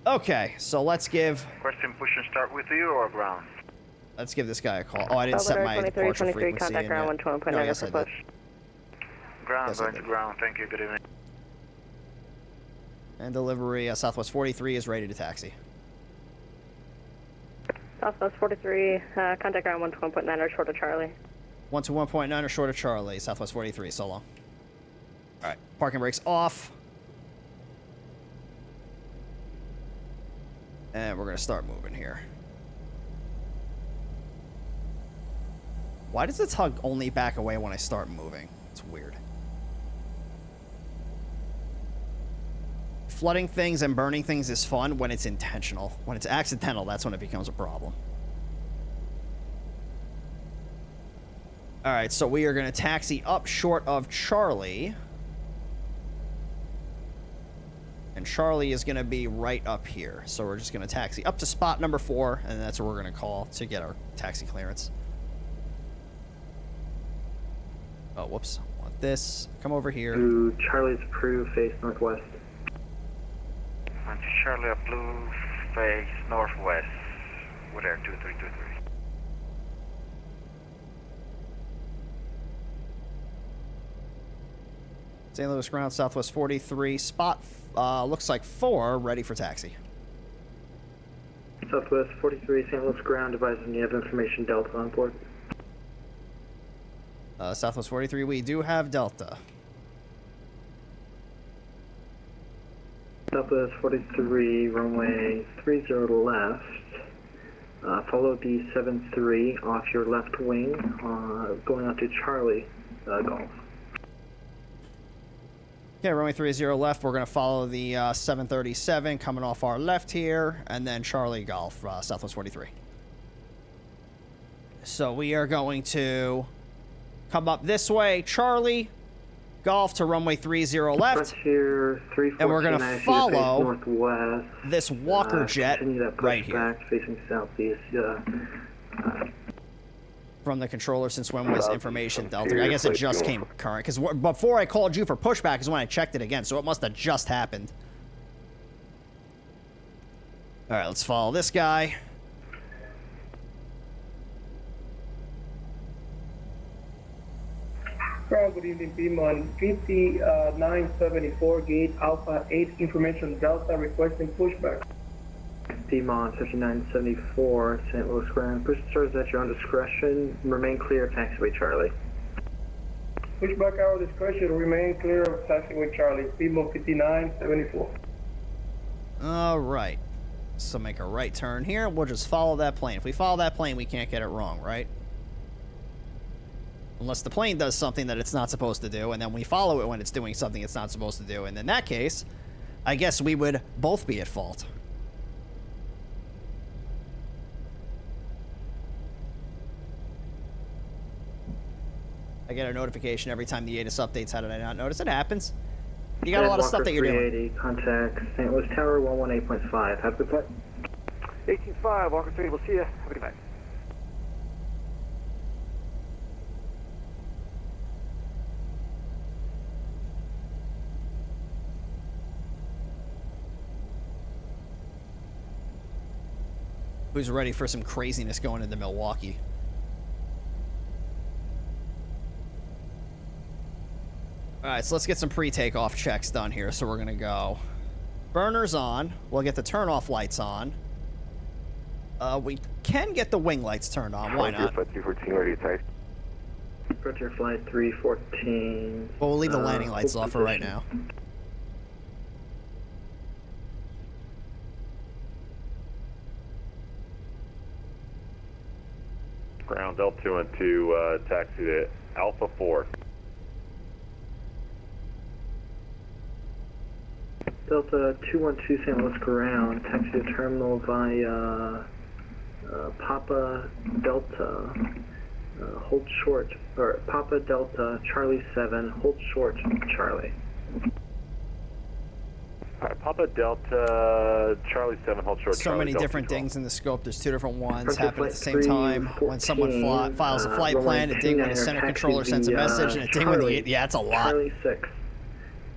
Okay, so let's give. Question, push and start with you or ground? Let's give this guy a call. Oh, I didn't set my departure frequency contact in ground yet. 112.9 No, yes, I for did. push. Ground, Yes, I going to did. ground. Thank you. Good evening. And delivery, Southwest 43 is ready to taxi. Southwest 43, contact ground 112.9 or short of Charlie. 121.9 or short of Charlie, Southwest 43, so long. All right, parking brakes off. And we're gonna start moving here. Why does the tug only back away when I start moving? It's weird. Flooding things and burning things is fun when it's intentional. When it's accidental, that's when it becomes a problem. All right, so we are going to taxi up short of Charlie. And Charlie is going to be right up here. So we're just going to taxi up to spot number 4, and that's where we're going to call to get our taxi clearance. Oh, whoops. I want this. Come over here. To Charlie's approved, face northwest. On to Charlie, blue, face northwest. With air 2323. St. Louis ground, Southwest 43. Spot looks like 4, ready for taxi. Southwest 43, St. Louis ground, advising you have information Delta on board. Southwest 43, we do have Delta. Southwest 43, runway 30 left. Follow the 73 off your left wing, going out to Charlie, Golf. Okay, runway 30 left. We're going to follow the 737 coming off our left here, and then Charlie Golf, Southwest 43. So we are going to come up this way, Charlie Golf to runway 30 left. Frontier 314, And we're going to follow northwest. this Walker jet Continue that push right here. back, facing southeast. From the controller since when was information Delta? I guess it just came current, because before I called you for pushback is when I checked it again, so it must have just happened. All right, let's follow this guy. Good evening, Beamon. 5974 gate Alpha 8 information Delta requesting pushback. DMON 5974, St. Louis ground. Push starts at your own discretion. Remain clear of taxiway Charlie. Pushback our discretion, remain clear of taxiway Charlie. Beamon 5974. All right. So make a right turn here. We'll just follow that plane. If we follow that plane, we can't get it wrong, right? Unless the plane does something that it's not supposed to do, and then we follow it when it's doing something it's not supposed to do. And in that case, I guess we would both be at fault. I get a notification every time the ATIS updates. How did I not notice? It happens. You got a lot of stuff that you're doing. 380, contact St. Louis Tower 118.5. Have a good flight. 18.5, Walker 3, we'll see you. Have a good night. Who's ready for some craziness going into Milwaukee? All right, so let's get some pre-takeoff checks done here. So we're going to go burners on. We'll get the turn-off lights on. We can get the wing lights turned on. Why not? Flight 314, ready to taxi. Frontier Flight 314. Well, we'll leave the landing lights off for right now. Ground Delta 212, taxi to Alpha 4. Delta 212 St. Louis ground, taxi to terminal via Papa Delta, hold short, or Papa Delta Charlie 7, hold short Charlie. Alright, Papa Delta Charlie 7, hold short So Charlie. many Delta different 12. dings in the scope. There's two different ones Frontier happen at the Flight same time. When someone 314, files a flight plan, a ding when the center controller sends a message, and a ding when the... Yeah, that's a lot. Charlie 6,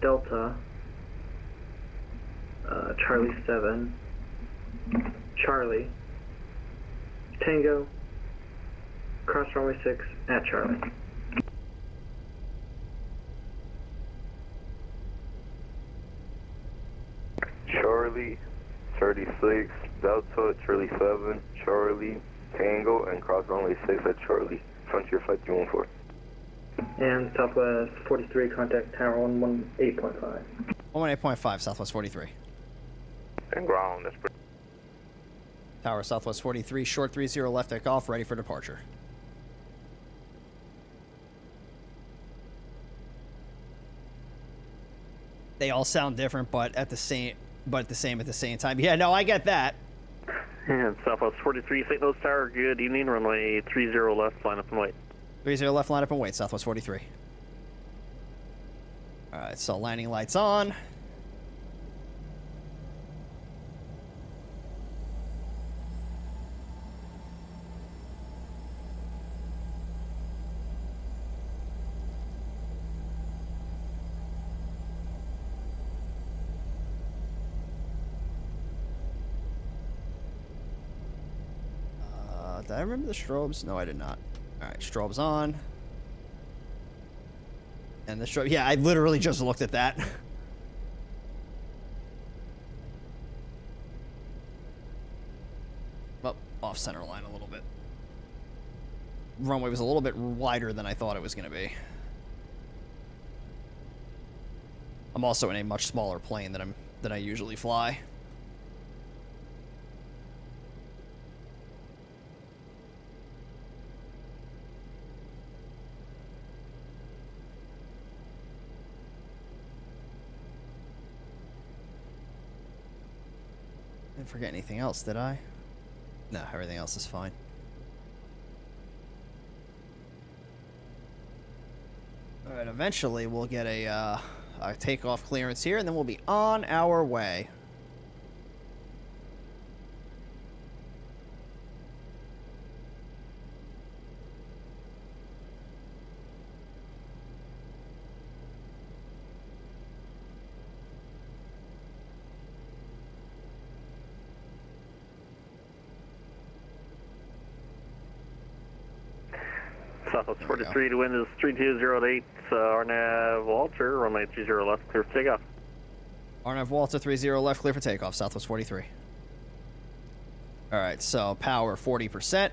Delta, Charlie 7, Charlie, Tango, cross runway 6 at Charlie. Charlie 36, Delta, Charlie 7, Charlie, Tango, and cross runway 6 at Charlie. Frontier Flight 314. And Southwest 43, contact Tower 118.5. 118.5, Southwest 43. And ground, that's pretty. Tower Southwest 43, short 30 left take off, ready for departure. They all sound different, but at the same time. Yeah, no, I get that. And Southwest 43, St. Louis Tower, good evening, runway 30 left, line up and wait. 30 left, line up and wait, Southwest 43. All right, so landing lights on. Did I remember the strobes? No, I did not. All right, strobes on. And the strobe, yeah, I literally just looked at that. Well, off center line a little bit. Runway was a little bit wider than I thought it was going to be. I'm also in a much smaller plane than I usually fly. Didn't forget anything else, did I? No, everything else is fine. All right, eventually we'll get a takeoff clearance here, and then we'll be on our way. Southwest 43 to wind is 3208, RNAV Walter, runway 30 left, clear for takeoff. RNAV Walter 30 left, clear for takeoff, Southwest 43. All right, so power 40%.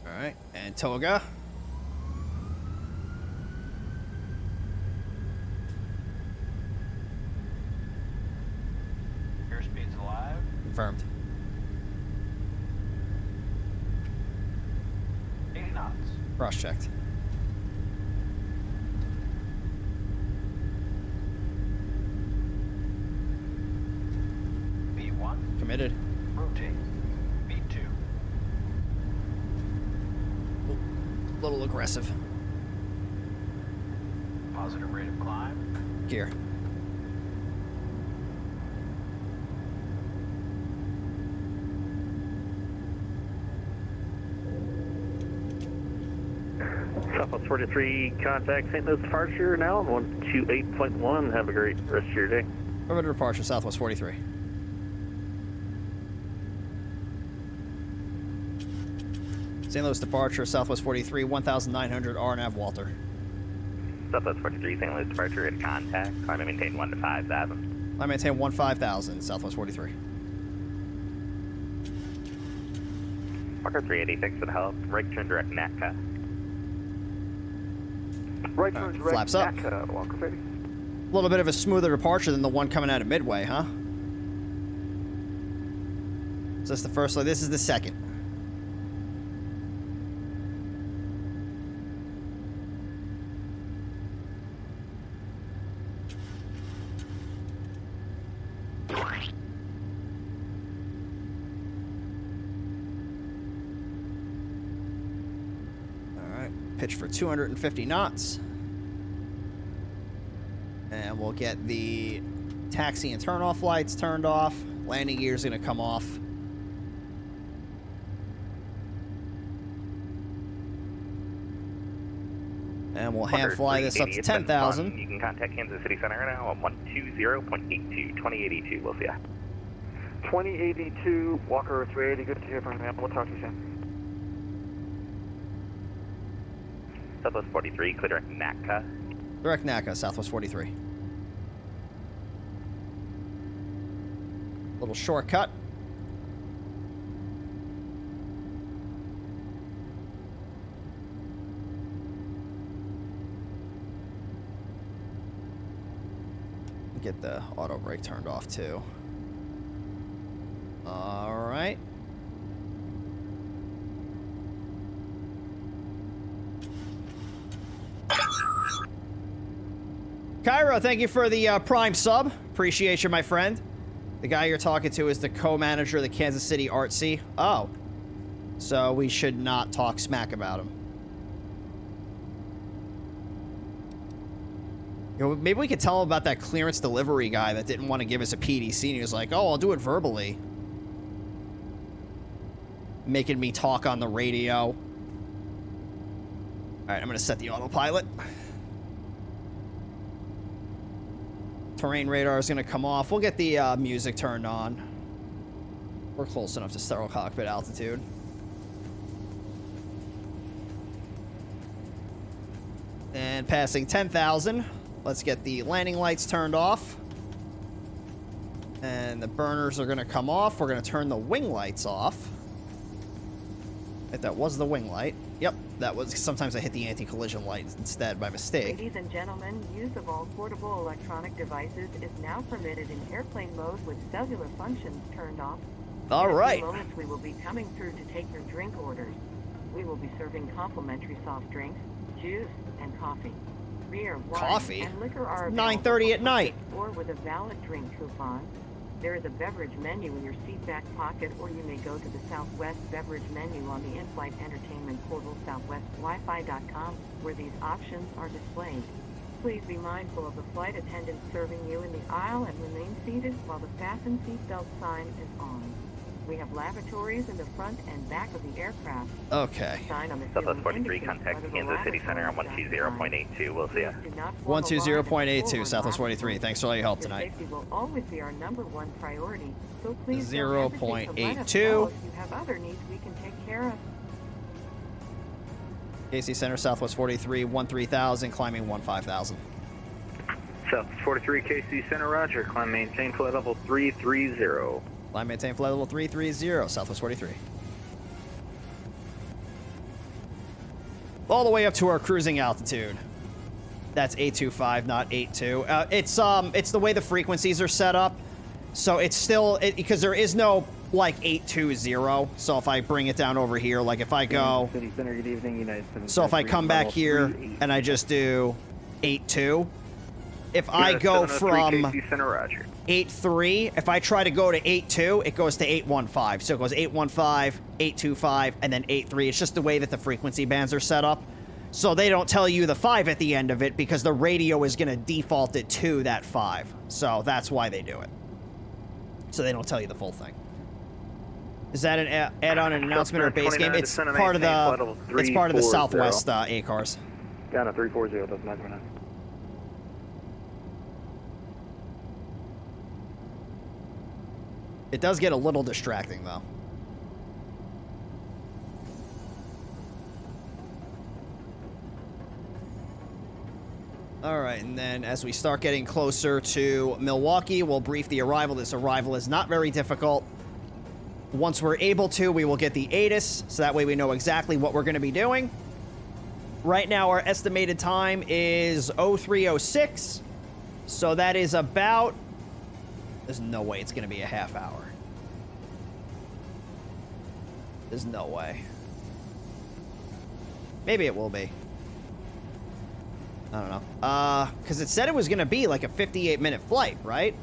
All right, and Toga. Airspeed's alive. Confirmed. 80 knots. Cross-checked. B1. Committed. Rotate. B2. A little aggressive. Positive rate of climb. Gear. Southwest 43, contact St. Louis departure now on 128.1. Have a great rest of your day. Over to departure, Southwest 43. St. Louis departure, Southwest 43, 1900 RNAV Walter. Southwest 43, St. Louis departure at contact. Climb and maintain 1 to 5,000. I maintain 15,000, Southwest 43. Walker 386 for the help. Right turn direct NACA. Right turn direct flaps up. NACA, Walker 30. A little bit of a smoother departure than the one coming out of Midway, huh? So that's the first leg. This is the second. Pitch for 250 knots. And we'll get the taxi and turn-off lights turned off. Landing gear's going to come off. And we'll hand fly this up to 10,000. You can contact Kansas City Center now on 120.82, 2082. We'll see ya. 2082, Walker 380, good to hear from you. We'll talk to you soon. Southwest 43, clear direct NACA. Direct NACA, Southwest 43. Little shortcut. Get the auto brake turned off too. All right. Cairo, thank you for the Prime sub. Appreciate you, my friend. The guy you're talking to is the co-manager of the Kansas City Artsy. Oh. So we should not talk smack about him. You know, maybe we could tell him about that clearance delivery guy that didn't want to give us a PDC, and he was like, oh, I'll do it verbally. Making me talk on the radio. All right, I'm going to set the autopilot. Terrain radar is going to come off. We'll get the music turned on. We're close enough to sterile cockpit altitude. And passing 10,000. Let's get the landing lights turned off. And the burners are going to come off. We're going to turn the wing lights off. If that was the wing light. Yep, that was. Sometimes I hit the anti-collision light instead by mistake. Ladies and gentlemen, use of all portable electronic devices is now permitted in airplane mode with cellular functions turned off. All right. In a few moments, we will be coming through to take your drink orders. We will be serving complimentary soft drinks, juice, and coffee. Beer, wine, Coffee? and liquor are It's available 9:30 at night. or with a valid drink coupon. There is a beverage menu in your seat back pocket, or you may go to the Southwest beverage menu on the in-flight entertainment portal southwestwifi.com, where these options are displayed. Please be mindful of the flight attendant serving you in the aisle and remain seated while the fasten seatbelt sign is on. We have lavatories in the front and back of the aircraft. Okay. Sign on the Southwest ceiling 43, indicates contact whether the Kansas City Center on lavatory is 120.82. We'll see ya. 120.82, Southwest 43. Thanks for all your help tonight. Safety will always be our number one priority, so please 0.82. if you have other needs we can take care of. KC Center, Southwest 43, 13,000, climbing 15,000. Southwest 43, KC Center, roger. Climb maintain flight level 330. Climb maintain flight level 330, Southwest 43. All the way up to our cruising altitude. That's 825, not 82. It's the way the frequencies are set up. So it's still, because there is no like 820. So if I bring it down over here, like if I go, City Center, good evening, United 773. so if I come back here and I just do 82, if I go from 83, if I try to go to 82, it goes to 815. So it goes 815, 825, and then 83. It's just the way that the frequency bands are set up. So they don't tell you the 5 at the end of it because the radio is going to default it to that 5. So that's why they do it. So they don't tell you the full thing. Is that an add-on, an announcement, or a base game? It's part of the Southwest ACARS. Down to 340, doesn't matter now. It does get a little distracting, though. All right, and then as we start getting closer to Milwaukee, we'll brief the arrival. This arrival is not very difficult. Once we're able to, we will get the ATIS, so that way we know exactly what we're going to be doing. Right now, our estimated time is 0306, so that is about... There's no way it's going to be a half hour. There's no way. Maybe it will be. I don't know. Because it said it was going to be like a 58-minute flight, right?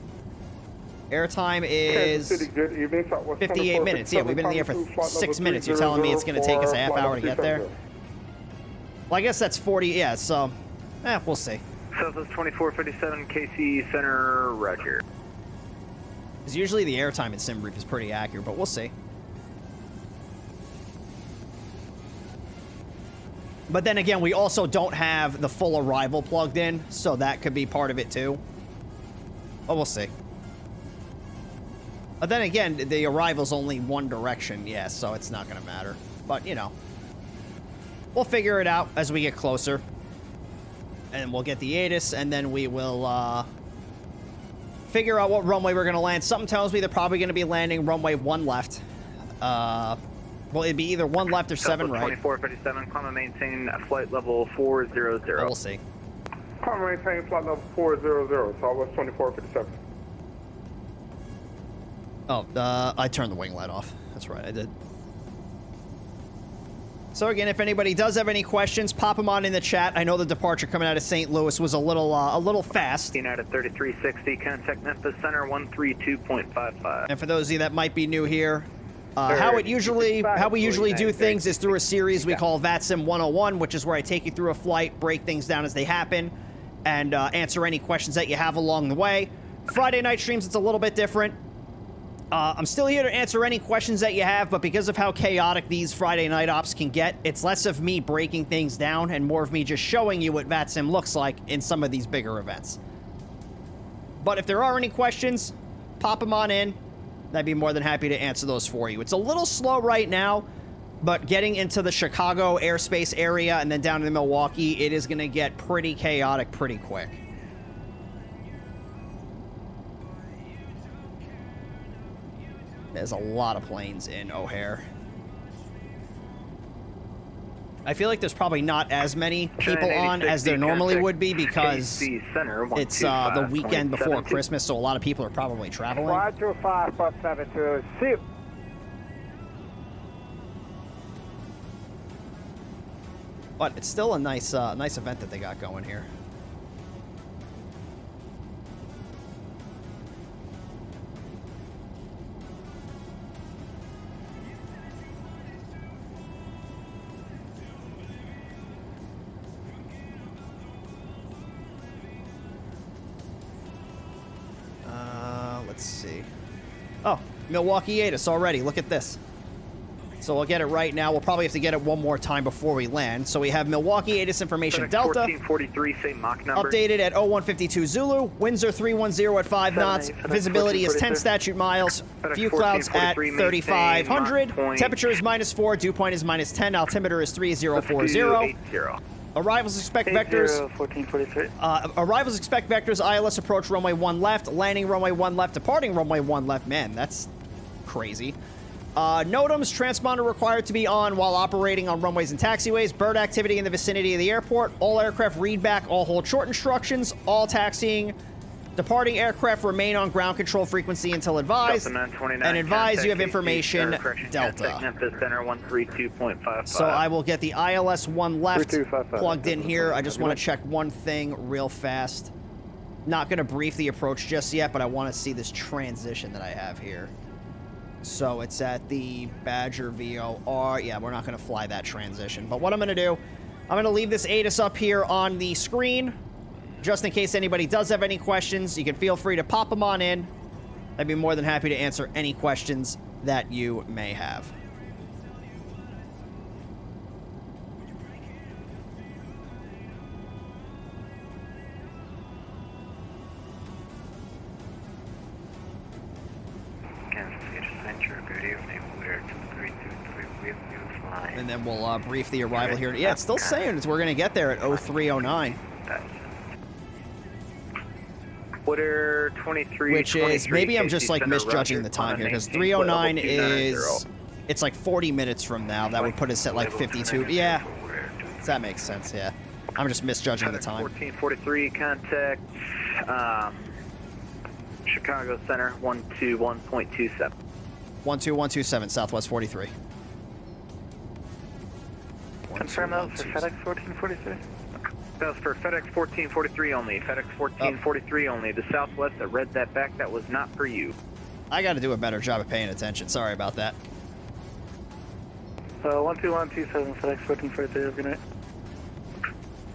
Airtime is 58 minutes. Yeah, we've been in the air for 6 minutes. You're telling me it's going to take us a half hour to get there? Well, I guess that's 40. Yeah, so... we'll see. Southwest 2457, KC Center, roger. Because usually the airtime in SimBrief is pretty accurate, but we'll see. But then again, we also don't have the full arrival plugged in, so that could be part of it too. But we'll see. But then again, the arrival's only one direction, yeah, so it's not going to matter. But, you know, we'll figure it out as we get closer. And we'll get the ATIS, and then we will figure out what runway we're going to land. Something tells me they're probably going to be landing runway 1 left. Well, it'd be either 1 left or 7 right. 2457, climb and maintain flight level 400. We'll see. Climb and maintain flight level 400, Southwest 2457. Oh, I turned the wing light off. That's right, I did. So again, if anybody does have any questions, pop them on in the chat. I know the departure coming out of St. Louis was a little fast. United 3360, contact Memphis Center 132.55. And for those of you that might be new here, how we usually do things is through a series we call VATSIM 101, which is where I take you through a flight, break things down as they happen, and answer any questions that you have along the way. Friday night streams, it's a little bit different. I'm still here to answer any questions that you have, but because of how chaotic these Friday night ops can get, it's less of me breaking things down and more of me just showing you what VATSIM looks like in some of these bigger events. But if there are any questions, pop them on in. I'd be more than happy to answer those for you. It's a little slow right now, but getting into the Chicago airspace area and then down to Milwaukee, it is going to get pretty chaotic pretty quick. There's a lot of planes in O'Hare. I feel like there's probably not as many people on as there normally would be because it's the weekend before Christmas, so a lot of people are probably traveling. 125.72, see you. But it's still a nice event that they got going here. Let's see. Oh, Milwaukee ATIS already. Look at this. So we'll get it right now. We'll probably have to get it one more time before we land. So we have Milwaukee ATIS information Delta. 1443, same Mach number. Updated at 0152 Zulu. Winds are 310 at 5 knots. Visibility is 10 statute miles. Few clouds at 3,500. Temperature is -4. Dew point is -10. Altimeter is 3040. Arrivals expect vectors. 1443. Arrivals expect vectors. ILS approach runway 1 left. Landing runway 1 left. Departing runway 1 left. Man, that's crazy. NOTAMs, transponder required to be on while operating on runways and taxiways. Bird activity in the vicinity of the airport. All aircraft read back all hold short instructions. All taxiing Departing aircraft remain on ground control frequency until advised. Delta 929, And advise you have contact information, correction, Delta. contact Memphis Center 132.55. So I will get the ILS-1 left 3255. plugged in here. I just want to check one thing real fast. Not going to brief the approach just yet, but I want to see this transition that I have here. So it's at the Badger VOR. Yeah, we're not going to fly that transition. But what I'm going to do, I'm going to leave this ATIS up here on the screen. Just in case anybody does have any questions, you can feel free to pop them on in. I'd be more than happy to answer any questions that you may have. Good evening, we're 2323 with you flying. And then we'll brief the arrival here. Yeah, it's still saying we're going to get there at 0309. Water 23. Which is, maybe I'm just like misjudging the time here, because 309 is, it's like 40 minutes from now. That would put us at like 52. Yeah, that makes sense, yeah. I'm just misjudging the time. 1443, contact Chicago Center 121.27. 12127, Southwest 43. Confirm that was for FedEx 1443? That was for FedEx 1443 only. FedEx 1443 only. The Southwest that read that back, that was not for you. I got to do a better job of paying attention. Sorry about that. 12127, FedEx 1443, have a good night.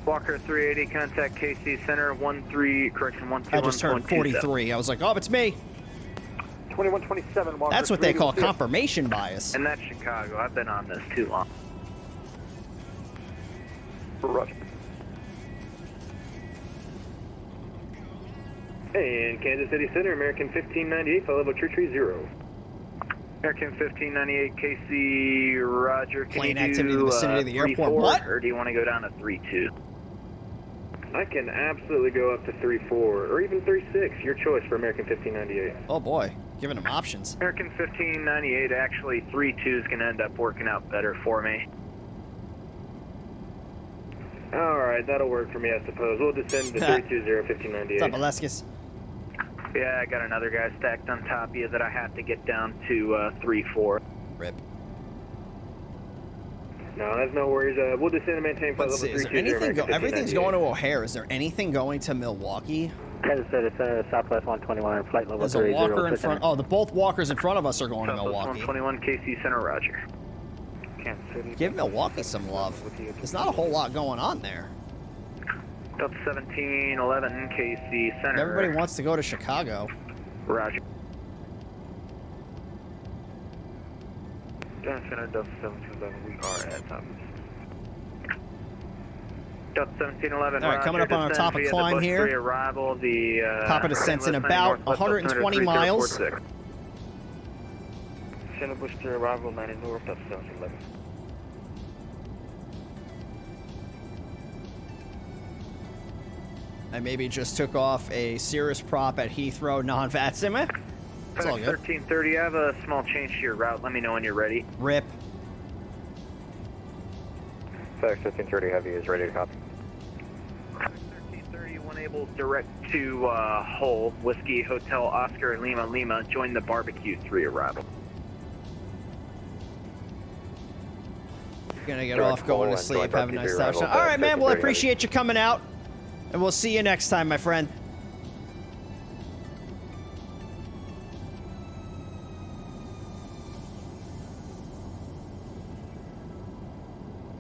Walker 380, contact KC Center 121.27. I just turned 43. I was like, oh, it's me. 2127, Walker. That's what they call confirmation bias. And that's Chicago. I've been on this too long. Roger. Hey, in Kansas City Center, American 1598, flight level 330. American 1598, KC, Roger. Can Plane you activity in do, the vicinity of the airport. 3-4, What? Or do you want to go down to 3-2? I can absolutely go up to 3-4 or even 3-6. Your choice for American 1598. Oh boy, giving them options. American 1598, actually 3-2 is going to end up working out better for me. All right, that'll work for me, I suppose. We'll descend to 320 1598. What's up, Aleskis? Yeah, I got another guy stacked on top of you that I have to get down to 3-4. Rip. No, that's no worries. We'll descend and maintain flight level 320. Everything's going to O'Hare. Is there anything going to Milwaukee? Kansas City Center, Southwest 121, flight level 30. There's a walker in front. Oh, both walkers in front of us are going to Milwaukee. 121 KC Center, Roger. Give Milwaukee some love. There's not a whole lot going on there. Delta 1711 KC Center. Everybody wants to go to Chicago. Roger. Center, Delta 1711, we are at top. Delta 1711. All right, coming up on our top of climb here. Arrival, the top of descent's in about 120 miles. Center Bush 3 arrival, 90 north, Delta 1711. I maybe just took off a Cirrus prop at Heathrow, non-VATSIM. It's all good. 1330, I have a small change to your route. Let me know when you're ready. Rip. FedEx 1530 Heavy is ready to copy. 1330, one able direct to Hull, Whiskey Hotel Oscar Lima Lima. Join the barbecue 3 arrival. Gonna get off, going to sleep, have a nice time. All right, man. Well, I appreciate you coming out, and we'll see you next time, my friend.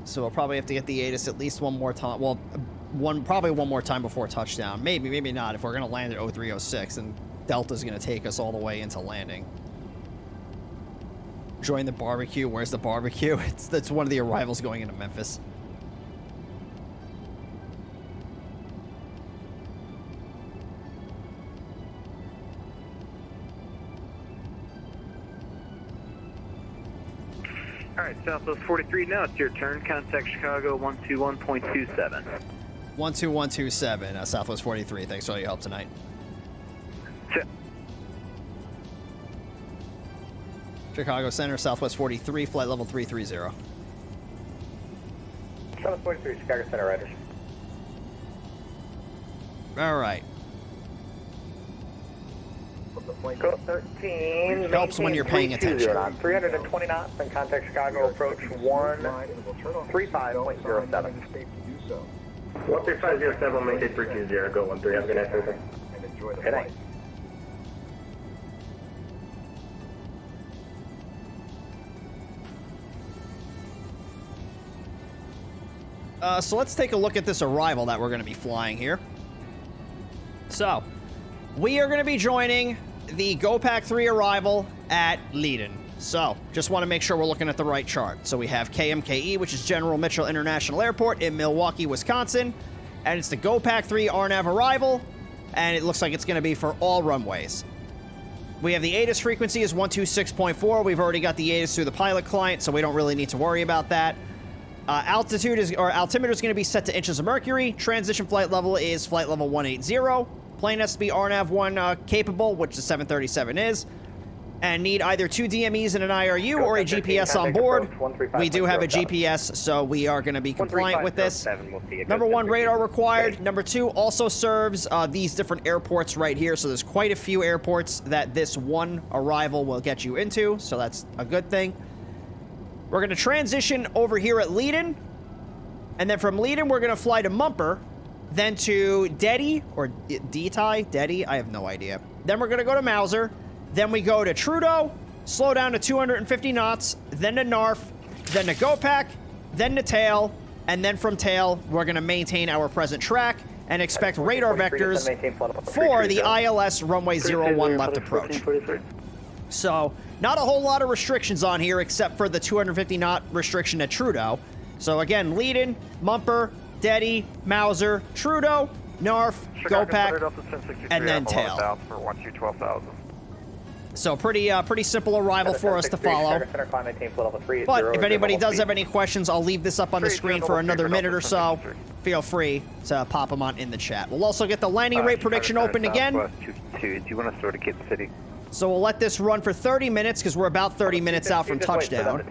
So we'll probably have to get the ATIS at least one more time. Well, probably one more time before touchdown. Maybe, maybe not. If we're gonna land at 0306, and Delta's gonna take us all the way into landing. Join the barbecue. Where's the barbecue? That's one of the arrivals going into Memphis. All right, Southwest 43, now it's your turn. Contact Chicago 121.27. 12127, Southwest 43. Thanks for all your help tonight. Chicago Center, Southwest 43, flight level 330. Southwest 43, Chicago Center, Riders. All right. Go 13. Helps when you're paying attention. 320 knots and contact Chicago approach 135.07. 13507, maintain 320, go 13. Have a good night, sir. Good night. So let's take a look at this arrival that we're going to be flying here. So, we are going to be joining the GoPack 3 arrival at Leiden. So, just want to make sure we're looking at the right chart. So we have KMKE, which is General Mitchell International Airport in Milwaukee, Wisconsin. And it's the GoPack 3 RNAV arrival. And it looks like it's going to be for all runways. We have the ATIS frequency is 126.4. We've already got the ATIS through the pilot client, so we don't really need to worry about that. Altimeter is going to be set to inches of mercury. Transition flight level is flight level 180. Plane has to be RNAV1 capable, which the 737 is, and need either 2 DMEs and an IRU or a GPS on board. We do have a GPS, so we are going to be compliant with this. Number 1, radar required. Number 2, also serves these different airports right here. So there's quite a few airports that this one arrival will get you into, so that's a good thing. We're going to transition over here at Leiden, and then from Leiden, we're going to fly to Mumper, then to Dedi, or Deti, Dedi, I have no idea. Then we're going to go to Mauser, then we go to Trudeau, slow down to 250 knots, then to Narf, then to GoPack, then to Tail, and then from Tail, we're going to maintain our present track and expect radar vectors for the ILS runway 01 left approach. So, not a whole lot of restrictions on here except for the 250 knot restriction at Trudeau. So again, Leiden, Mumper, Dedi, Mauser, Trudeau, Narf, GoPack, and then Tail. So pretty simple arrival for us to follow. But if anybody does have any questions, I'll leave this up on the screen for another minute or so. Feel free to pop them on in the chat. We'll also get the landing rate prediction open again. Do you want to sort of Kid City? So we'll let this run for 30 minutes because we're about 30 minutes out from touchdown.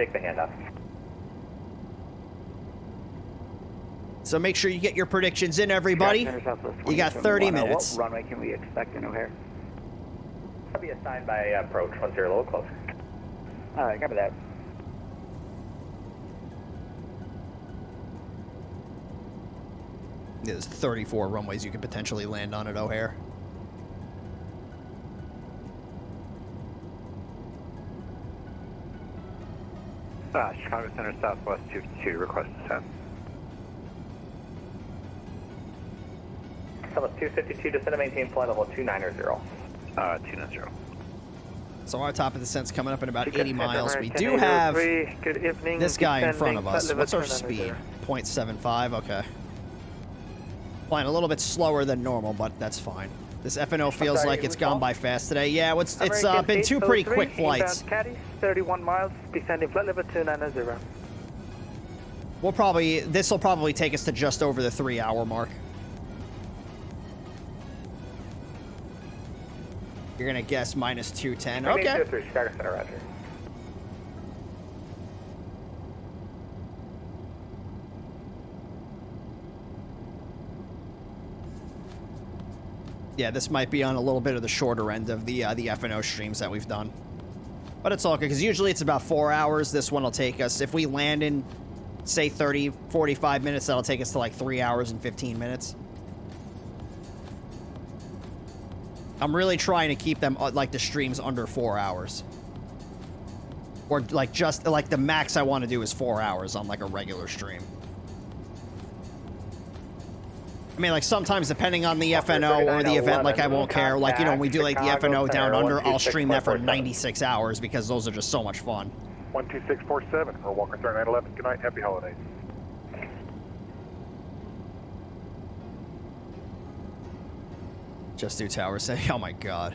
So make sure you get your predictions in, everybody. You got 30 minutes. What runway can we expect in O'Hare? I'll be assigned by approach once you're a little closer. Alright, copy that. There's 34 runways you could potentially land on at O'Hare. Chicago Center Southwest 252, request descent. Southwest 252, descend and maintain flight level 290. 290. So our top of the descent's coming up in about 80 miles. We do have this guy in front of us. What's our speed? 0.75, okay. Flying a little bit slower than normal, but that's fine. This FNO feels like it's gone by fast today. Yeah, it's been 2 pretty quick flights. 31 miles, descending flight level 290. This will probably take us to just over the 3-hour mark. You're gonna guess minus 210. Okay. Chicago Center, roger. Yeah, this might be on a little bit of the shorter end of the FNO streams that we've done. But it's all good, because usually it's about 4 hours. This one will take us, if we land in, say, 30, 45 minutes, that'll take us to like 3 hours and 15 minutes. I'm really trying to keep them, like, the streams under 4 hours. Or, like, just, like, the max I want to do is 4 hours on, like, a regular stream. I mean, like, sometimes, depending on the FNO or the event, like, I won't care. Like, you know, when we do, like, the FNO Down Under, I'll stream that for 96 hours because those are just so much fun. 12647, or Walker 3911. Good night, happy holidays. Just do tower say, oh my god.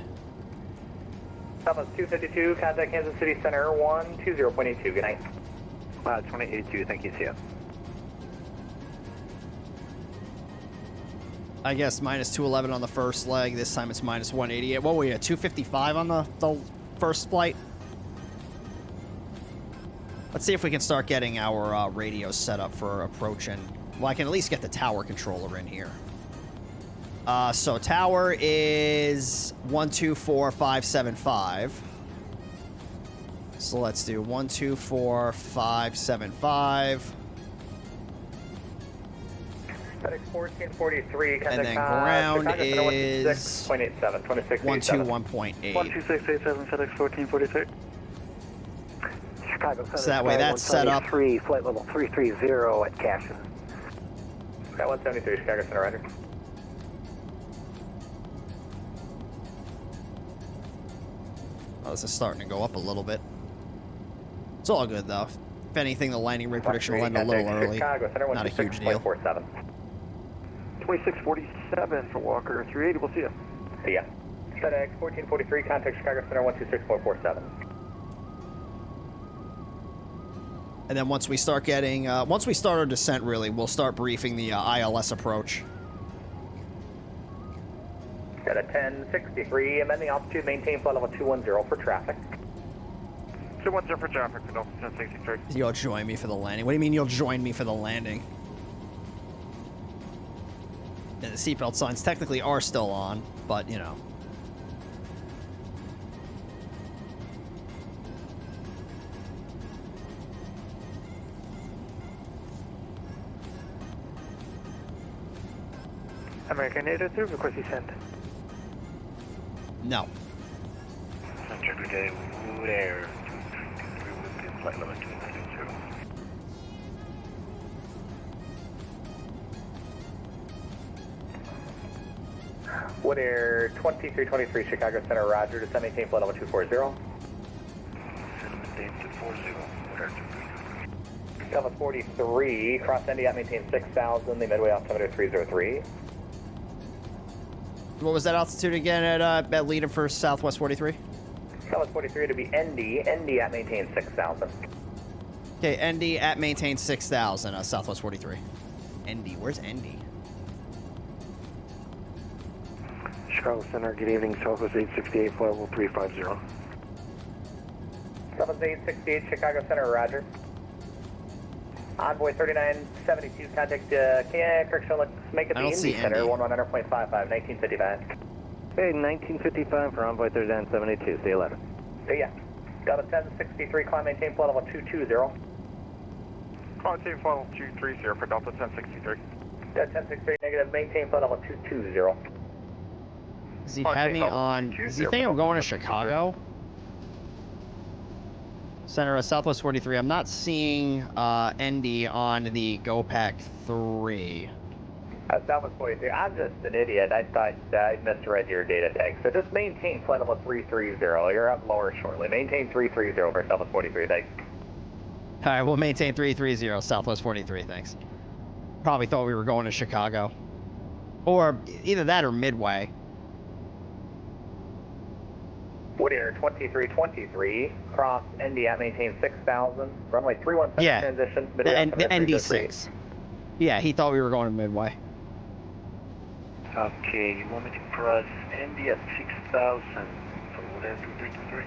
Southwest 252, contact Kansas City Center 120.82. Good night. 2082, thank you, see ya. I guess minus 211 on the first leg. This time it's minus 188. What were we at? 255 on the first flight? Let's see if we can start getting our radios set up for approach, and well, I can at least get the tower controller in here. So tower is 124575. So let's do 124575. FedEx 1443, And then ground is 126.87, 121.8. 12687, FedEx 1443. Chicago Center. So that way that's set up. Flight level 330 at Cashin. Got 173, Chicago Center, Roger. Oh, this is starting to go up a little bit. It's all good though. If anything, the landing rig prediction will end a little early. Chicago Center, Not a huge deal. 2647 for Walker 380. We'll see you. See ya. FedEx 1443, contact Chicago Center 126.47. And then once we start getting, once we start our descent, really, we'll start briefing the ILS approach. Got a 1063, amend the altitude, maintain flight level 210 for traffic. 210 for traffic, for Delta 1063. You'll join me for the landing. What do you mean you'll join me for the landing? And the seatbelt signs technically are still on, but, you know. American 802, request descent. No. Center, good day, Wood Air 263 with flight level 290. Wood Air 2323, Chicago Center, Roger, descend maintain flight level 240. Descend maintain 240, Wood Air 2323. Level 43, cross ND at maintain 6000, the Midway altimeter 303. What was that altitude again at leading for Southwest 43? Southwest 43 to be ND at maintain 6000. Okay, ND at maintain 6000, Southwest 43. ND, where's ND? Chicago Center, good evening, Southwest 868, flight level 350. Southwest 868, Chicago Center, Roger. Envoy 3972, contact, correction, let's make it the Indy Center, 119.55, 1955. Hey, 1955 for Envoy 3972, see you later. See ya. Got a 1063, climb maintain flight level 220. Climb maintain flight level 230 for Delta 1063. Delta 1063, negative, maintain flight level 220. Does he have me on... Does he think I'm going to Chicago? Center of Southwest 43. I'm not seeing ND on the GoPack 3. Southwest 43. I'm just an idiot. I thought I misread your data tag. So just maintain flight level 330. You're up lower shortly. Maintain 330 for Southwest 43. Thanks. All right, we'll maintain 330 Southwest 43. Thanks. Probably thought we were going to Chicago. Or either that or Midway. Wood Air 2323, cross ND at maintain 6000, runway 317 yeah, transition. The ND6. Yeah, he thought we were going to Midway. Okay, you want me to cross ND at 6000 for Wood Air 2323?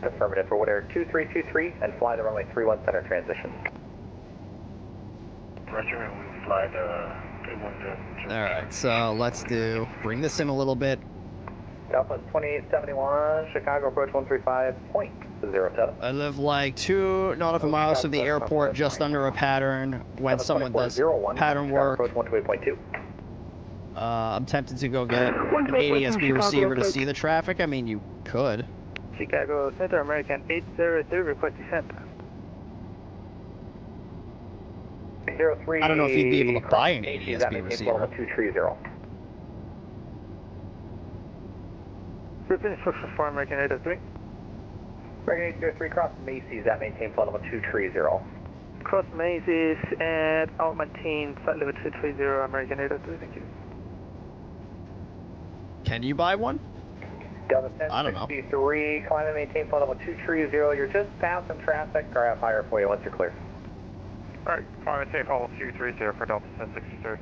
Affirmative for Wood Air 2323 and fly the runway 31 transition. Roger, and we'll fly the 310. Alright, so let's bring this in a little bit. Southwest 2871, Chicago approach 135.07. I live like 2 nautical miles from the airport, just under a pattern. When someone does pattern work, approach 128.2. I'm tempted to go get an ADS-B receiver to see the traffic. I mean, you could. Chicago Center, American 803, request descent. 03. I don't know if you'd be able to buy an ADS-B receiver. 230. Repeat instructions for American 803. American 803, cross Macy's at maintain flight level 230. Cross Macy's at maintain flight level 230, American 803, thank you. Can you buy one? Delta 1063, climb and maintain flight level 230. You're just passing traffic, or I have higher for you once you're clear. Alright, climb maintain flight level 230 for Delta 1063.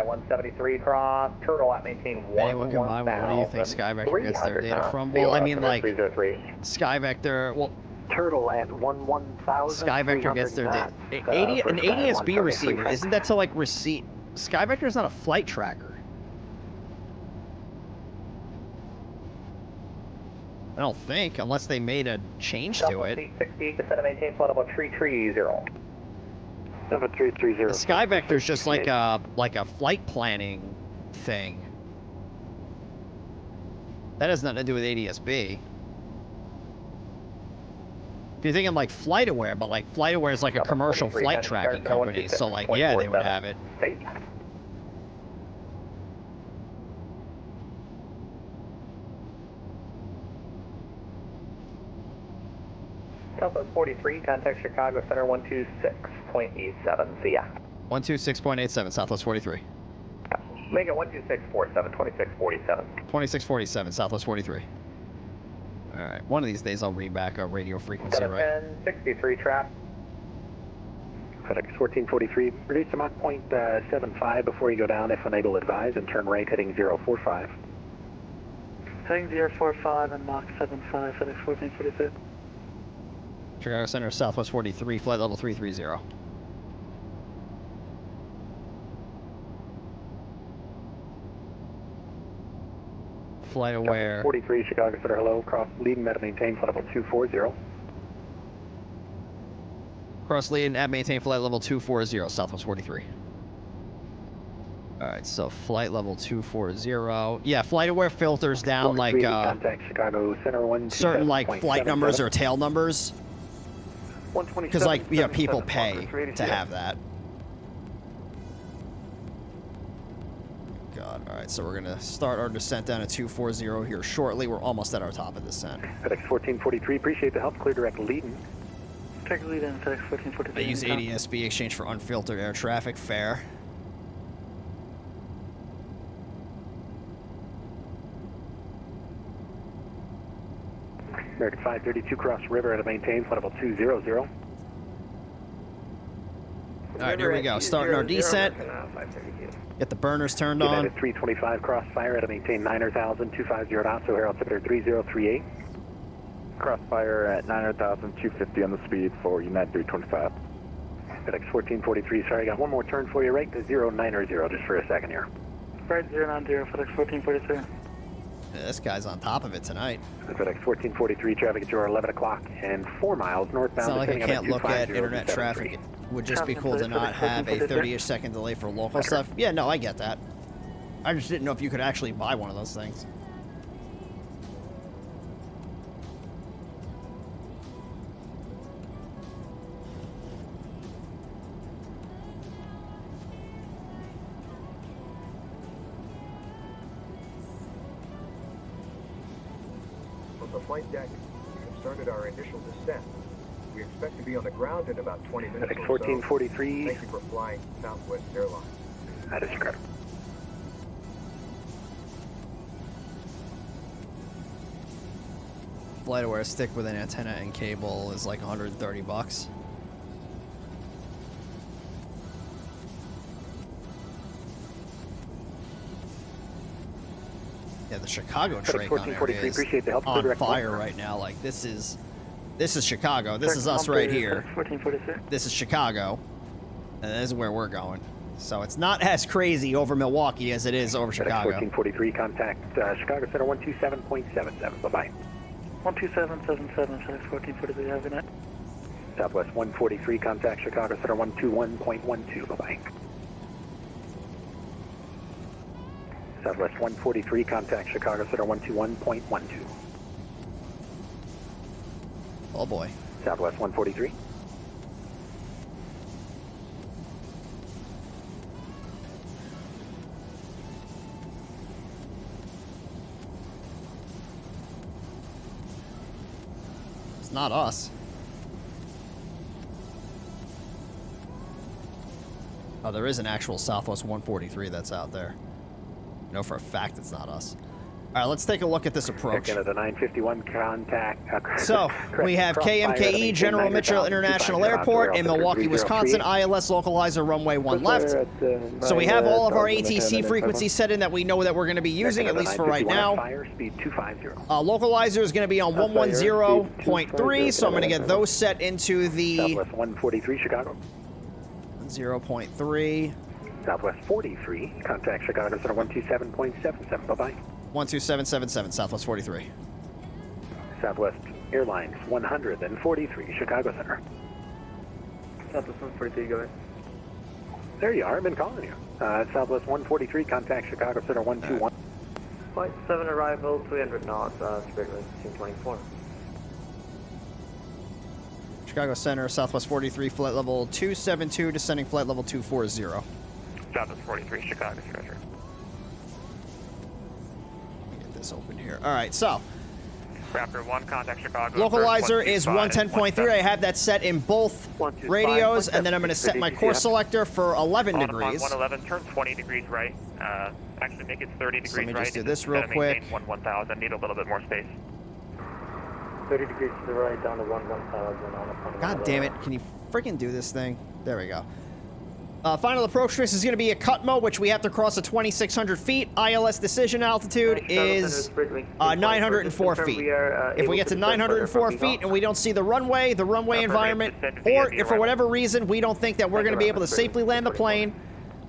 173 cross, turtle at maintain 1. Anyone can buy one. Where do you think SkyVector gets their data from? Well, I mean, like, SkyVector, well, Turtle at 1,000. SkyVector gets their data. An ADS-B receiver, isn't that to, like, receive? SkyVector is not a flight tracker. I don't think, unless they made a change to it. 68 descend and maintain flight level 330. 7330. The SkyVector is just like a flight planning thing. That has nothing to do with ADS-B. If you're thinking like FlightAware, but like FlightAware is like a commercial flight tracking company, so like yeah, they would have it. Southwest 43, contact Chicago Center 126.87. See ya. 126.87, Southwest 43. Make it 12647, 2647. 2647, Southwest 43. Alright, one of these days I'll read back our radio frequency, right? 63 trap. FedEx 1443, reduce to Mach 0.75 before you go down if unable advise, and turn right heading 045. Heading 045 and Mach 75, FedEx 1443. Chicago Center, Southwest 43, flight level 330. FlightAware. 43, Chicago Center, hello, cross leading at maintain flight level 240. Cross leading at maintain flight level 240, Southwest 43. Alright, so flight level 240. Yeah, FlightAware filters down like contact Chicago Center certain like flight numbers or tail numbers. Because like, yeah, people pay to have that. God, alright, so we're gonna start our descent down to 240 here shortly. We're almost at our top of descent. FedEx 1443, appreciate the help, clear direct leading. Take lead in FedEx 1443. They use ADS-B exchange for unfiltered air traffic, fair. American 532, cross river at a maintain flight level 200. Alright, here we go. Starting our descent. Get the burners turned on. United 325, crossfire at a maintain 9,000, 250 knots, O'Hare altimeter 3038. Crossfire at 9,000, 250 on the speed for United 325. FedEx 1443, sorry, I got one more turn for you, right to 090 just for a second here. Right 090, FedEx 1443. Yeah, this guy's on top of it tonight. FedEx 1443, traffic at your 11 o'clock and 4 miles northbound. It's not like I can't look at internet traffic. It would just be cool to not have a 30-ish second delay for local stuff. Yeah, no, I get that. I just didn't know if you could actually buy one of those things. From the flight deck, we have started our initial descent. We expect to be on the ground in about 20 minutes FedEx or so. 1443. Thank you for flying Southwest Airlines. That is correct. FlightAware stick with an antenna and cable is like 130 bucks. Yeah, the Chicago Tracon area is on fire right now. Like this is Chicago. This is us right here. 1446. This is Chicago, and this is where we're going. So it's not as crazy over Milwaukee as it is over Chicago. 1443, contact Chicago Center 127.77. Bye-bye. 12777, FedEx 1443, have a good night. Southwest 143, contact Chicago Center 121.12. Bye-bye. Southwest 143, contact Chicago Center 121.12. Oh boy. Southwest 143. It's not us. Oh, there is an actual Southwest 143 that's out there. I know for a fact it's not us. All right, let's take a look at this approach. Second of the 951 contact. So, we have KMKE, General Mitchell International Airport in Milwaukee, Wisconsin, ILS localizer, runway 1 left. So we have all of our ATC frequencies set in that we know that we're going to be using, at least for right now. Localizer is going to be on 110.3, so I'm going to get those set into the... Southwest 143, Chicago. 0.3. Southwest 43, contact Chicago Center 127.77, bye-bye. 12777, Southwest 43. Southwest Airlines 143, Chicago Center. Southwest 143, go ahead. There you are, I've been calling you. Southwest 143, contact Chicago Center 121. Flight 7 arrival, 300 knots, Spirit 224. Chicago Center, Southwest 43, flight level 272, descending flight level 240. Southwest 43, Chicago, Treasure. Get this open here. All right, so. Raptor 1, contact Chicago. Localizer is 110.3. I have that set in both radios, and then I'm going to set my course selector for 11 degrees. 111, turn 20 degrees right. Actually, make it 30 degrees right. Let me just do this real quick. 1000, need a little bit more space. 30 degrees to the right, down to 1000. God damn it. Can you freaking do this thing? There we go. Final approach to us is going to be a Cutmo, which we have to cross at 2,600 feet. ILS decision altitude is 904 feet. If we get to 904 feet and we don't see the runway environment, or if for whatever reason we don't think that we're going to be able to safely land the plane,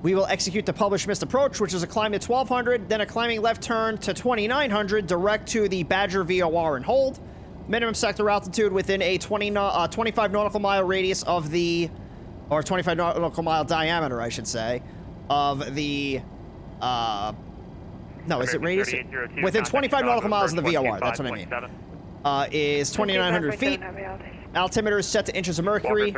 we will execute the published missed approach, which is a climb to 1,200, then a climbing left turn to 2,900, direct to the Badger VOR and hold. Minimum sector altitude within a 25 nautical mile radius of the... or 25 nautical mile diameter, I should say, of the, no, is it radius? Within 25 nautical miles of the VOR, that's what I mean. Is 2,900 feet. Altimeter is set to inches of mercury.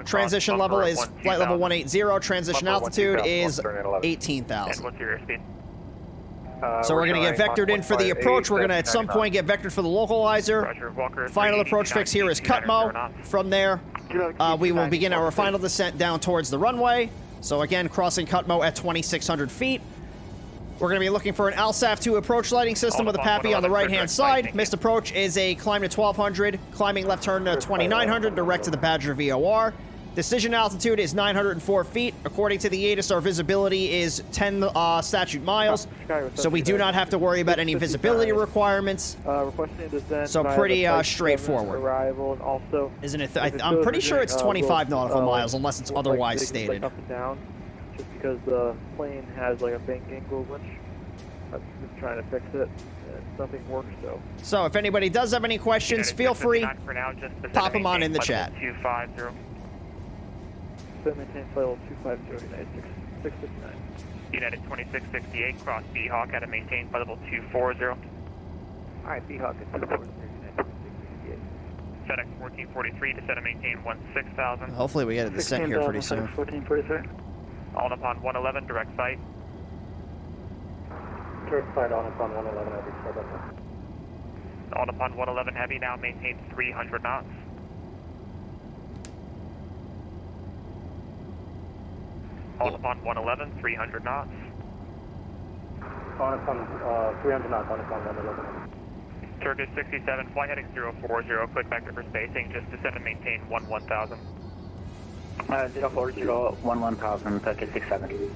Transition level is flight level 180. Transition altitude is 18,000. What's your airspeed? So we're going to get vectored in for the approach. We're going to at some point get vectored for the localizer. Final approach fix here is Cutmo. From there, we will begin our final descent down towards the runway. So again, crossing Cutmo at 2,600 feet. We're going to be looking for an ALSAF-2 approach lighting system with a PAPI on the right-hand side. Missed approach is a climb to 1,200, climbing left turn to 2,900, direct to the Badger VOR. Decision altitude is 904 feet. According to the ATIS, our visibility is 10 statute miles, so we do not have to worry about any visibility requirements. So pretty straightforward. Arrival and also isn't it? I'm pretty sure it's 25 nautical miles, unless it's otherwise stated. Up and down, just because the plane has like a bank angle winch. I'm just trying to fix it. Nothing works though. So if anybody does have any questions, feel free, pop them on in the chat. 250. Maintain flight level 250, United 659. United 2668, cross B-Hawk at a maintain flight level 240. Alright, B-Hawk at 240, United 2668. FedEx 1443, descend and maintain 16,000. Hopefully we get a descent here pretty soon. 1443. On upon 111, direct sight. Direct sight on upon 111, I'll be straight up there. On upon 111, heavy, now maintain 300 knots. On upon 111, 300 knots. On upon 300 knots, on upon 111. Turkish 67, flight heading 040, quick vector for spacing, just descend and maintain 1000. 040, 1000, Turkish 67.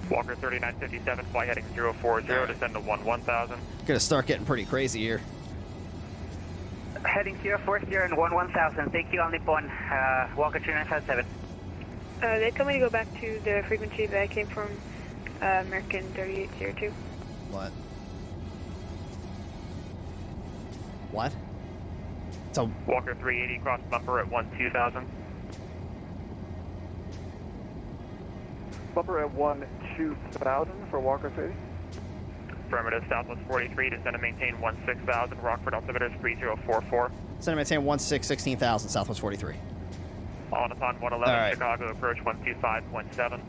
Walker 3957, flight heading 040, descend to 1000. Gonna start getting pretty crazy here. Heading 040 and 1000, thank you, Omnipon, Walker 3957. They told me to go back to the frequency that I came from, American 3802. What? What? So Walker 380, cross bumper at 12,000. Bumper at 12,000 for Walker 30. Affirmative, Southwest 43, descend and maintain 16,000. Rockford altimeter is 3044. Descend and maintain 16,000, Southwest 43. On upon 111, right. Chicago approach 125.7.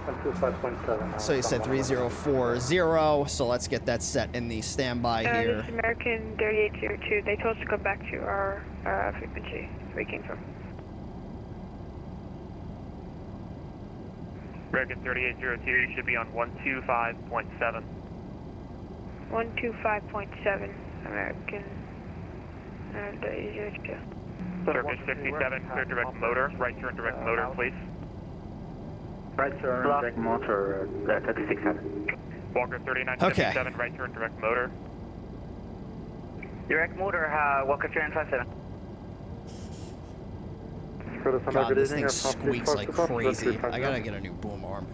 125.7. So you said 3040, so let's get that set in the standby here. This is American 3802. They told us to come back to our frequency where we came from. American 3802, you should be on 125.7. 125.7 American. Turkish 67, clear direct motor. Right turn direct motor, please. Right turn, direct motor, 36.7. Walker 3977, right turn direct motor. Direct motor, Walker 3957. God, this thing squeaks like crazy. I gotta get a new boom arm.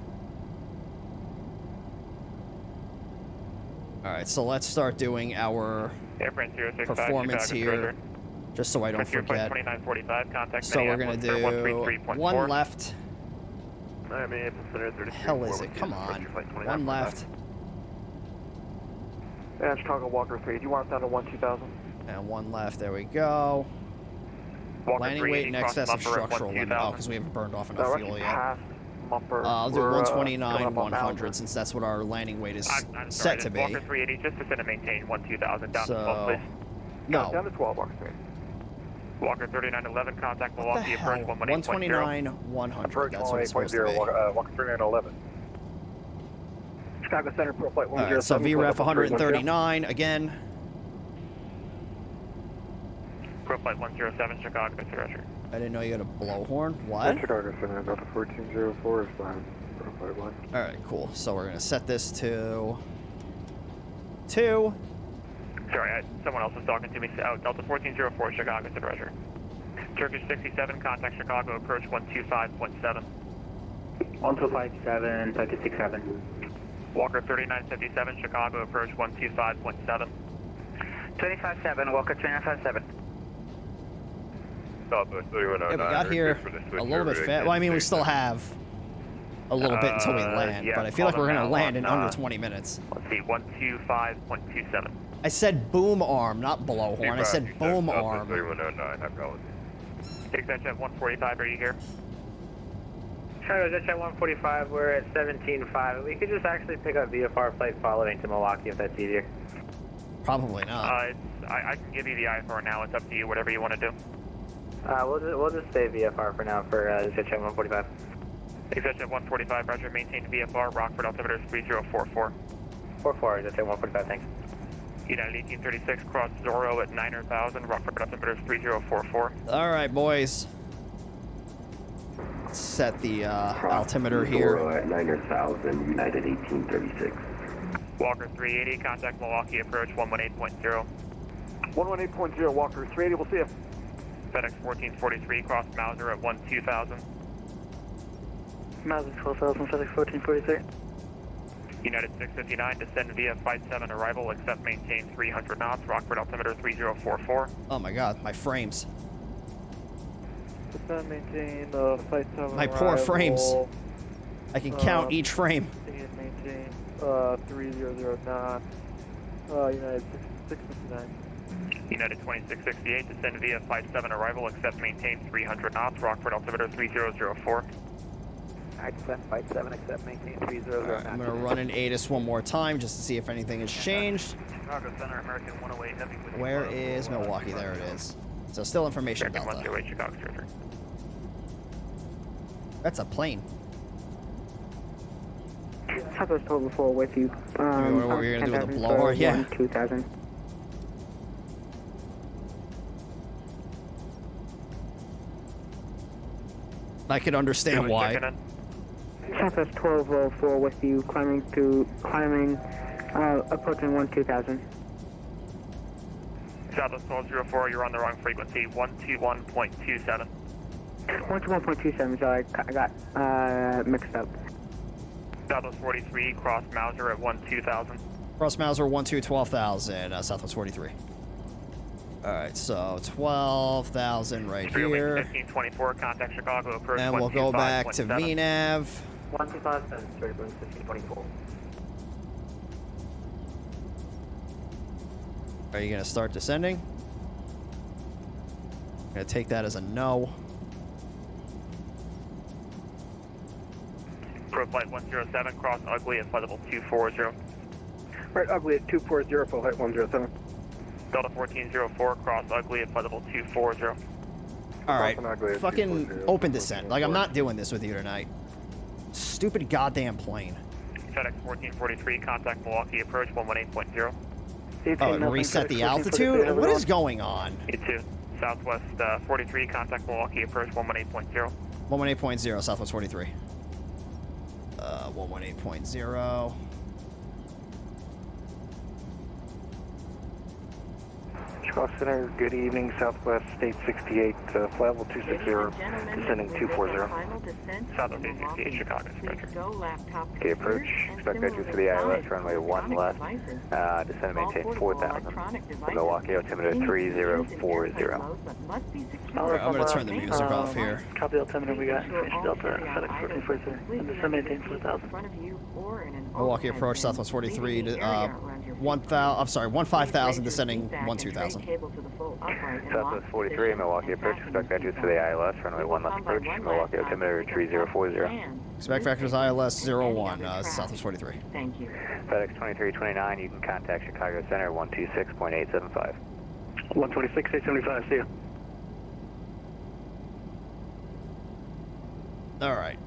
Alright, so let's start doing our performance here, just so I don't forget. So we're gonna do one left. Hell is it? Come on. One left. And Chicago Walker 3, do you want us down to 1-2000? And one left, there we go. Landing weight in excess of structural limit. Oh, because we haven't burned off enough fuel yet. I'll do 129, 100, since that's what our landing weight is set to be. Walker 380, just to maintain 1-2000, down to 12, please. No. Down to 12, Walker 3. Walker 3911, contact Milwaukee, approach 118.0. 129, 100, that's what it's supposed to be. Walker 3911. Chicago Center, Pro Flight 107. Alright, so VREF 139, again. Pro Flight 107, Chicago, it's Roger. I didn't know you had a blowhorn. What? Chicago Center, Delta 1404 is fine. Pro Flight 1. Alright, cool. So we're going to set this to 2. Sorry, someone else was talking to me. Delta 1404, Chicago, it's Roger. Turkish 67, contact Chicago, approach 125.7. 1257, Turkish 67. Walker 3957, Chicago, approach 125.7. 257, Walker 3957. Yeah, we got here a little bit fast. Well, I mean, we still have a little bit until we land, yeah, but I feel like we're going to land in under on, 20 minutes. Let's see, 125.27. I said boom arm, not blowhorn. I said boom arm. 3109, I apologize. Take that jet 145, are you here? Chicago, jet 145, we're at 17.5. We could just actually pick up VFR flight following to Milwaukee if that's easier. Probably not. I can give you the IFR now. It's up to you, whatever you want to do. We'll just stay VFR for now for jet 145. Take that jet 145, roger, maintain VFR, Rockford altimeter 3044. 44, jet 145, thanks. United 1836, cross Zorro at 9,000, Rockford altimeter 3044. All right, boys. Let's set the altimeter here. Zorro at 9,000, United 1836. Walker 380, contact Milwaukee, approach 118.0. 118.0, Walker 380, we'll see you. FedEx 1443, cross Mauser at 12,000. Mauser 12,000, FedEx 1443. United 659, descend via Flight 7 arrival, except maintain 300 knots, Rockford altimeter 3044. Oh my god, my frames. Descend, maintain Flight 7 my poor frames. I can count each frame. Maintain 300 knots, United 659. United 2668, descend via Flight 7 arrival, except maintain 300 knots, Rockford altimeter 3004. I descend Flight 7, except maintain 300 knots. I'm going to run an ATIS one more time just to see if anything has changed. Chicago Center, American 108 heavy. Where is Milwaukee? There it is. So still information Delta. 108, Chicago Center. That's a plane. Southwest total 4 with you. What were you going to do with the blower? Yeah. 2000. I can understand why. Southwest 1204 with you, approaching 2000. Southwest 1204, you're on the wrong frequency, 121.27. 121.27, sorry, I got mixed up. Southwest 43, cross Mauser at 12,000. Cross Mauser 12,000, Southwest 43. Alright, so 12,000 right here. 1524, contact Chicago, approach. And we'll go back to VNAV. 125, 1524. Are you going to start descending? I'm going to take that as a no. Pro Flight 107, cross Ugly at flight level 240. Right, Ugly at 240, Pro Flight 107. Delta 1404, cross Ugly at flight level 240. Alright, fucking open descent. Like, I'm not doing this with you tonight. Stupid goddamn plane. FedEx 1443, contact Milwaukee, approach 118.0. Oh, and reset the altitude? What is going on? 82. Southwest 43, contact Milwaukee, approach 118.0. 118.0, Southwest 43. 118.0. Chicago Center, good evening, Southwest State 68, flight level 260, descending 240. Southwest 868, Chicago, Roger. Okay, approach, expect vector to the ILS, runway 1 left, descend and maintain 4,000, Milwaukee, altimeter 3040. Alright, I'm going to turn the music off here. Copy altimeter, we got French Delta, FedEx 1443, and descend maintain 4,000. Milwaukee approach, Southwest 43 to 15,000, descending 12,000. Southwest 43, Milwaukee approach, expect vectors to the ILS, runway 1 left approach, Milwaukee altimeter 3040. Expect vectors ILS 01, Southwest 43. Thank you. FedEx 2329, you can contact Chicago Center 126.875. 126.875, see you. Alright.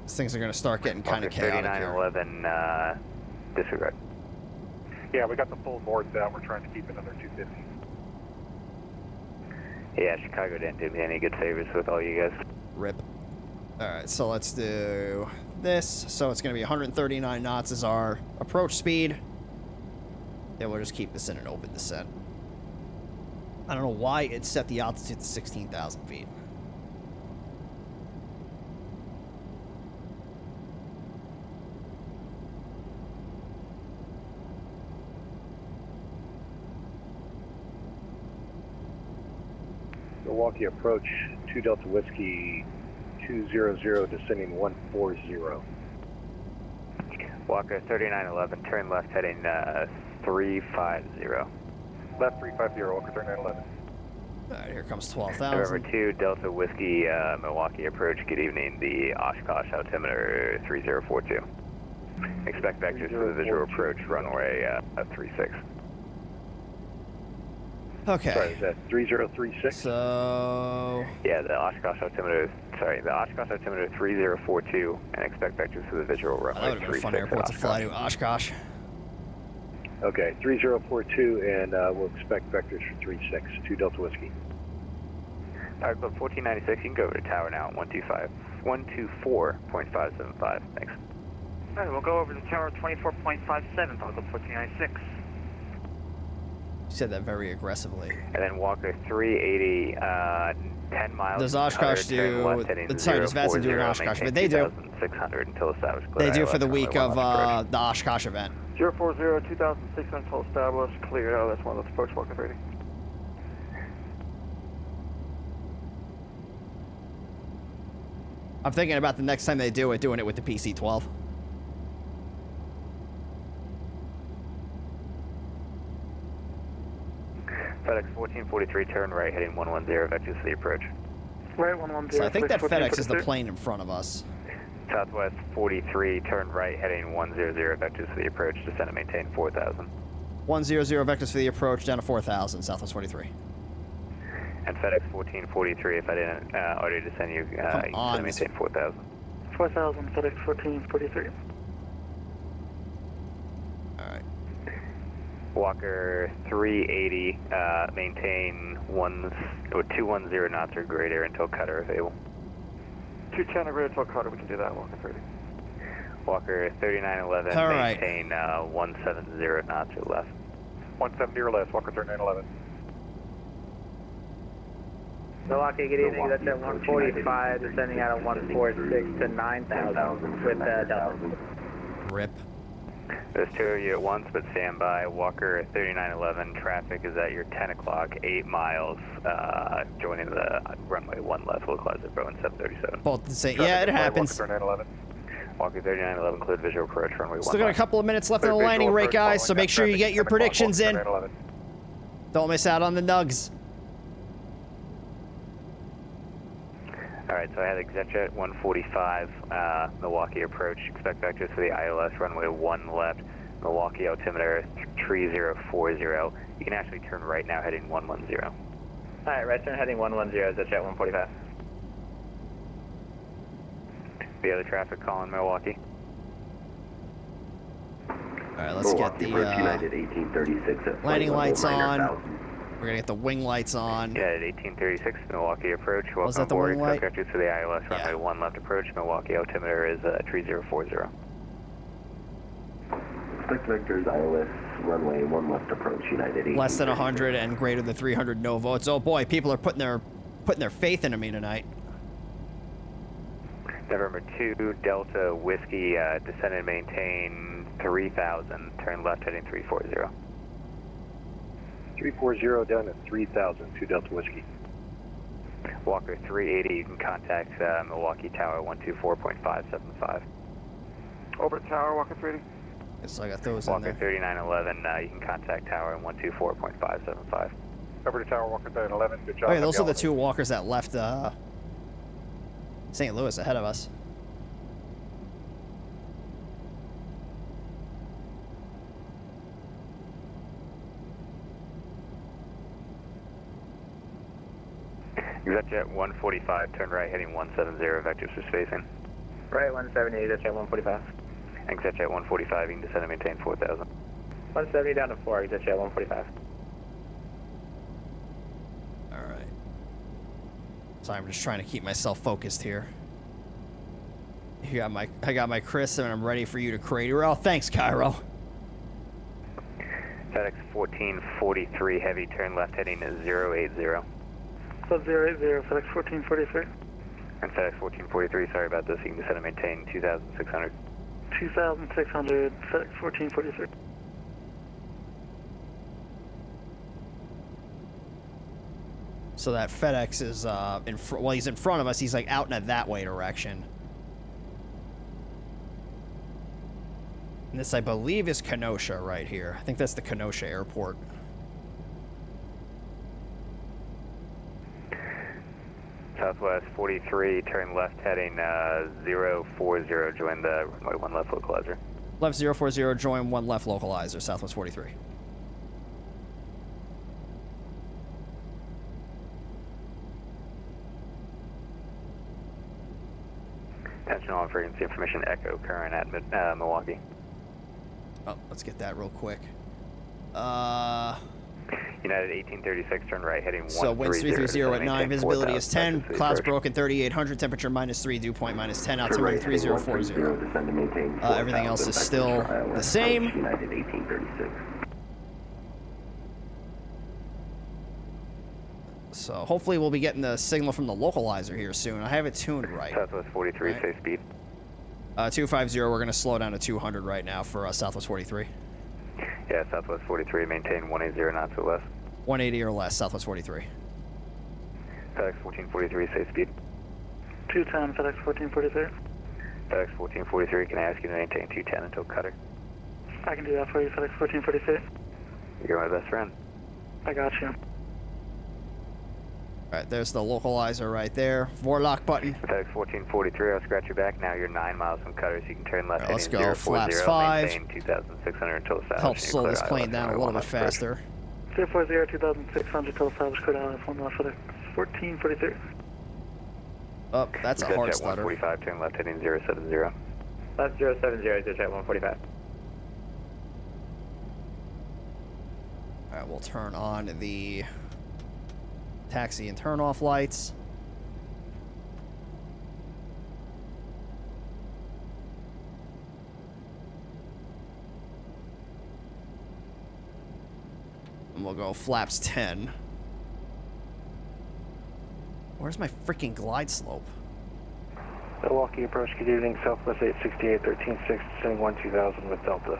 These things are going to start getting kind of chaotic here. 3911, disregard. Yeah, we got the full boards out. We're trying to keep another 250. Yeah, Chicago didn't do me any good favors with all you guys. Rip. Alright, so let's do this. So it's going to be 139 knots is our approach speed. Then we'll just keep this in an open descent. I don't know why it set the altitude to 16,000 feet. Milwaukee approach, 2 Delta Whiskey, 200, descending 140. Walker 3911, turn left heading 350. Left 350, Walker 3911. Alright, here comes 12,000. November 2, Delta Whiskey, Milwaukee approach, good evening, the Oshkosh altimeter 3042. Expect vectors for the visual approach, runway 36. Okay. Sorry, is that 3036? So... Yeah, the Oshkosh altimeter 3042, and expect vectors for the visual runway 36. That would have been a fun airport to fly to, Oshkosh. Okay, 3042, and we'll expect vectors for 36, 2 Delta Whiskey. Power Club 1496, you can go over to tower now at 124.575. Thanks. Alright, we'll go over to tower 24.57, Power Club 1496. You said that very aggressively. And then Walker 380, 10 miles. Does Oshkosh do... Sorry, does VATSIM do an Oshkosh? But they do. 600 until established. They do for the week of the Oshkosh event. 040, 2,600 until established, cleared out. That's one of those approach Walker 30. I'm thinking about the next time they do it, doing it with the PC-12. FedEx 1443, turn right, heading 110, vectors for the approach. Right, 110. So I think that FedEx is the plane in front of us. Southwest 43, turn right, heading 100, vectors for the approach, descend and maintain 4,000. 100 vectors for the approach, down to 4,000, Southwest 43. And FedEx 1443, if I didn't already descend you, you can maintain 4,000. 4,000, FedEx 1443. Alright. Walker 380, maintain 210 knots or greater until cutter available. 210 or greater until cutter, we can do that, Walker 30. Walker 3911, maintain 170 knots or less. 170 or less, Walker 3911. Milwaukee, good evening. That's at 145, descending out of 146 to 9,000 with Delta. Rip. There's 2 of you at once, but stand by. Walker 3911, traffic is at your 10 o'clock, 8 miles, joining the runway 1 left, localizer at Boeing 737. Both the same. Yeah, it happens. Walker 3911, cleared visual approach, runway 1 Still got a couple of minutes left in the landing rate, guys, so make sure you get your predictions in. Don't miss out on the nugs. Alright, so I had ExecJet 145, Milwaukee approach, expect vectors for the ILS, runway 1 left, Milwaukee altimeter 3040. You can actually turn right now, heading 110. Alright, right turn heading 110, ExecJet 145. The other traffic calling Milwaukee. All right, let's get the United 1836 at landing lights on. 9,000. We're gonna get the wing lights on. United 1836, Milwaukee approach. Was that Welcome the aboard. wing light? Expect to the ILS runway 1 left approach. Milwaukee altimeter is 3040. Expect vectors ILS runway 1 left approach. United 1836. Less than 100 and greater than 300, no votes. Oh boy, people are putting their faith into me tonight. November 2, Delta Whiskey, descend and maintain 3000. Turn left heading 340. 340 down to 3,000, 2 Delta Whiskey. Walker 380, you can contact Milwaukee Tower 124.575. Over Tower, Walker 380. So I got those Walker in there. 3911, you can contact Tower 124.575. Over to Tower, Walker 3911, good job. Oh yeah, those are the two walkers that left St. Louis ahead of us. ExactJet 145, turn right heading 170, vectors for spacing. Right, 170, ExactJet 145. ExactJet 145, you can descend and maintain 4000. 170 down to 4, ExactJet 145. Alright. So I'm just trying to keep myself focused here. I got my Chris and I'm ready for you to crater. Oh, thanks, Cairo. FedEx 1443, heavy turn left heading 080. Sub 080, FedEx 1443. And FedEx 1443, sorry about this, you can descend and maintain 2600. 2600, FedEx 1443. So that FedEx is well, he's in front of us. He's like out in a that way direction. And this, I believe, is Kenosha right here. I think that's the Kenosha airport. Southwest 43, turn left heading 040, join the runway 1 left localizer. Left 040, join 1 left localizer, Southwest 43. Attention all frequency information, echo current at Milwaukee. Oh, let's get that real quick. United 1836, turn right heading 130. So winds 330 at 9, visibility is 10, clouds approach. broken 3800, temperature -3, dew point -10, altimeter 3040. Everything else is still the same. United 1836. So hopefully we'll be getting the signal from the localizer here soon. I have it tuned right. Southwest 43, right. safe speed. 250, we're going to slow down to 200 right now for Southwest 43. Yeah, Southwest 43, maintain 180 knots or less. 180 or less, Southwest 43. FedEx 1443, safe speed. 210, FedEx 1443. FedEx 1443, can I ask you to maintain 210 until cutter? I can do that for you, FedEx 1443. You're my best friend. I got you. Alright, there's the localizer right there. Vorlock button. FedEx 1443, I'll scratch your back. Now you're 9 miles from cutter, so you can turn left. Right, let's heading go. 040, Flaps 5. Maintain 2,600 until established. Help slow this plane down a little bit faster. 040, 2,600 till established, clear down for FedEx 1443. Oh, that's a hard stutter. 145, turn left heading 070. Left 070, ExactJet 145. Alright, we'll turn on the taxi and turn off lights. And we'll go flaps 10. Where's my freaking glide slope? Milwaukee approach, good evening, Southwest 868, 136, descending 12000 with Delta.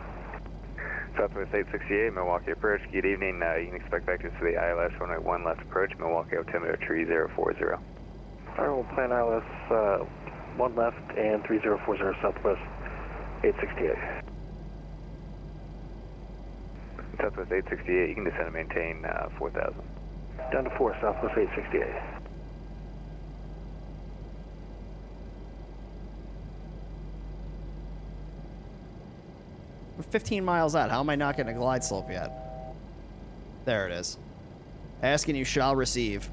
Southwest 868, Milwaukee approach, good evening. You can expect vectors for the ILS runway 1 left approach, Milwaukee altimeter 3040. Alright, we'll plan ILS 1 left and 3040 Southwest 868. Southwest 868, you can descend and maintain 4000. Down to 4, Southwest 868. We're 15 miles out. How am I not getting a glide slope yet? There it is. Asking you shall receive.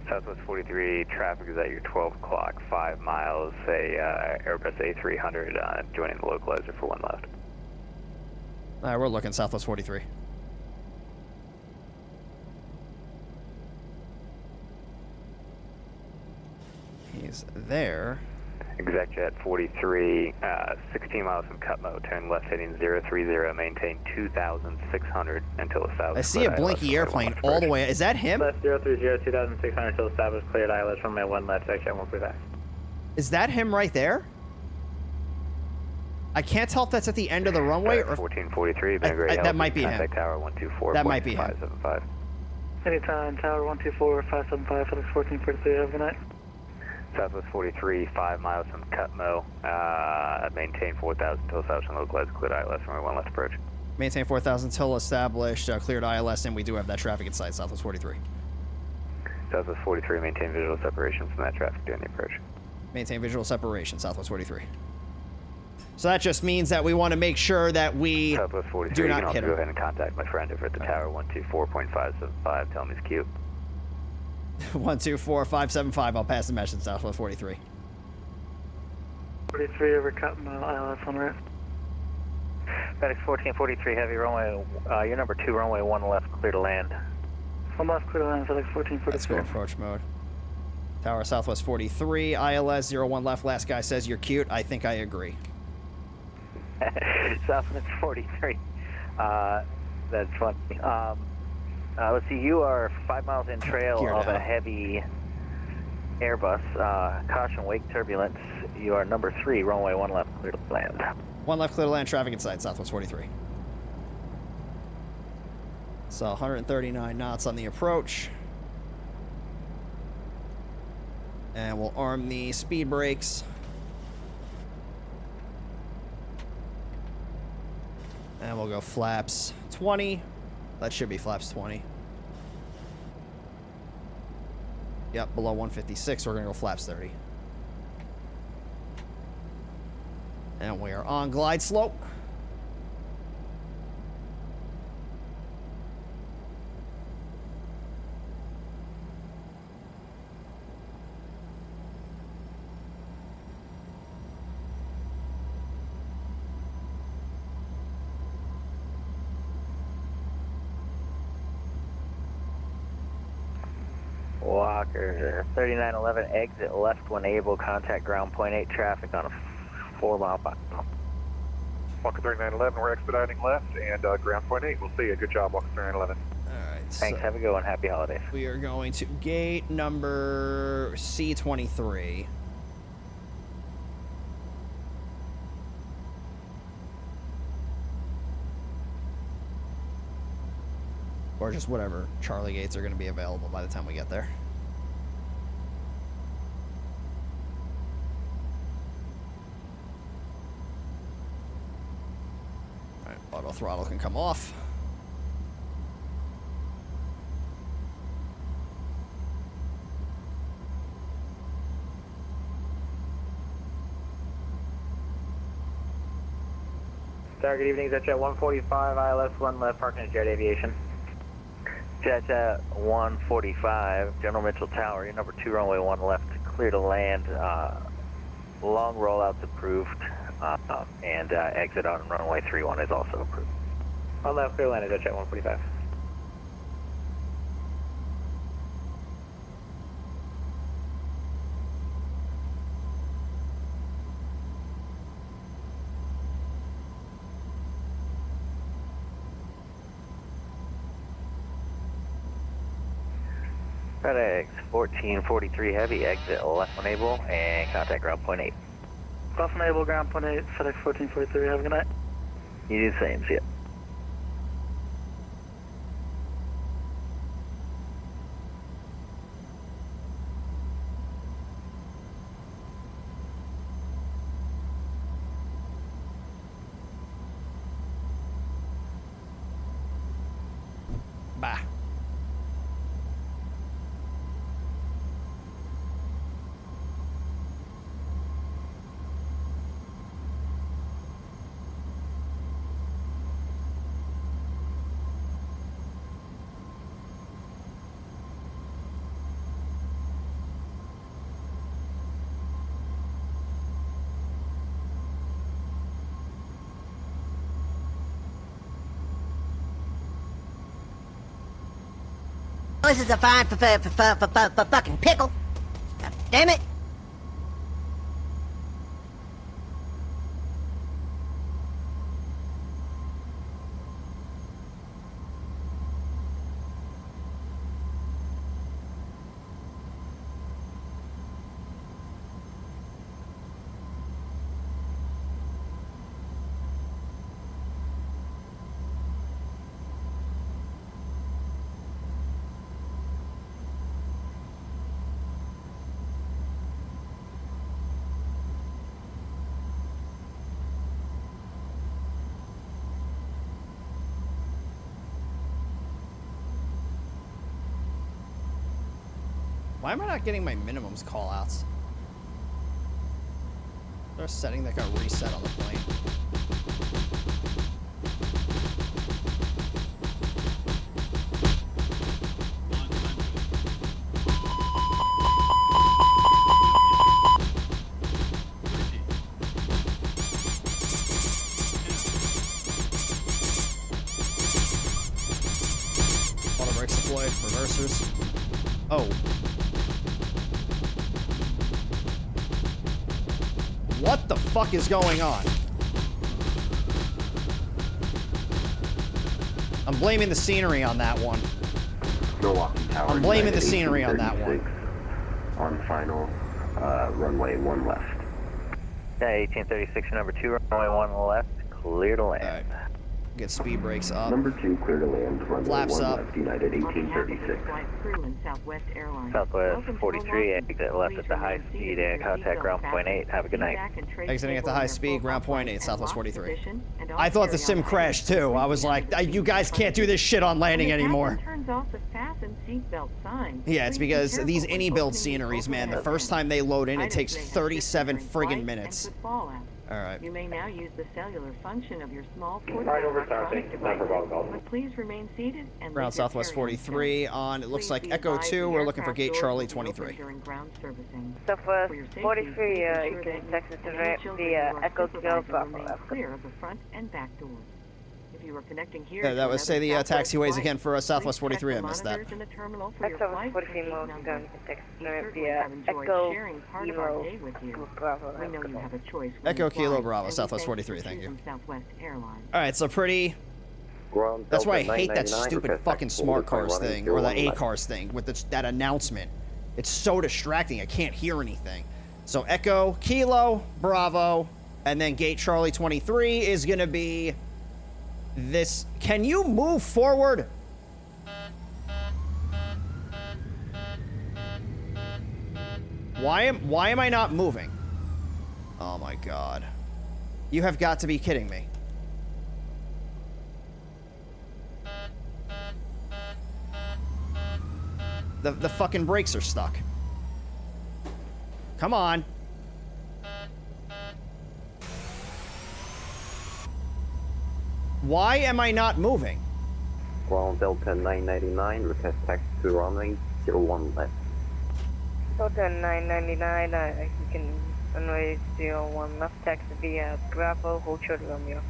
Southwest 43, traffic is at your 12 o'clock, 5 miles, Airbus A300 joining the localizer for one left. All right, we're looking Southwest 43. He's there. ExecJet 43, 16 miles from Cutmo, turn left heading 030, maintain 2,600 until established. I see a blinky airplane all the way. Is that him? Left 030, 2,600 until established, cleared ILS from my 1 left, section 145. Is that him right there? I can't tell if that's at the end of the runway or... 1443, been very that might be him. Contact Tower 124. That might be him. 575. Anytime, Tower 124, 575, FedEx 1443, have a good night. Southwest 43, 5 miles from Cutmo, maintain 4,000 until established and localized, cleared ILS from my 1 left approach. Maintain 4,000 till established, cleared ILS, and we do have that traffic in sight, Southwest 43. Southwest 43, maintain visual separation from that traffic during the approach. Maintain visual separation, Southwest 43. So that just means that we want to make sure that we Southwest 43, do you not can also hit him. go ahead and contact my friend over at the Tower 124.575, tell him he's cute. 124-575, I'll pass the message, Southwest 43. 43 over Cutmo, ILS on route. FedEx 1443, heavy runway, your number 2, runway 1 left, clear to land. 1 left, clear to land, FedEx 1443. Let's go approach mode. Tower Southwest 43, ILS 01 left. Last guy says you're cute. I think I agree. Southwest 43, that's funny. Let's see, you are 5 miles in trail Geared of out. a heavy Airbus. Caution, wake turbulence. You are number 3, runway 1 left, clear to land. 1 left, clear to land, traffic inside, Southwest 43. So 139 knots on the approach. And we'll arm the speed brakes. And we'll go flaps 20. That should be flaps 20. Yep, below 156, we're going to go flaps 30. And we are on glide slope. Walker, 3911, exit left when able, contact ground point 8 traffic on a 4 mile platform. Walker 3911, we're expediting left and ground point 8. We'll see you. Good job, Walker 3911. All right. Thanks, have a good one. Happy holidays. We are going to gate number C23. Or just whatever Charlie gates are going to be available by the time we get there. All right, auto throttle can come off. Target evening, JetJet 145, ILS 1 left, parking at Jet Aviation. JetJet 145, General Mitchell Tower, your number 2, runway 1 left, clear to land. Long rollouts approved, and exit on runway 31 is also approved. 1 left, clear to land at JetJet 145. FedEx 1443 heavy, exit left when able, and contact ground point 8. Left when able, ground point 8, FedEx 1443, have a good night. You do the same, see ya. Bye. Southwest is a fine for fucking pickle. God damn it. Why am I not getting my minimums callouts? Is there a setting that got reset on the plane? Auto brakes deployed, reversers. Oh. What the fuck is going on? I'm blaming the scenery on that one. Milwaukee Tower. I'm blaming the scenery on that one. On final, runway 1 left. Yeah, 1836, number 2, runway 1 left, clear to land. All right. Get speed brakes up. Number 2, clear to land, runway Flaps 1 up. left, United 1836. Southwest Airlines. Southwest 43, exit left at the high speed and contact ground point 8. Have a good night. Exiting at the high speed, ground point 8, Southwest 43. I thought the sim crashed too. I was like, you guys can't do this shit on landing anymore. Yeah, it's because these any-build sceneries, man, the first time they load in, it takes 37 friggin' minutes. Alright. You may now use the cellular function of your small portable Right over electronic South, device. But please remain seated and Ground Southwest 43 on, it looks like Echo 2, we're looking for gate Charlie 23. Southwest 43, you can text us via Echo 2 Bravo. Clear of the front and back doors. If you were connecting here, Yeah, that was say the taxiways again for Southwest 43, I missed that. Southwest 43 mode, you can text us via Echo Kilo Bravo. We know you have a choice. Echo Kilo Bravo, Southwest 43, thank you. Alright, so pretty... That's why I hate that stupid fucking smart cars thing, or the A-cars thing, with that announcement. It's so distracting, I can't hear anything. So Echo Kilo Bravo, and then gate Charlie 23 is gonna be... this. Can you move forward? Why am I not moving? Oh my god. You have got to be kidding me. The fucking brakes are stuck. Come on. Why am I not moving? Ground Delta 999, request taxi to runway 01 left. Delta 999, you can runway 01 left, taxi via Bravo, hold short Romeo.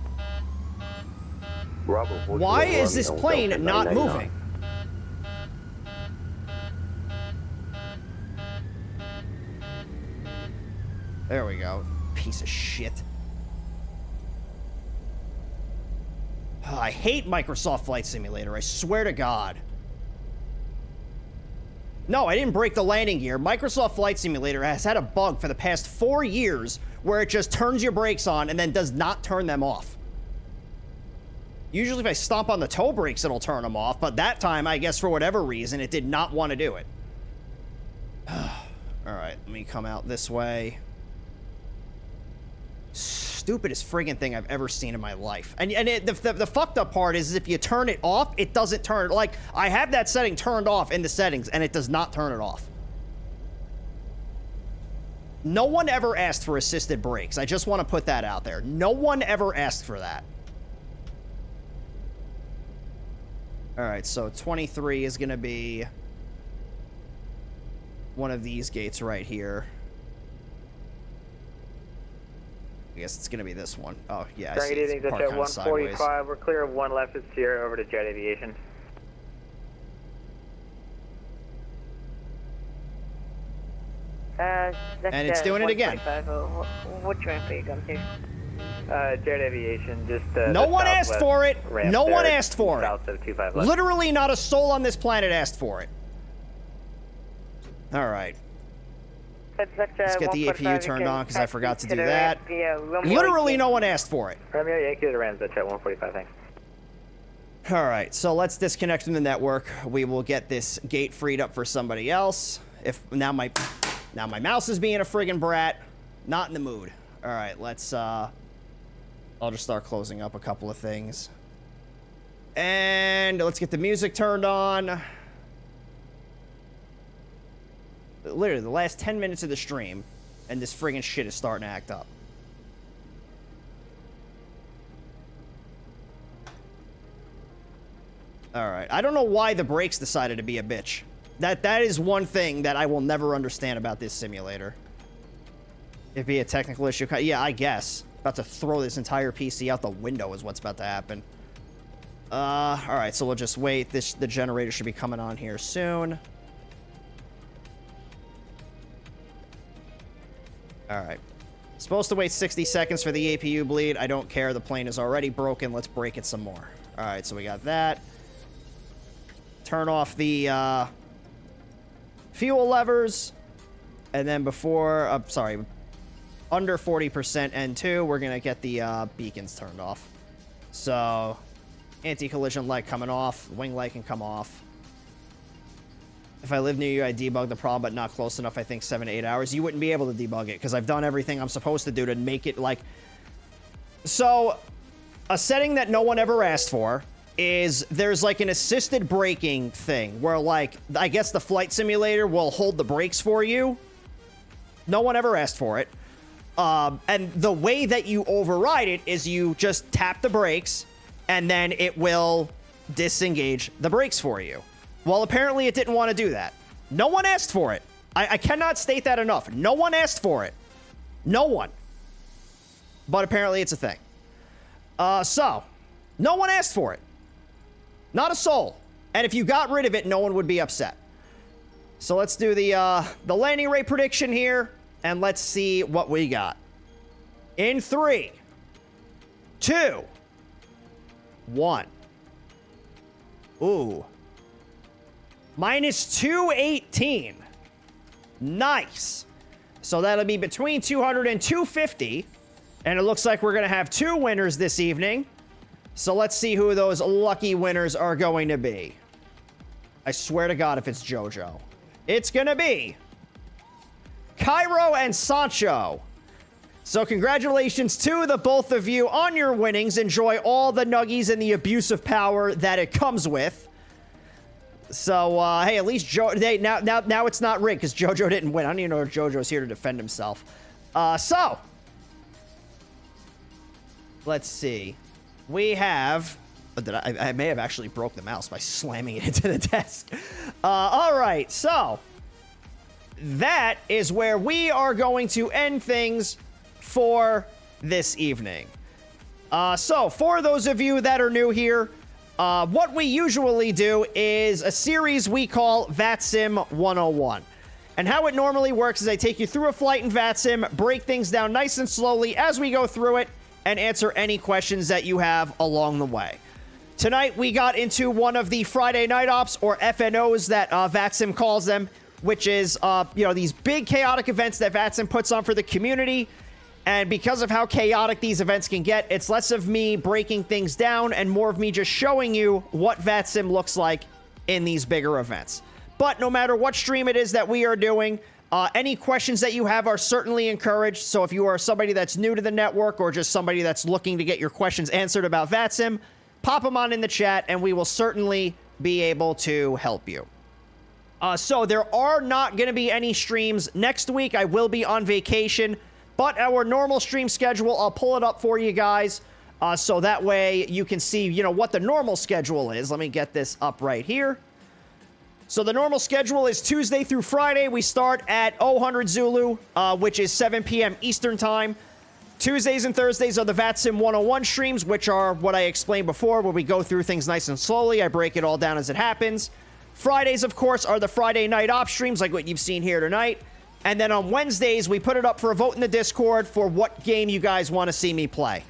Bravo, hold Why short is this Romeo, plane Delta not 999. moving? There we go. Piece of shit. Oh, I hate Microsoft Flight Simulator, I swear to God. No, I didn't break the landing gear. Microsoft Flight Simulator has had a bug for the past 4 years where it just turns your brakes on and then does not turn them off. Usually if I stomp on the toe brakes, it'll turn them off, but that time, I guess for whatever reason, it did not want to do it. Alright, let me come out this way. Stupidest friggin' thing I've ever seen in my life. And the fucked up part is if you turn it off, it doesn't turn. Like, I have that setting turned off in the settings, and it does not turn it off. No one ever asked for assisted brakes. I just want to put that out there. No one ever asked for that. Alright, so 23 is going to be one of these gates right here. I guess it's going to be this one. Oh, yeah, I see. Good evening, It's parked Jet kinda 145. sideways. We're clear of 1 left at Sierra over to Jet Aviation. And it's doing it again. Which ramp are you going to? Jet Aviation, just no one asked for it. No one asked for it. South of 25 left. Literally not a soul on this planet asked for it. All right. Let's get the APU turned on because I forgot to do that. Literally no one asked for it. Romeo Yankee to Ramsey at 145, thanks. All right, so let's disconnect from the network. We will get this gate freed up for somebody else. If now my mouse is being a friggin' brat. Not in the mood. All right, let's I'll just start closing up a couple of things. And let's get the music turned on. Literally, the last 10 minutes of the stream, and this friggin' shit is starting to act up. Alright, I don't know why the brakes decided to be a bitch. That is one thing that I will never understand about this simulator. It'd be a technical issue. Yeah, I guess. About to throw this entire PC out the window is what's about to happen. Alright, so we'll just wait. The generator should be coming on here soon. Alright. Supposed to wait 60 seconds for the APU bleed. I don't care. The plane is already broken. Let's break it some more. Alright, so we got that. Turn off the fuel levers. And then before... sorry. Under 40% N2, we're going to get the beacons turned off. So, anti-collision light coming off. Wing light can come off. If I live near you, I debug the problem, but not close enough, I think 7 to 8 hours. You wouldn't be able to debug it, because I've done everything I'm supposed to do to make it, like... So, a setting that no one ever asked for is there's, like, an assisted braking thing, where, like, I guess the flight simulator will hold the brakes for you. No one ever asked for it. And the way that you override it is you just tap the brakes, and then it will disengage the brakes for you. Well, apparently it didn't want to do that. No one asked for it. I cannot state that enough. No one asked for it. No one. But apparently it's a thing. So, no one asked for it. Not a soul. And if you got rid of it, no one would be upset. So let's do the landing rate prediction here. And let's see what we got. In 3, 2, 1. Ooh. Minus 218. Nice. So that'll be between 200 and 250. And it looks like we're going to have 2 winners this evening. So let's see who those lucky winners are going to be. I swear to God if it's JoJo. It's going to be Cairo and Sancho. So congratulations to the both of you on your winnings. Enjoy all the nuggies and the abuse of power that it comes with. So, hey, at least now it's not rigged because JoJo didn't win. I don't even know if JoJo's here to defend himself. So, let's see. We have... I may have actually broke the mouse by slamming it into the desk. All right, so... that is where we are going to end things for this evening. So, for those of you that are new here, what we usually do is a series we call VATSIM 101. And how it normally works is I take you through a flight in VATSIM, break things down nice and slowly as we go through it, and answer any questions that you have along the way. Tonight, we got into one of the Friday night ops, or FNOs that VATSIM calls them, which is, these big chaotic events that VATSIM puts on for the community. And because of how chaotic these events can get, it's less of me breaking things down and more of me just showing you what VATSIM looks like in these bigger events. But no matter what stream it is that we are doing, any questions that you have are certainly encouraged. So if you are somebody that's new to the network or just somebody that's looking to get your questions answered about VATSIM, pop them on in the chat and we will certainly be able to help you. So there are not going to be any streams next week. I will be on vacation, but our normal stream schedule, I'll pull it up for you guys. So that way you can see, what the normal schedule is. Let me get this up right here. So the normal schedule is Tuesday through Friday. We start at 0000 Zulu, which is 7 p.m. Eastern time. Tuesdays and Thursdays are the VATSIM 101 streams, which are what I explained before, where we go through things nice and slowly. I break it all down as it happens. Fridays, of course, are the Friday night op streams, like what you've seen here tonight. And then on Wednesdays, we put it up for a vote in the Discord for what game you guys want to see me play.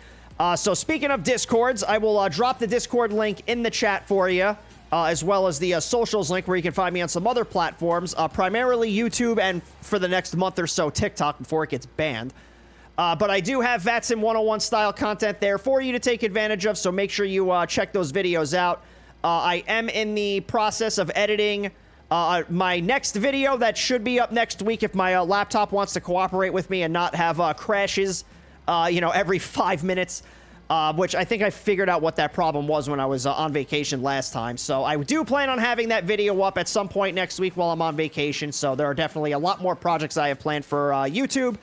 So speaking of Discords, I will drop the Discord link in the chat for you, as well as the socials link where you can find me on some other platforms, primarily YouTube and for the next month or so, TikTok before it gets banned. But I do have VATSIM 101 style content there for you to take advantage of, so make sure you check those videos out. I am in the process of editing my next video that should be up next week if my laptop wants to cooperate with me and not have crashes, every 5 minutes, which I think I figured out what that problem was when I was on vacation last time. So I do plan on having that video up at some point next week while I'm on vacation, so there are definitely a lot more projects I have planned for YouTube.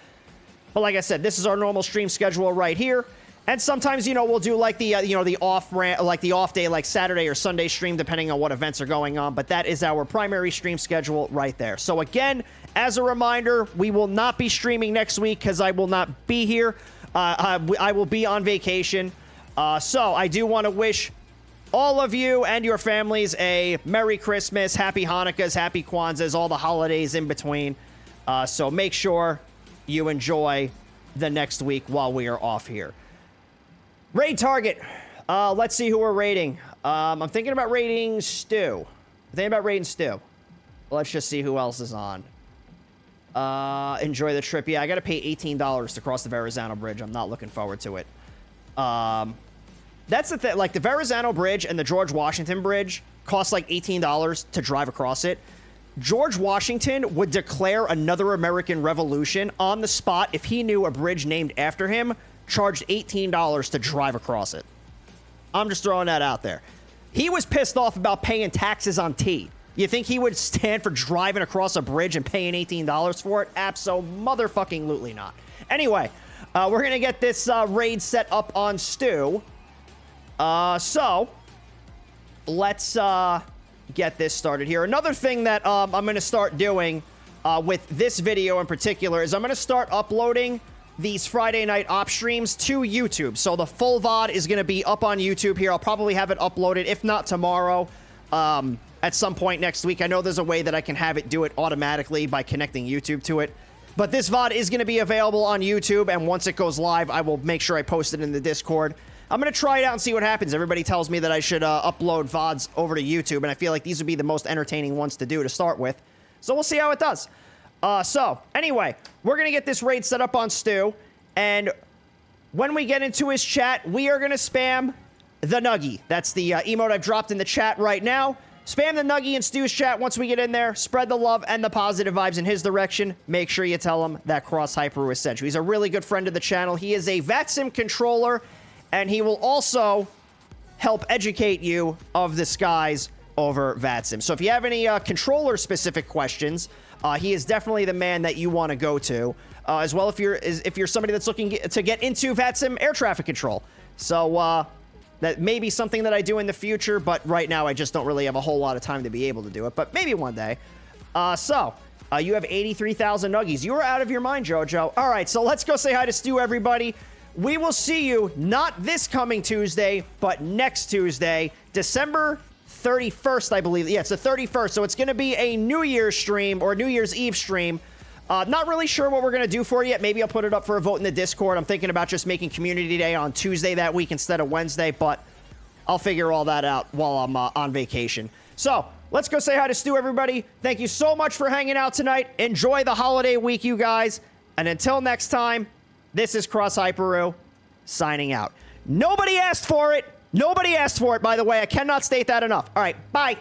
But like I said, this is our normal stream schedule right here. And sometimes, we'll do like the off day, like Saturday or Sunday stream, depending on what events are going on. But that is our primary stream schedule right there. So again, as a reminder, we will not be streaming next week because I will not be here. I will be on vacation. So I do want to wish all of you and your families a Merry Christmas, Happy Hanukkahs, Happy Kwanzas, all the holidays in between. So make sure you enjoy the next week while we are off here. Raid target. Let's see who we're raiding. I'm thinking about raiding Stu. Let's just see who else is on. Enjoy the trip. Yeah, I got to pay $18 to cross the Verrazano Bridge. I'm not looking forward to it. That's the thing. Like, the Verrazano Bridge and the George Washington Bridge cost like $18 to drive across it. George Washington would declare another American Revolution on the spot if he knew a bridge named after him charged $18 to drive across it. I'm just throwing that out there. He was pissed off about paying taxes on tea. You think he would stand for driving across a bridge and paying $18 for it? Abso-motherfucking-lutely not. Anyway, we're going to get this raid set up on Stu. So, let's get this started here. Another thing that I'm going to start doing with this video in particular is I'm going to start uploading these Friday night op streams to YouTube. So the full VOD is going to be up on YouTube here. I'll probably have it uploaded, if not tomorrow, at some point next week. I know there's a way that I can have it do it automatically by connecting YouTube to it. But this VOD is going to be available on YouTube, and once it goes live, I will make sure I post it in the Discord. I'm going to try it out and see what happens. Everybody tells me that I should upload VODs over to YouTube, and I feel like these would be the most entertaining ones to do to start with. So we'll see how it does. So, anyway, we're going to get this raid set up on Stu, and when we get into his chat, we are going to spam the Nuggie. That's the emote I've dropped in the chat right now. Spam the Nuggie in Stu's chat once we get in there. Spread the love and the positive vibes in his direction. Make sure you tell him that Cross Hyper was sent you. He's a really good friend of the channel. He is a VATSIM controller, and he will also help educate you of the skies over VATSIM. So if you have any controller-specific questions, he is definitely the man that you want to go to. As well, if you're somebody that's looking to get into VATSIM air traffic control. So that may be something that I do in the future, but right now I just don't really have a whole lot of time to be able to do it. But maybe one day. You have 83,000 nuggies. You are out of your mind, Jojo. All right, so let's go say hi to Stu, everybody. We will see you not this coming Tuesday, but next Tuesday, December 31st, I believe. Yeah, it's the 31st. So it's going to be a New Year's stream or New Year's Eve stream. Not really sure what we're going to do for it yet. Maybe I'll put it up for a vote in the Discord. I'm thinking about just making Community Day on Tuesday that week instead of Wednesday, but I'll figure all that out while I'm on vacation. So let's go say hi to Stu, everybody. Thank you so much for hanging out tonight. Enjoy the holiday week, you guys. And until next time, this is Cross Hyperu signing out. Nobody asked for it. Nobody asked for it, by the way. I cannot state that enough. All right, bye.